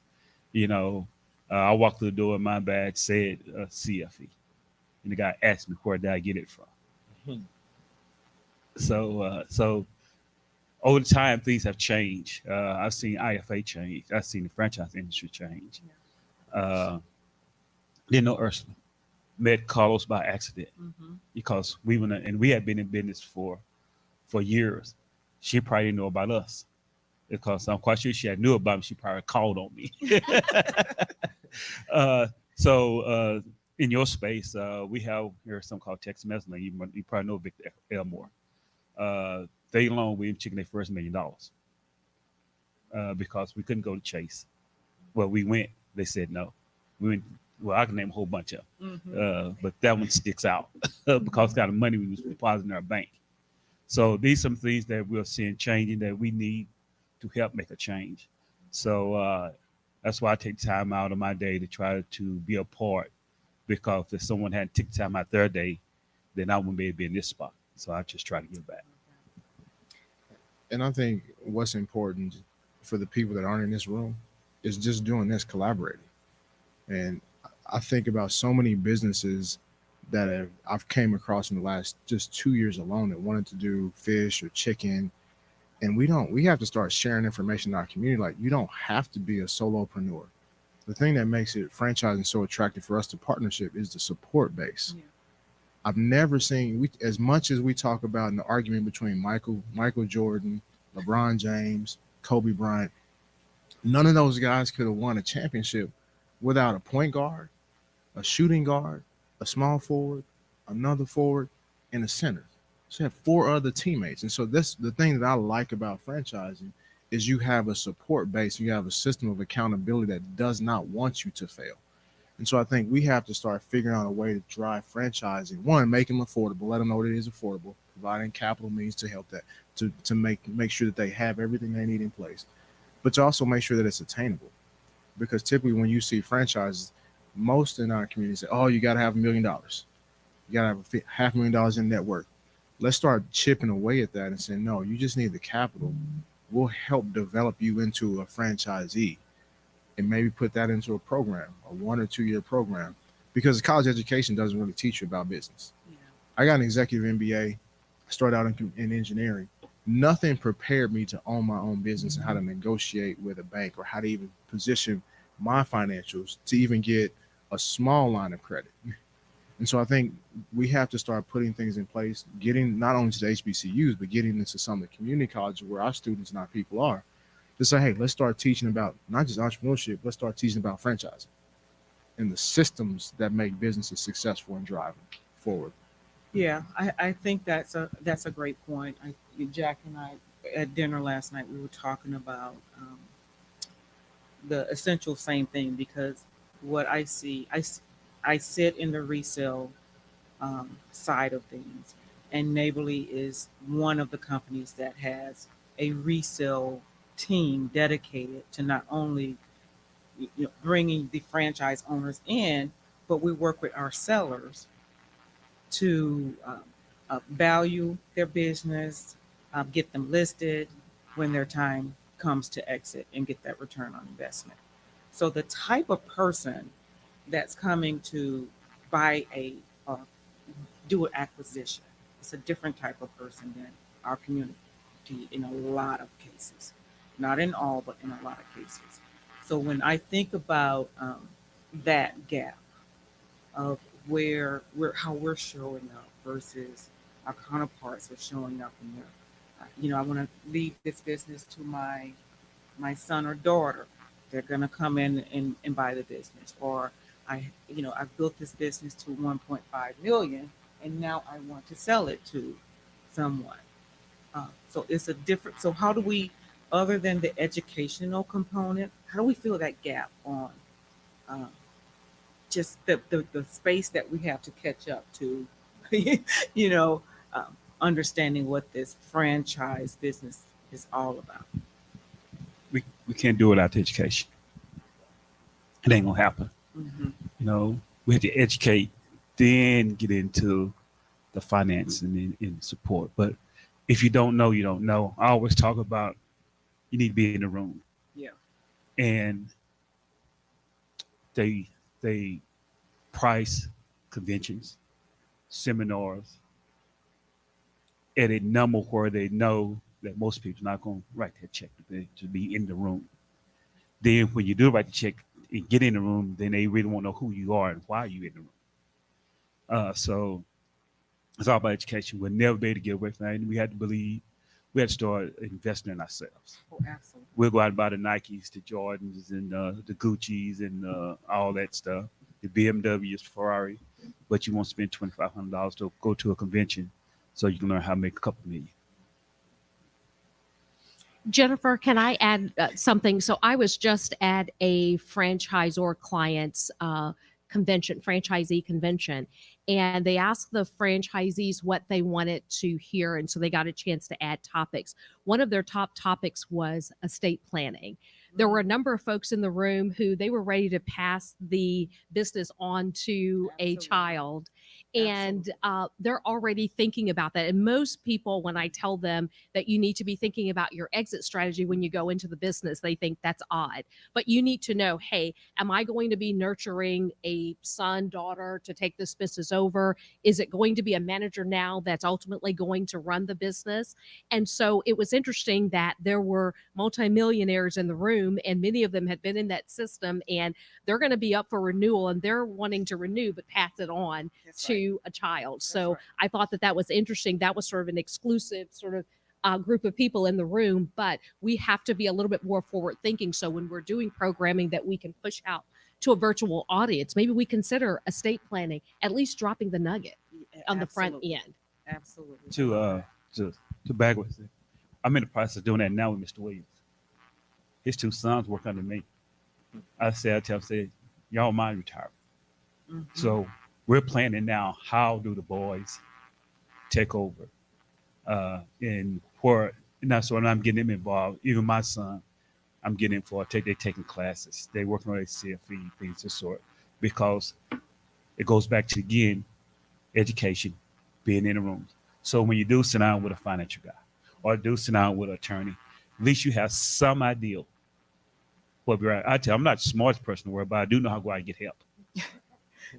you know, I walked through the door and my badge said CFE. And the guy asked me, where did I get it from? So over time, things have changed. I've seen IFA change. I've seen the franchise industry change. Didn't know Ursula. Met Carlos by accident because we had been in business for years. She probably didn't know about us, because I'm quite sure she had knew about me. She probably called on me. So in your space, we have here something called Texas Mezzanine. You probably know Victor Elmore. They alone, we chicken their first $1 million because we couldn't go to Chase. Well, we went. They said no. We went. Well, I can name a whole bunch of them, but that one sticks out because the kind of money we was depositing in our bank. So these are some things that we're seeing changing that we need to help make a change. So that's why I take time out of my day to try to be a part, because if someone hadn't taken time out their day, then I wouldn't be able to be in this spot. So I just try to give back. And I think what's important for the people that aren't in this room is just doing this, collaborating. And I think about so many businesses that I've came across in the last just 2 years alone that wanted to do fish or chicken. And we have to start sharing information in our community. Like, you don't have to be a solopreneur. The thing that makes it franchising so attractive for us to partnership is the support base. Yeah. I've never seen, as much as we talk about in the argument between Michael Jordan, LeBron James, Kobe Bryant, none of those guys could have won a championship without a point guard, a shooting guard, a small forward, another forward, and a center. So you have 4 other teammates. And so this, the thing that I like about franchising is you have a support base, you have a system of accountability that does not want you to fail. And so I think we have to start figuring out a way to drive franchising. One, make them affordable, let them know that it is affordable, providing capital means to help that, to make sure that they have everything they need in place, but to also make sure that it's attainable. Because typically when you see franchises, most in our community say, oh, you got to have $1 million. You got to have $500,000 in net worth. Let's start chipping away at that and saying, no, you just need the capital. We'll help develop you into a franchisee and maybe put that into a program, a 1 or 2 year program, because college education doesn't really teach you about business. Yeah. I got an executive MBA. I started out in engineering. Nothing prepared me to own my own business and how to negotiate with a bank or how to even position my financials to even get a small line of credit. And so I think we have to start putting things in place, getting not only to the HBCUs, but getting into some of the community colleges where our students and our people are, to say, hey, let's start teaching about not just entrepreneurship, let's start teaching about franchising and the systems that make businesses successful and driving forward. Yeah, I think that's a great point. Jack and I at dinner last night, we were talking about the essential same thing, because what I see, I sit in the resale side of things, and Neighborly is one of the companies that has a resale team dedicated to not only bringing the franchise owners in, but we work with our sellers to value their business, get them listed when their time comes to exit and get that return on investment. So the type of person that's coming to buy do an acquisition, it's a different type of person than our community in a lot of cases. Not in all, but in a lot of cases. So when I think about that gap of how we're showing up versus our counterparts are showing up in there. I want to leave this business to my son or daughter. They're going to come in and buy the business. Or I've built this business to 1.5 million, and now I want to sell it to someone. So it's a different. So how do we, other than the educational component, how do we fill that gap on just the space that we have to catch up to, understanding what this franchise business is all about? We can't do it without the education. It ain't gonna happen. Mm-hmm. We have to educate, then get into the finance and support. But if you don't know, you don't know. I always talk about you need to be in the room. Yeah. And they price conventions, seminars at a number where they know that most people are not going to write that check to be in the room. Then when you do write the check and get in the room, then they really want to know who you are and why you in the room. So it's all about education. We'll never be able to get away from that. And we had to start investing in ourselves. Oh, absolutely. We'll go out and buy the Nikes, the Jordans, and the Gucci's, and all that stuff. The BMWs, Ferrari, but you won't spend $2,500 to go to a convention so you can learn how to make a couple million. Jennifer, can I add something? So I was just at a franchisor client's franchisee convention, and they asked the franchisees what they wanted to hear. And so they got a chance to add topics. One of their top topics was estate planning. There were a number of folks in the room who they were ready to pass the business on to a child. And they're already thinking about that. And most people, when I tell them that you need to be thinking about your exit strategy when you go into the business, they think that's odd. But you need to know, hey, am I going to be nurturing a son, daughter to take this business over? Is it going to be a manager now that's ultimately going to run the business? And so it was interesting that there were multimillionaires in the room, and many of them had been in that system, and they're going to be up for renewal, and they're wanting to renew but pass it on to a child. So I thought that was interesting. That was sort of an exclusive sort of group of people in the room, but we have to be a little bit more forward thinking. So when we're doing programming that we can push out to a virtual audience, maybe we consider estate planning, at least dropping the nugget on the front end. Absolutely. To back with it, I'm in the process of doing that now with Mr. Williams. His two sons work under me. I tell him, y'all mind retirement. Mm-hmm. So we're planning now, how do the boys take over? And so when I'm getting them involved, even my son, I'm getting him they're taking classes. They're working on their CFE, things of sort, because it goes back to, again, education, being in the rooms. So when you do sit down with a financial guy or do sit down with an attorney, at least you have some idea what we're at. I'm not the smartest person in the world, but I do know how to go out and get help.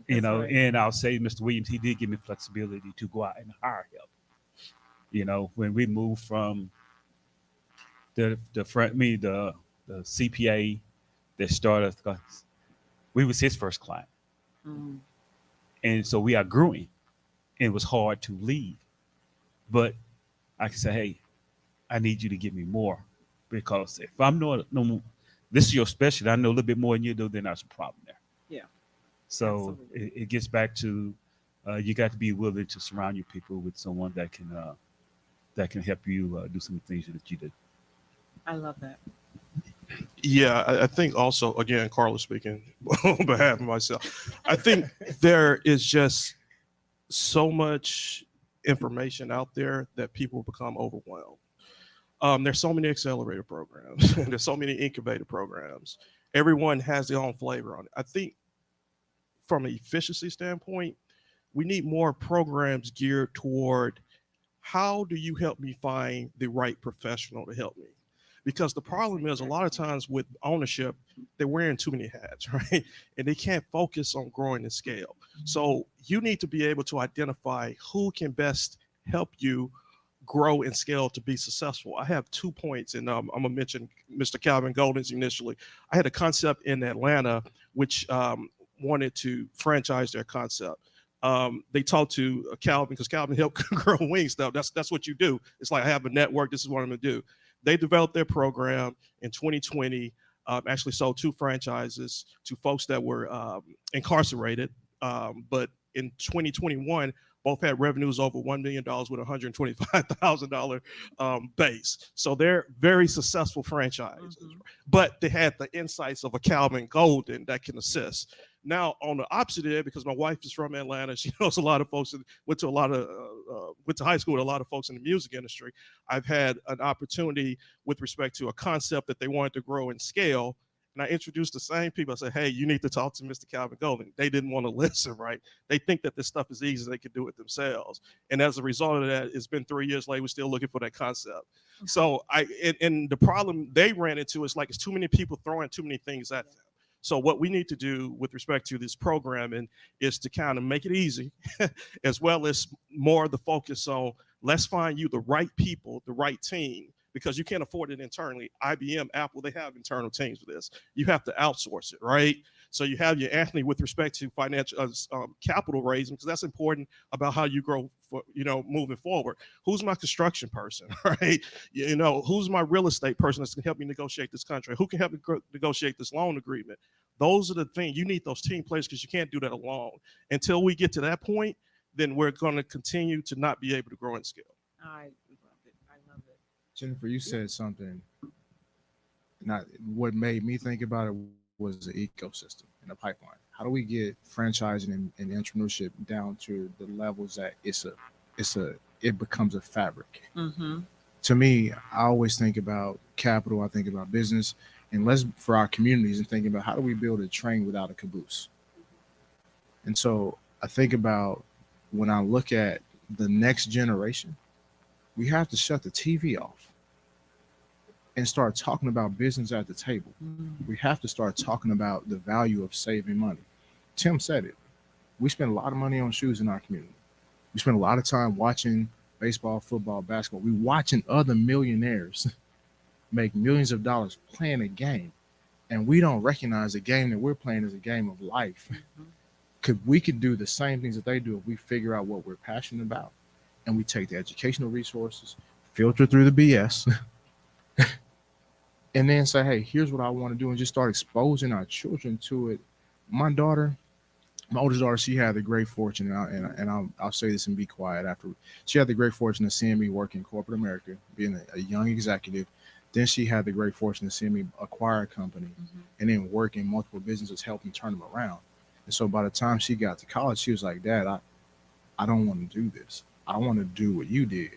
Right. And I'll say Mr. Williams, he did give me flexibility to go out and hire help. When we moved from the CPA that started, we was his first client. Mm. And so we outgrew him. And it was hard to leave. But I can say, hey, I need you to give me more, because if I'm this is your specialty, I know a little bit more than you do, then there's a problem there. Yeah. So it gets back to you got to be willing to surround your people with someone that that can help you do some things that you do. I love that. Yeah, I think also, again, Carlos speaking on behalf of myself, I think there is just so much information out there that people become overwhelmed. There's so many accelerator programs, there's so many incubator programs. Everyone has their own flavor on it. I think from an efficiency standpoint, we need more programs geared toward how do you help me find the right professional to help me? Because the problem is a lot of times with ownership, they're wearing too many hats, right? And they can't focus on growing the scale. So you need to be able to identify who can best help you grow and scale to be successful. I have 2 points, and I'm gonna mention Mr. Calvin Golden's initially. I had a concept in Atlanta which wanted to franchise their concept. They talked to Calvin because Calvin helped grow Wingstop. That's what you do. It's like I have a network. This is what I'm gonna do. They developed their program in 2020. Actually sold 2 franchises to folks that were incarcerated. But in 2021, both had revenues over $1 million with $125,000 base. So they're very successful franchises. But they had the insights of a Calvin Golden that can assist. Now, on the opposite end, because my wife is from Atlanta, she knows a lot of folks that went to high school with a lot of folks in the music industry. I've had an opportunity with respect to a concept that they wanted to grow and scale. And I introduced the same people. I said, hey, you need to talk to Mr. Calvin Golden. They didn't want to listen, right? They think that this stuff is easy. They can do it themselves. And as a result of that, it's been 3 years later, we're still looking for that concept. So and the problem they ran into is like, it's too many people throwing too many things at them. So what we need to do with respect to this programming is to kind of make it easy, as well as more of the focus on let's find you the right people, the right team, because you can't afford it internally. IBM, Apple, they have internal teams for this. You have to outsource it, right? So you have your Anthony with respect to financial capital raising, because that's important about how you grow, for, moving forward. Who's my construction person, right? Who's my real estate person that's going to help me negotiate this contract? Who can help me negotiate this loan agreement? Those are the things. You need those team players because you can't do that alone. Until we get to that point, then we're going to continue to not be able to grow and scale. I love it. I love it. Jennifer, you said something. What made me think about it was the ecosystem and the pipeline. How do we get franchising and entrepreneurship down to the levels that it becomes a fabric? To me, I always think about capital. I think about business, and for our communities and thinking about how do we build a train without a caboose. And so I think about when I look at the next generation, we have to shut the TV off and start talking about business at the table. We have to start talking about the value of saving money. Tim said it. We spend a lot of money on shoes in our community. We spend a lot of time watching baseball, football, basketball. We're watching other millionaires make millions of dollars playing a game. And we don't recognize the game that we're playing is a game of life. We could do the same things that they do if we figure out what we're passionate about. And we take the educational resources, filter through the BS, and then say, hey, here's what I want to do, and just start exposing our children to it. My oldest daughter, she had the great fortune, and I'll say this and be quiet after. She had the great fortune of seeing me work in corporate America, being a young executive. Then she had the great fortune of seeing me acquire a company and then work in multiple businesses, helping turn them around. And so by the time she got to college, she was like, Dad, I don't want to do this. I want to do what you did.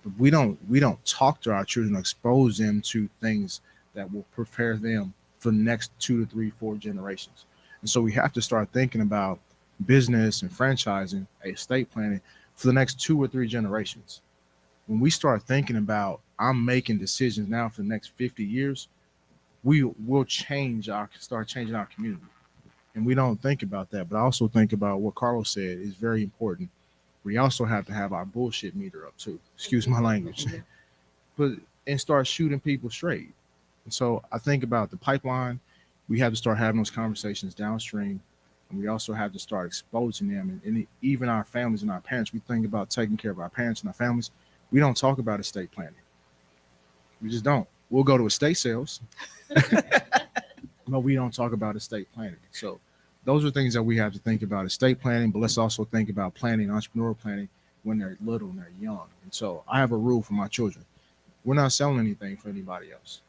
But we don't talk to our children, expose them to things that will prepare them for the next 2 to 3, 4 generations. And so we have to start thinking about business and franchising, estate planning for the next 2 or 3 generations. When we start thinking about, I'm making decisions now for the next 50 years, we will start changing our community. And we don't think about that. But I also think about what Carlos said is very important. We also have to have our bullshit meter up too. Excuse my language. And start shooting people straight. And so I think about the pipeline. We have to start having those conversations downstream. And we also have to start exposing them. And even our families and our parents, we think about taking care of our parents and our families. We don't talk about estate planning. We just don't. We'll go to estate sales, but we don't talk about estate planning. So those are things that we have to think about, estate planning, but let's also think about planning, entrepreneurial planning, when they're little and they're young. And so I have a rule for my children. We're not selling anything for anybody else.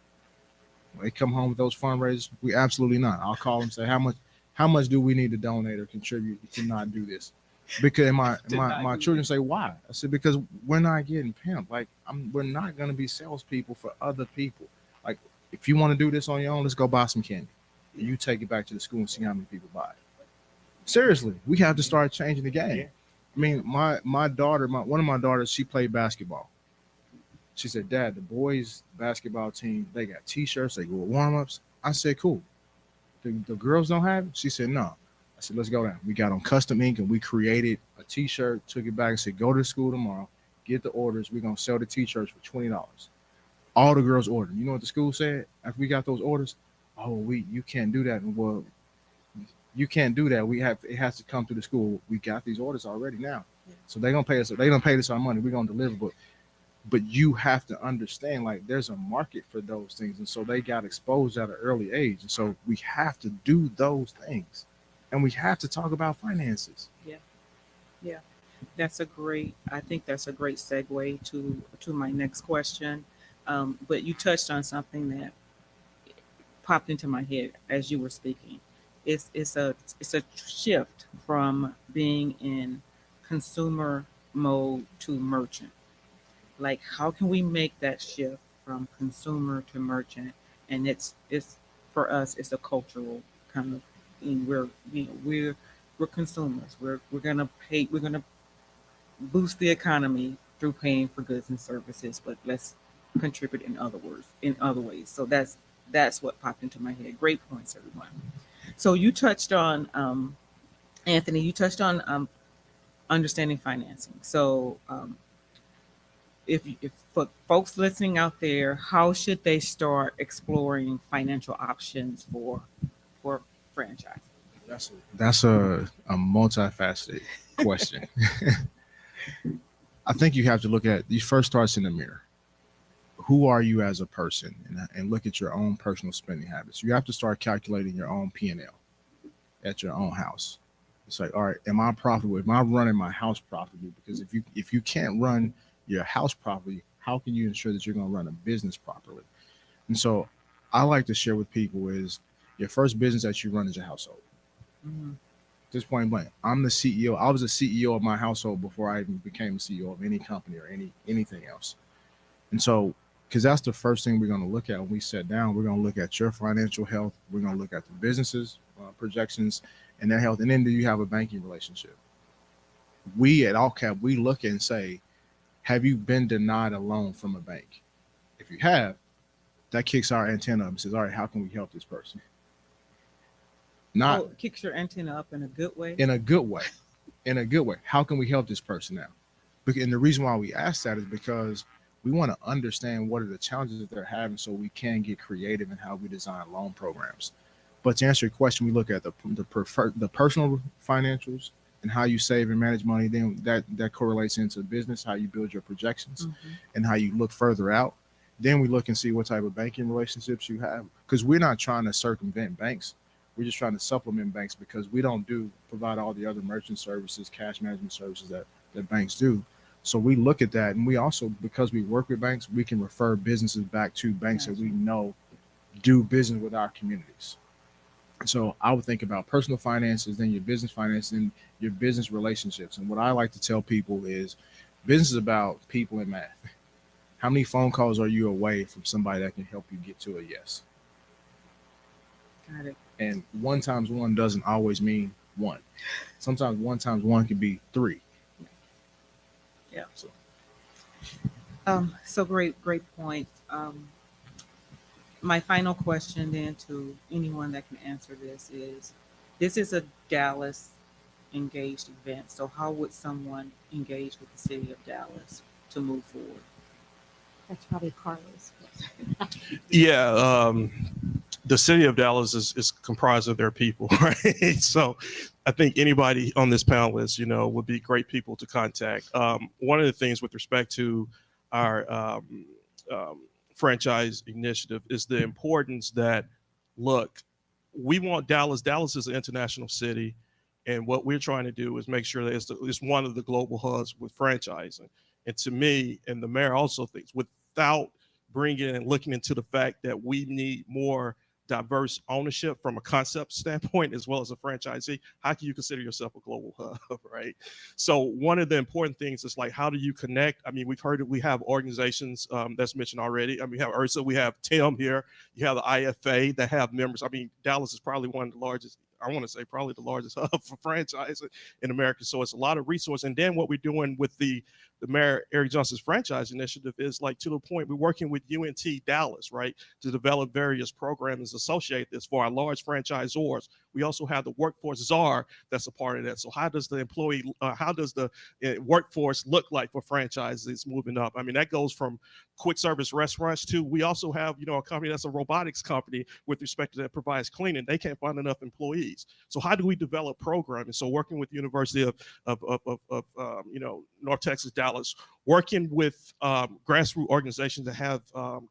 When they come home with those fundraisers, we absolutely not. I'll call them and say, how much do we need to donate or contribute to not do this? Because my children say, why? I said, because we're not getting pimped. Like we're not going to be salespeople for other people. Like if you want to do this on your own, let's go buy some candy. And you take it back to the school and see how many people buy it. Seriously, we have to start changing the game. I mean, my daughter, one of my daughters, she played basketball. She said, Dad, the boys basketball team, they got T-shirts, they go with warm-ups. I said, cool. The girls don't have it? She said, no. I said, let's go down. We got on custom ink and we created a T-shirt, took it back and said, go to school tomorrow, get the orders. We're going to sell the T-shirts for $20. All the girls ordered. You know what the school said after we got those orders? Oh, you can't do that. And well, you can't do that. It has to come through the school. We got these orders already now. So they're going to pay us. They don't pay us our money. We're going to deliver. But you have to understand, like, there's a market for those things. And so they got exposed at an early age. And so we have to do those things. And we have to talk about finances. Yeah. Yeah. I think that's a great segue to my next question. But you touched on something that popped into my head as you were speaking. It's a shift from being in consumer mode to merchant. Like, how can we make that shift from consumer to merchant? And it's for us, it's a cultural kind of thing. We're consumers. We're gonna boost the economy through paying for goods and services, but let's contribute in other ways. So that's what popped into my head. Great points, everyone. So you touched on Anthony. You touched on understanding financing. So if for folks listening out there, how should they start exploring financial options for franchise? That's a multifaceted question. I think you have to look at, you first starts in the mirror. Who are you as a person? And look at your own personal spending habits. You have to start calculating your own P&L at your own house. It's like, all right, am I profitable? Am I running my house profitably? Because if you can't run your house properly, how can you ensure that you're going to run a business properly? And so I like to share with people is your first business that you run is your household. Mm-hmm. Just point blank. I'm the CEO. I was a CEO of my household before I even became a CEO of any company or anything else. And so, because that's the first thing we're going to look at when we sit down, we're going to look at your financial health. We're going to look at the businesses, projections, and their health. And then do you have a banking relationship? We at AllCap, we look and say, have you been denied a loan from a bank? If you have, that kicks our antenna up and says, all right, how can we help this person? Kicks your antenna up in a good way? In a good way. In a good way. How can we help this person now? And the reason why we ask that is because we want to understand what are the challenges that they're having so we can get creative in how we design loan programs. But to answer your question, we look at the personal financials and how you save and manage money. Then that correlates into business, how you build your projections, and how you look further out. Then we look and see what type of banking relationships you have, because we're not trying to circumvent banks. We're just trying to supplement banks because we don't provide all the other merchant services, cash management services that banks do. So we look at that, and we also, because we work with banks, we can refer businesses back to banks that we know do business with our communities. So I would think about personal finances, then your business finances, and your business relationships. And what I like to tell people is business is about people and math. How many phone calls are you away from somebody that can help you get to a yes? Got it. And 1 times 1 doesn't always mean 1. Sometimes 1 times 1 can be 3. Yeah. So great point. My final question then to anyone that can answer this is a Dallas engaged event. So how would someone engage with the city of Dallas to move forward? That's probably Carlos. Yeah, the city of Dallas is comprised of their people, right? So I think anybody on this panel is, would be great people to contact. One of the things with respect to our franchise initiative is the importance that, look, we want Dallas. Dallas is an international city. And what we're trying to do is make sure that it's one of the global hubs with franchising. And to me, and the mayor also thinks, without bringing and looking into the fact that we need more diverse ownership from a concept standpoint as well as a franchisee, how can you consider yourself a global hub, right? So one of the important things is like, how do you connect? I mean, we've heard that we have organizations that's mentioned already. I mean, we have URSA, we have TIM here, you have the IFA that have members. I mean, Dallas is probably one of the largest, I want to say probably the largest hub for franchising in America. So it's a lot of resource. And then what we're doing with the Mayor Eric Johnson's franchise initiative is like, to the point, we're working with UNT Dallas, right, to develop various programs associated this for our large franchisors. We also have the workforce czar that's a part of that. So how does the workforce look like for franchises moving up? I mean, that goes from quick service restaurants to, we also have, a company that's a robotics company with respect to that provides cleaning. They can't find enough employees. So how do we develop programming? So working with the University of North Texas, Dallas, working with grassroots organizations that have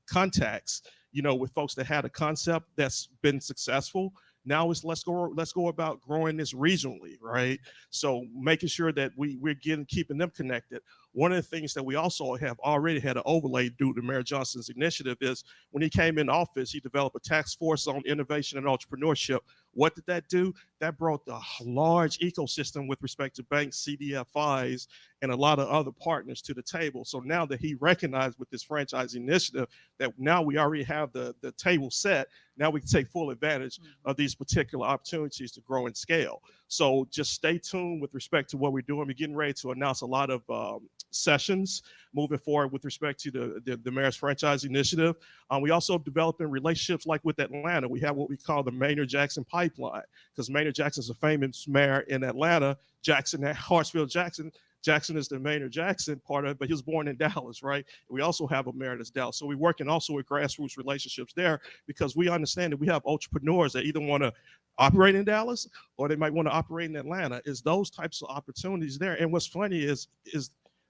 contacts, with folks that had a concept that's been successful. Now it's let's go about growing this regionally, right? So making sure that we're keeping them connected. One of the things that we also have already had an overlay due to Mayor Johnson's initiative is when he came in office, he developed a task force on innovation and entrepreneurship. What did that do? That brought the large ecosystem with respect to banks, CDFIs, and a lot of other partners to the table. So now that he recognized with this franchise initiative that now we already have the table set, now we can take full advantage of these particular opportunities to grow and scale. So just stay tuned with respect to what we're doing. We're getting ready to announce a lot of sessions moving forward with respect to the Mayor's Franchise Initiative. We also developing relationships like with Atlanta. We have what we call the Maynard-Jackson Pipeline, because Maynard-Jackson's a famous mayor in Atlanta. Jackson is the Maynard-Jackson part of it, but he was born in Dallas, right? We also have a mayor that's Dallas. So we're working also with grassroots relationships there, because we understand that we have entrepreneurs that either want to operate in Dallas or they might want to operate in Atlanta. Is those types of opportunities there. And what's funny is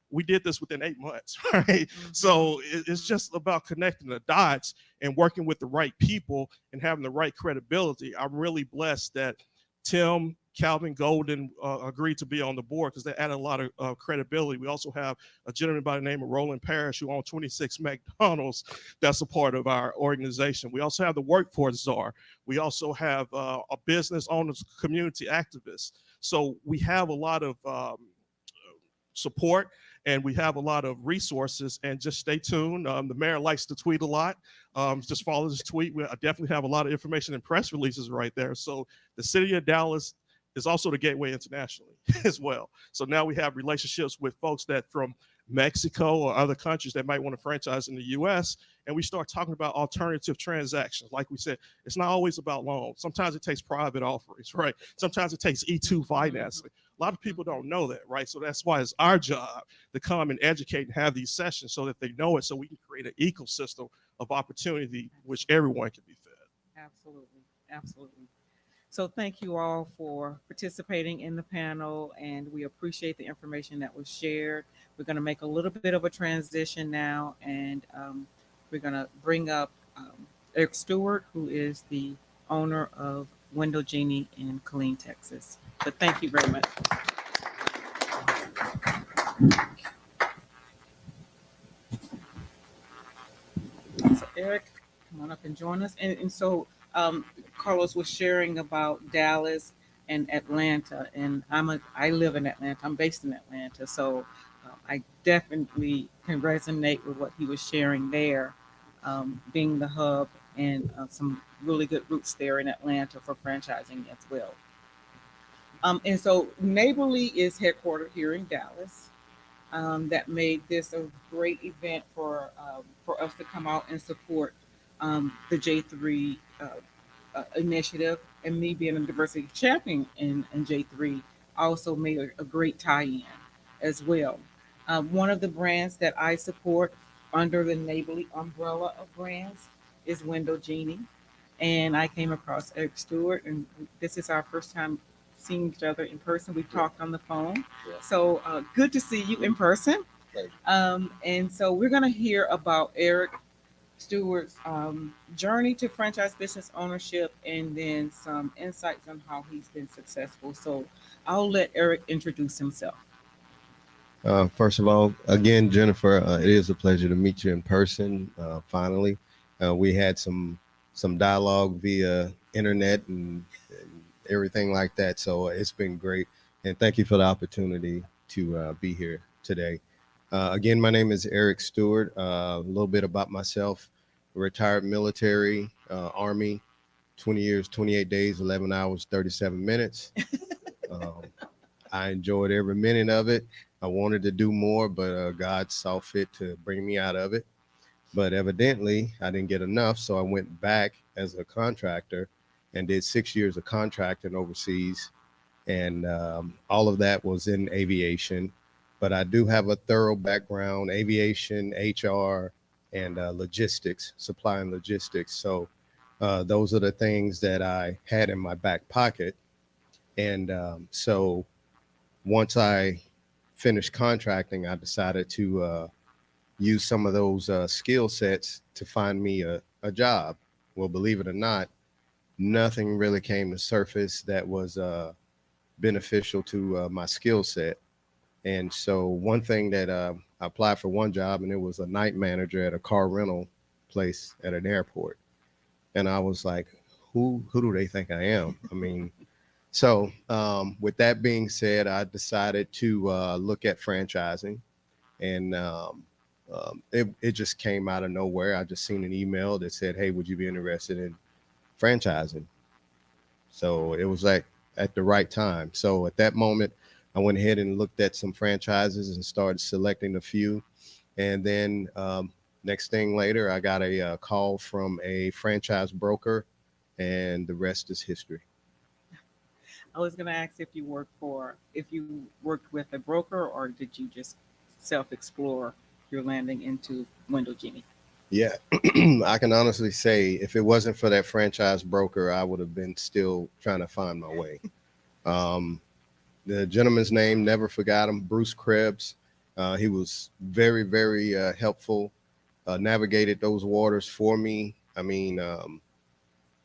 we did this within 8 months, right? Mm-hmm. So it's just about connecting the dots and working with the right people and having the right credibility. I'm really blessed that Tim, Calvin Golden agreed to be on the board because they added a lot of credibility. We also have a gentleman by the name of Roland Parrish who owns 26 McDonald's. That's a part of our organization. We also have the workforce czar. We also have a business owners, community activists. So we have a lot of support and we have a lot of resources, and just stay tuned. The mayor likes to tweet a lot. Just follow his tweet. I definitely have a lot of information and press releases right there. So the city of Dallas is also the gateway internationally as well. So now we have relationships with folks that from Mexico or other countries that might want to franchise in the US, and we start talking about alternative transactions. Like we said, it's not always about loans. Sometimes it takes private offerings, right? Sometimes it takes E2 financing. A lot of people don't know that, right? So that's why it's our job to come and educate and have these sessions so that they know it, so we can create an ecosystem of opportunity which everyone can be fed. Absolutely, absolutely. So thank you all for participating in the panel, and we appreciate the information that was shared. We're going to make a little bit of a transition now, and we're going to bring up Eric Stewart, who is the owner of Window Genie in Killeen, Texas. But thank you very much. So Eric, come on up and join us. And so Carlos was sharing about Dallas and Atlanta, and I live in Atlanta. I'm based in Atlanta, so I definitely can resonate with what he was sharing there, being the hub and some really good roots there in Atlanta for franchising as well. And so Neighborly is headquartered here in Dallas. That made this a great event for us to come out and support the J3 initiative, and me being a diversity champion in J3 also made a great tie-in as well. One of the brands that I support under the Neighborly umbrella of brands is Window Genie, and I came across Eric Stewart, and this is our first time seeing each other in person. We talked on the phone, so good to see you in person. And so we're going to hear about Eric Stewart's journey to franchise business ownership, and then some insights on how he's been successful. So I'll let Eric introduce himself. First of all, again, Jennifer, it is a pleasure to meet you in person. Finally, we had some dialogue via internet and everything like that, so it's been great. And thank you for the opportunity to be here today. Again, my name is Eric Stewart. A little bit about myself: retired military, Army, 20 years, 28 days, 11 hours, 37 minutes. Um, I enjoyed every minute of it. I wanted to do more, but God saw fit to bring me out of it. But evidently, I didn't get enough, so I went back as a contractor and did 6 years of contracting overseas, and all of that was in aviation. But I do have a thorough background: aviation, HR, and logistics, supply and logistics. So those are the things that I had in my back pocket, and so once I finished contracting, I decided to use some of those skill sets to find me a job. Well, believe it or not, nothing really came to surface that was beneficial to my skill set. And so one thing that I applied for one job, and it was a night manager at a car rental place at an airport. And I was like, who do they think I am? I mean, so with that being said, I decided to look at franchising, and it just came out of nowhere. I just seen an email that said, "Hey, would you be interested in franchising?" So it was like at the right time. So at that moment, I went ahead and looked at some franchises and started selecting a few. And then next thing later, I got a call from a franchise broker, and the rest is history. I was going to ask if you worked with a broker, or did you just self-explore your landing into Window Genie? Yeah, I can honestly say if it wasn't for that franchise broker, I would have been still trying to find my way. Um, the gentleman's name, never forgot him, Bruce Krebs. He was very, very helpful, navigated those waters for me. I mean,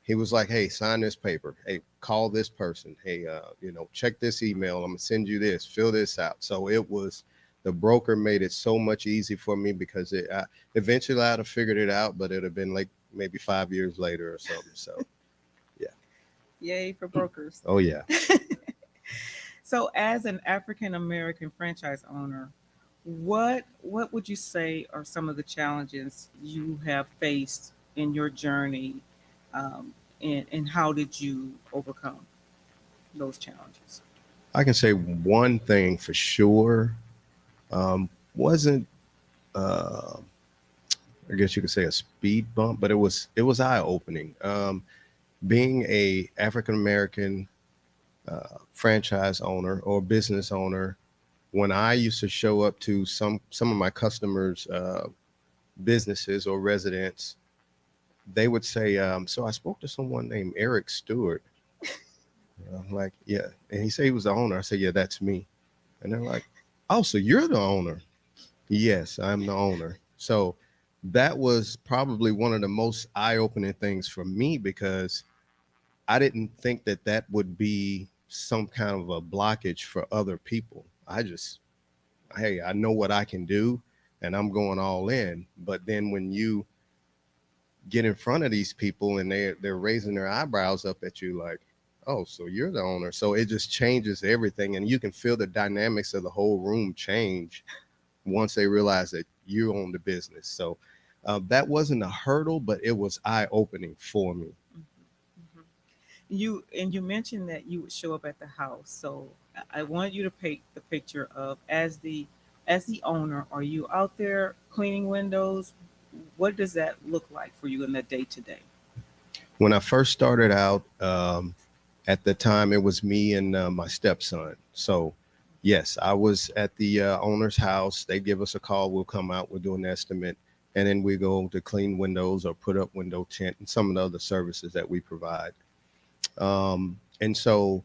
he was like, "Hey, sign this paper. Hey, call this person. Hey, check this email. I'm gonna send you this. Fill this out." So it was the broker made it so much easy for me because eventually I'd have figured it out, but it'd have been like maybe 5 years later or something. So, yeah. Yay for brokers. Oh yeah. So, as an African American franchise owner, what would you say are some of the challenges you have faced in your journey, and how did you overcome those challenges? I can say one thing for sure. Wasn't I guess you could say a speed bump, but it was eye opening. Being a African American franchise owner or business owner, when I used to show up to some of my customers' businesses or residents, they would say, "So I spoke to someone named Eric Stewart." I'm like, "Yeah," and he said he was the owner. I said, "Yeah, that's me." And they're like, "Oh, so you're the owner?" Yes, I'm the owner. So that was probably one of the most eye-opening things for me because I didn't think that that would be some kind of a blockage for other people. Hey, I know what I can do and I'm going all in. But then when you get in front of these people and they're raising their eyebrows up at you like, "Oh, so you're the owner." So it just changes everything, and you can feel the dynamics of the whole room change once they realize that you own the business. So that wasn't a hurdle, but it was eye-opening for me. Mhm. You mentioned that you would show up at the house. So I want you to paint the picture of as the owner, are you out there cleaning windows? What does that look like for you in the day to day? When I first started out, at the time, it was me and my stepson. So yes, I was at the owner's house. They give us a call. We'll come out. We'll do an estimate. And then we go to clean windows or put up window tint and some of the other services that we provide. And so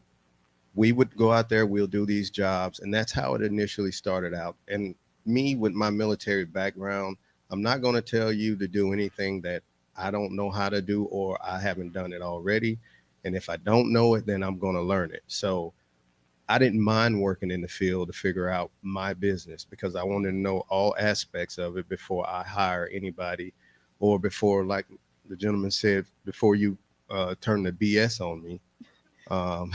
we would go out there, we'll do these jobs. And that's how it initially started out. And me, with my military background, I'm not going to tell you to do anything that I don't know how to do or I haven't done it already. And if I don't know it, then I'm going to learn it. So I didn't mind working in the field to figure out my business because I wanted to know all aspects of it before I hire anybody, or before, like the gentleman said, before you turn the BS on me. Um,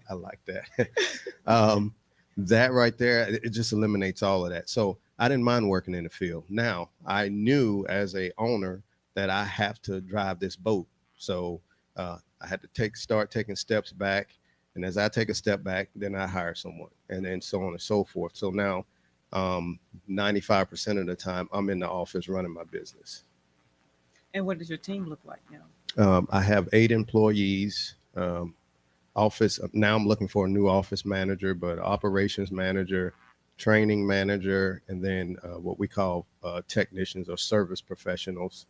I like that. That right there, it just eliminates all of that. So I didn't mind working in the field. Now I knew as a owner that I have to drive this boat. So I had to start taking steps back. And as I take a step back, then I hire someone, and then so on and so forth. So now 95% of the time I'm in the office running my business. And what does your team look like now? I have 8 employees. Office now I'm looking for a new office manager, but operations manager, training manager, and then what we call technicians or service professionals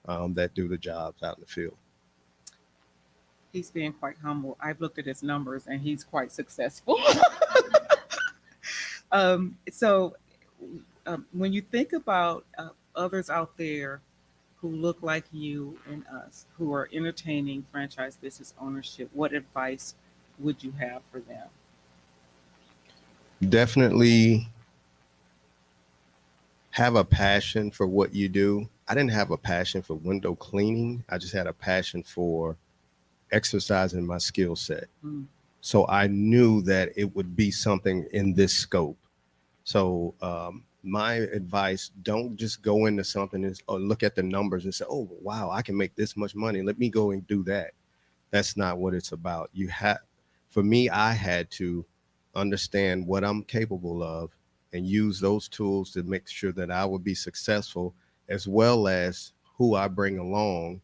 that do the jobs out in the field. He's being quite humble. I've looked at his numbers and he's quite successful. So when you think about others out there who look like you and us, who are entertaining franchise business ownership, what advice would you have for them? Definitely have a passion for what you do. I didn't have a passion for window cleaning. I just had a passion for exercising my skill set. So I knew that it would be something in this scope. So my advice, don't just go into something or look at the numbers and say, oh, wow, I can make this much money. Let me go and do that. That's not what it's about. For me, I had to understand what I'm capable of and use those tools to make sure that I would be successful, as well as who I bring along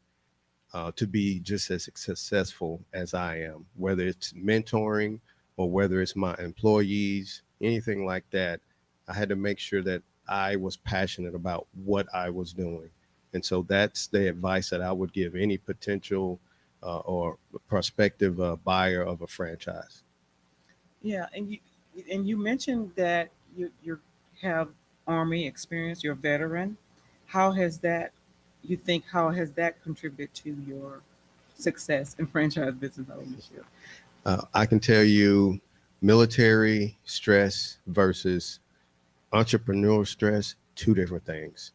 to be just as successful as I am, whether it's mentoring or whether it's my employees, anything like that. I had to make sure that I was passionate about what I was doing. And so that's the advice that I would give any potential or prospective buyer of a franchise. Yeah, and you mentioned that you have Army experience, you're a veteran. How has that contributed to your success in franchise business ownership? I can tell you military stress versus entrepreneurial stress, 2 different things.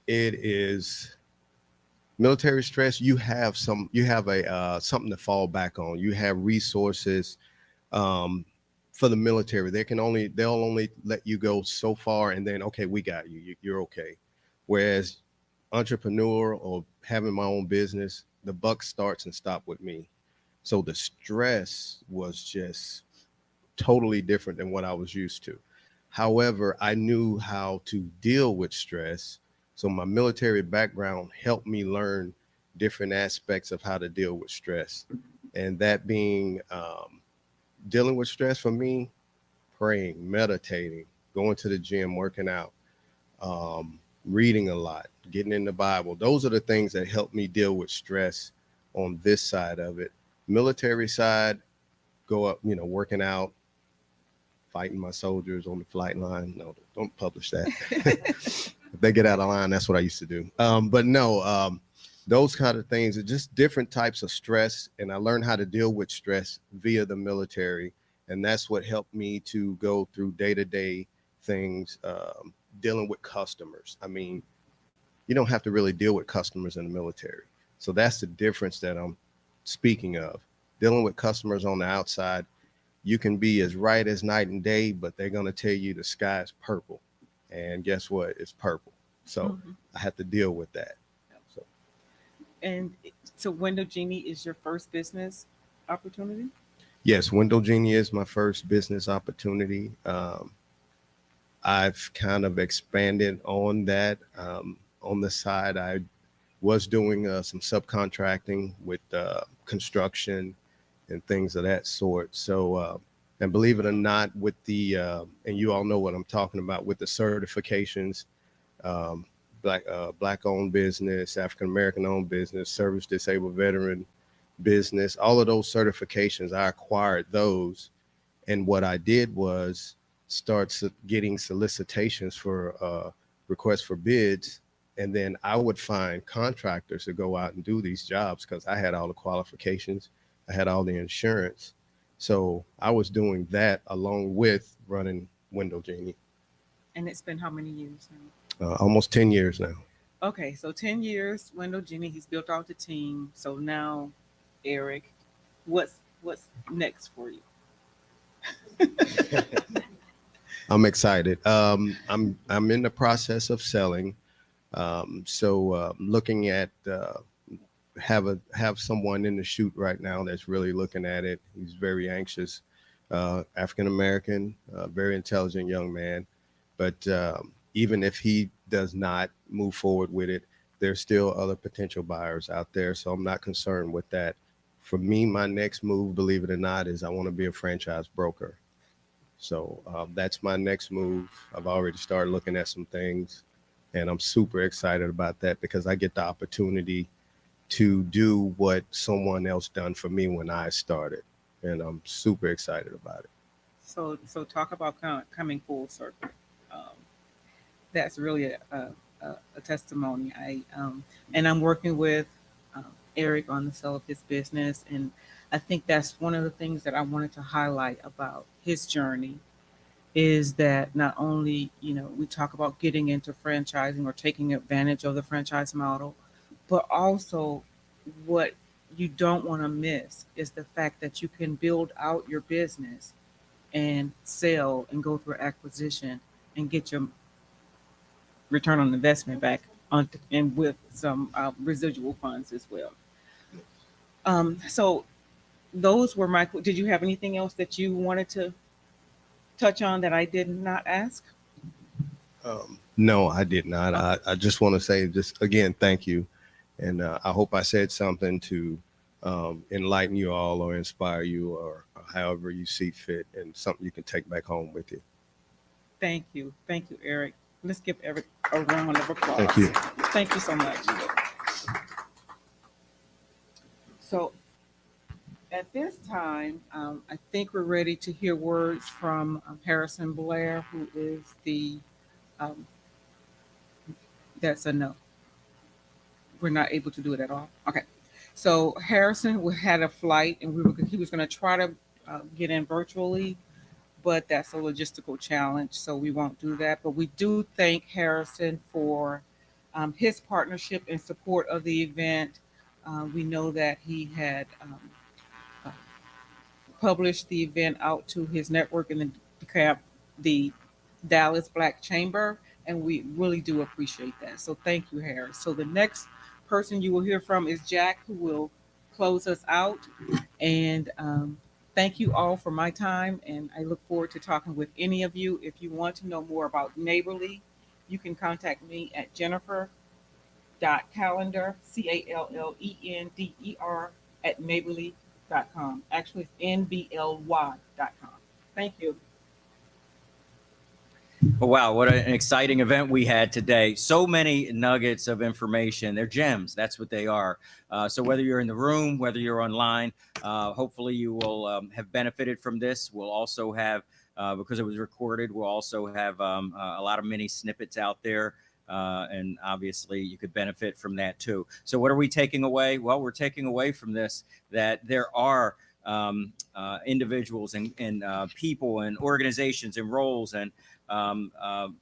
It is military stress. You have a something to fall back on. You have resources for the military. They'll only let you go so far, and then, okay, we got you. You're okay. Whereas entrepreneur or having my own business, the buck starts and stops with me. So the stress was just totally different than what I was used to. However, I knew how to deal with stress. So my military background helped me learn different aspects of how to deal with stress. And that being dealing with stress for me, praying, meditating, going to the gym, working out, reading a lot, getting in the Bible. Those are the things that help me deal with stress on this side of it. Military side, go up, working out, fighting my soldiers on the flight line. No, don't publish that. If they get out of line, that's what I used to do. But no, those kind of things are just different types of stress. And I learned how to deal with stress via the military. And that's what helped me to go through day-to-day things, dealing with customers. I mean, you don't have to really deal with customers in the military. So that's the difference that I'm speaking of. Dealing with customers on the outside, you can be as right as night and day, but they're going to tell you the sky is purple. And guess what? It's purple. So I have to deal with that. And so Window Genie is your first business opportunity? Yes, Window Genie is my first business opportunity. I've kind of expanded on that. On the side, I was doing some subcontracting with construction and things of that sort. So, and believe it or not, with the, and you all know what I'm talking about, with the certifications, Black owned business, African American owned business, service disabled veteran business, all of those certifications, I acquired those. And what I did was start getting solicitations for requests for bids. And then I would find contractors to go out and do these jobs because I had all the qualifications. I had all the insurance. So I was doing that along with running Window Genie. And it's been how many years now? Almost 10 years now. Okay, so 10 years, Window Genie, he's built out the team. So now, Eric, what's next for you? I'm excited. I'm in the process of selling. Looking at have someone in the shoot right now that's really looking at it. He's very anxious, African American, very intelligent young man. But even if he does not move forward with it, there's still other potential buyers out there. So I'm not concerned with that. For me, my next move, believe it or not, is I want to be a franchise broker. So that's my next move. I've already started looking at some things, and I'm super excited about that because I get the opportunity to do what someone else done for me when I started, and I'm super excited about it. So talk about coming full circle. That's really a testimony. And I'm working with Eric on the sale of his business, and I think that's one of the things that I wanted to highlight about his journey is that not only, we talk about getting into franchising or taking advantage of the franchise model, but also what you don't want to miss is the fact that you can build out your business and sell and go through acquisition and get your return on investment back and with some residual funds as well. So those were did you have anything else that you wanted to touch on that I did not ask? No, I did not. I just want to say just again, thank you. And I hope I said something to enlighten you all or inspire you or however you see fit and something you can take back home with you. Thank you. Thank you, Eric. Let's give Eric a round of applause. Thank you. Thank you so much. So at this time, I think we're ready to hear words from Harrison Blair, who is that's a no. We're not able to do it at all. Okay. So Harrison had a flight and he was going to try to get in virtually, but that's a logistical challenge. So we won't do that. But we do thank Harrison for his partnership and support of the event. We know that he had published the event out to his network in the Dallas Black Chamber, and we really do appreciate that. So thank you, Harris. So the next person you will hear from is Jack, who will close us out. And thank you all for my time, and I look forward to talking with any of you. If you want to know more about Neighborly, you can contact me at Jennifer.Calender, CALLENDER @neighborly.com. Actually, it's NBLY.com. Thank you. Oh, wow, what an exciting event we had today. So many nuggets of information. They're gems. That's what they are. So whether you're in the room, whether you're online, hopefully you will have benefited from this. We'll also have, because it was recorded, we'll also have a lot of mini snippets out there. And obviously you could benefit from that too. So what are we taking away? Well, we're taking away from this that there are individuals and people and organizations and roles and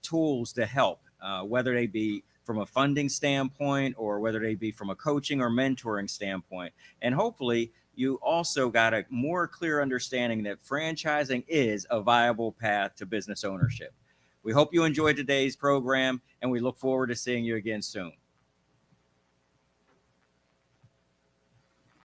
tools to help, whether they be from a funding standpoint or whether they be from a coaching or mentoring standpoint. And hopefully you also got a more clear understanding that franchising is a viable path to business ownership. We hope you enjoyed today's program, and we look forward to seeing you again soon.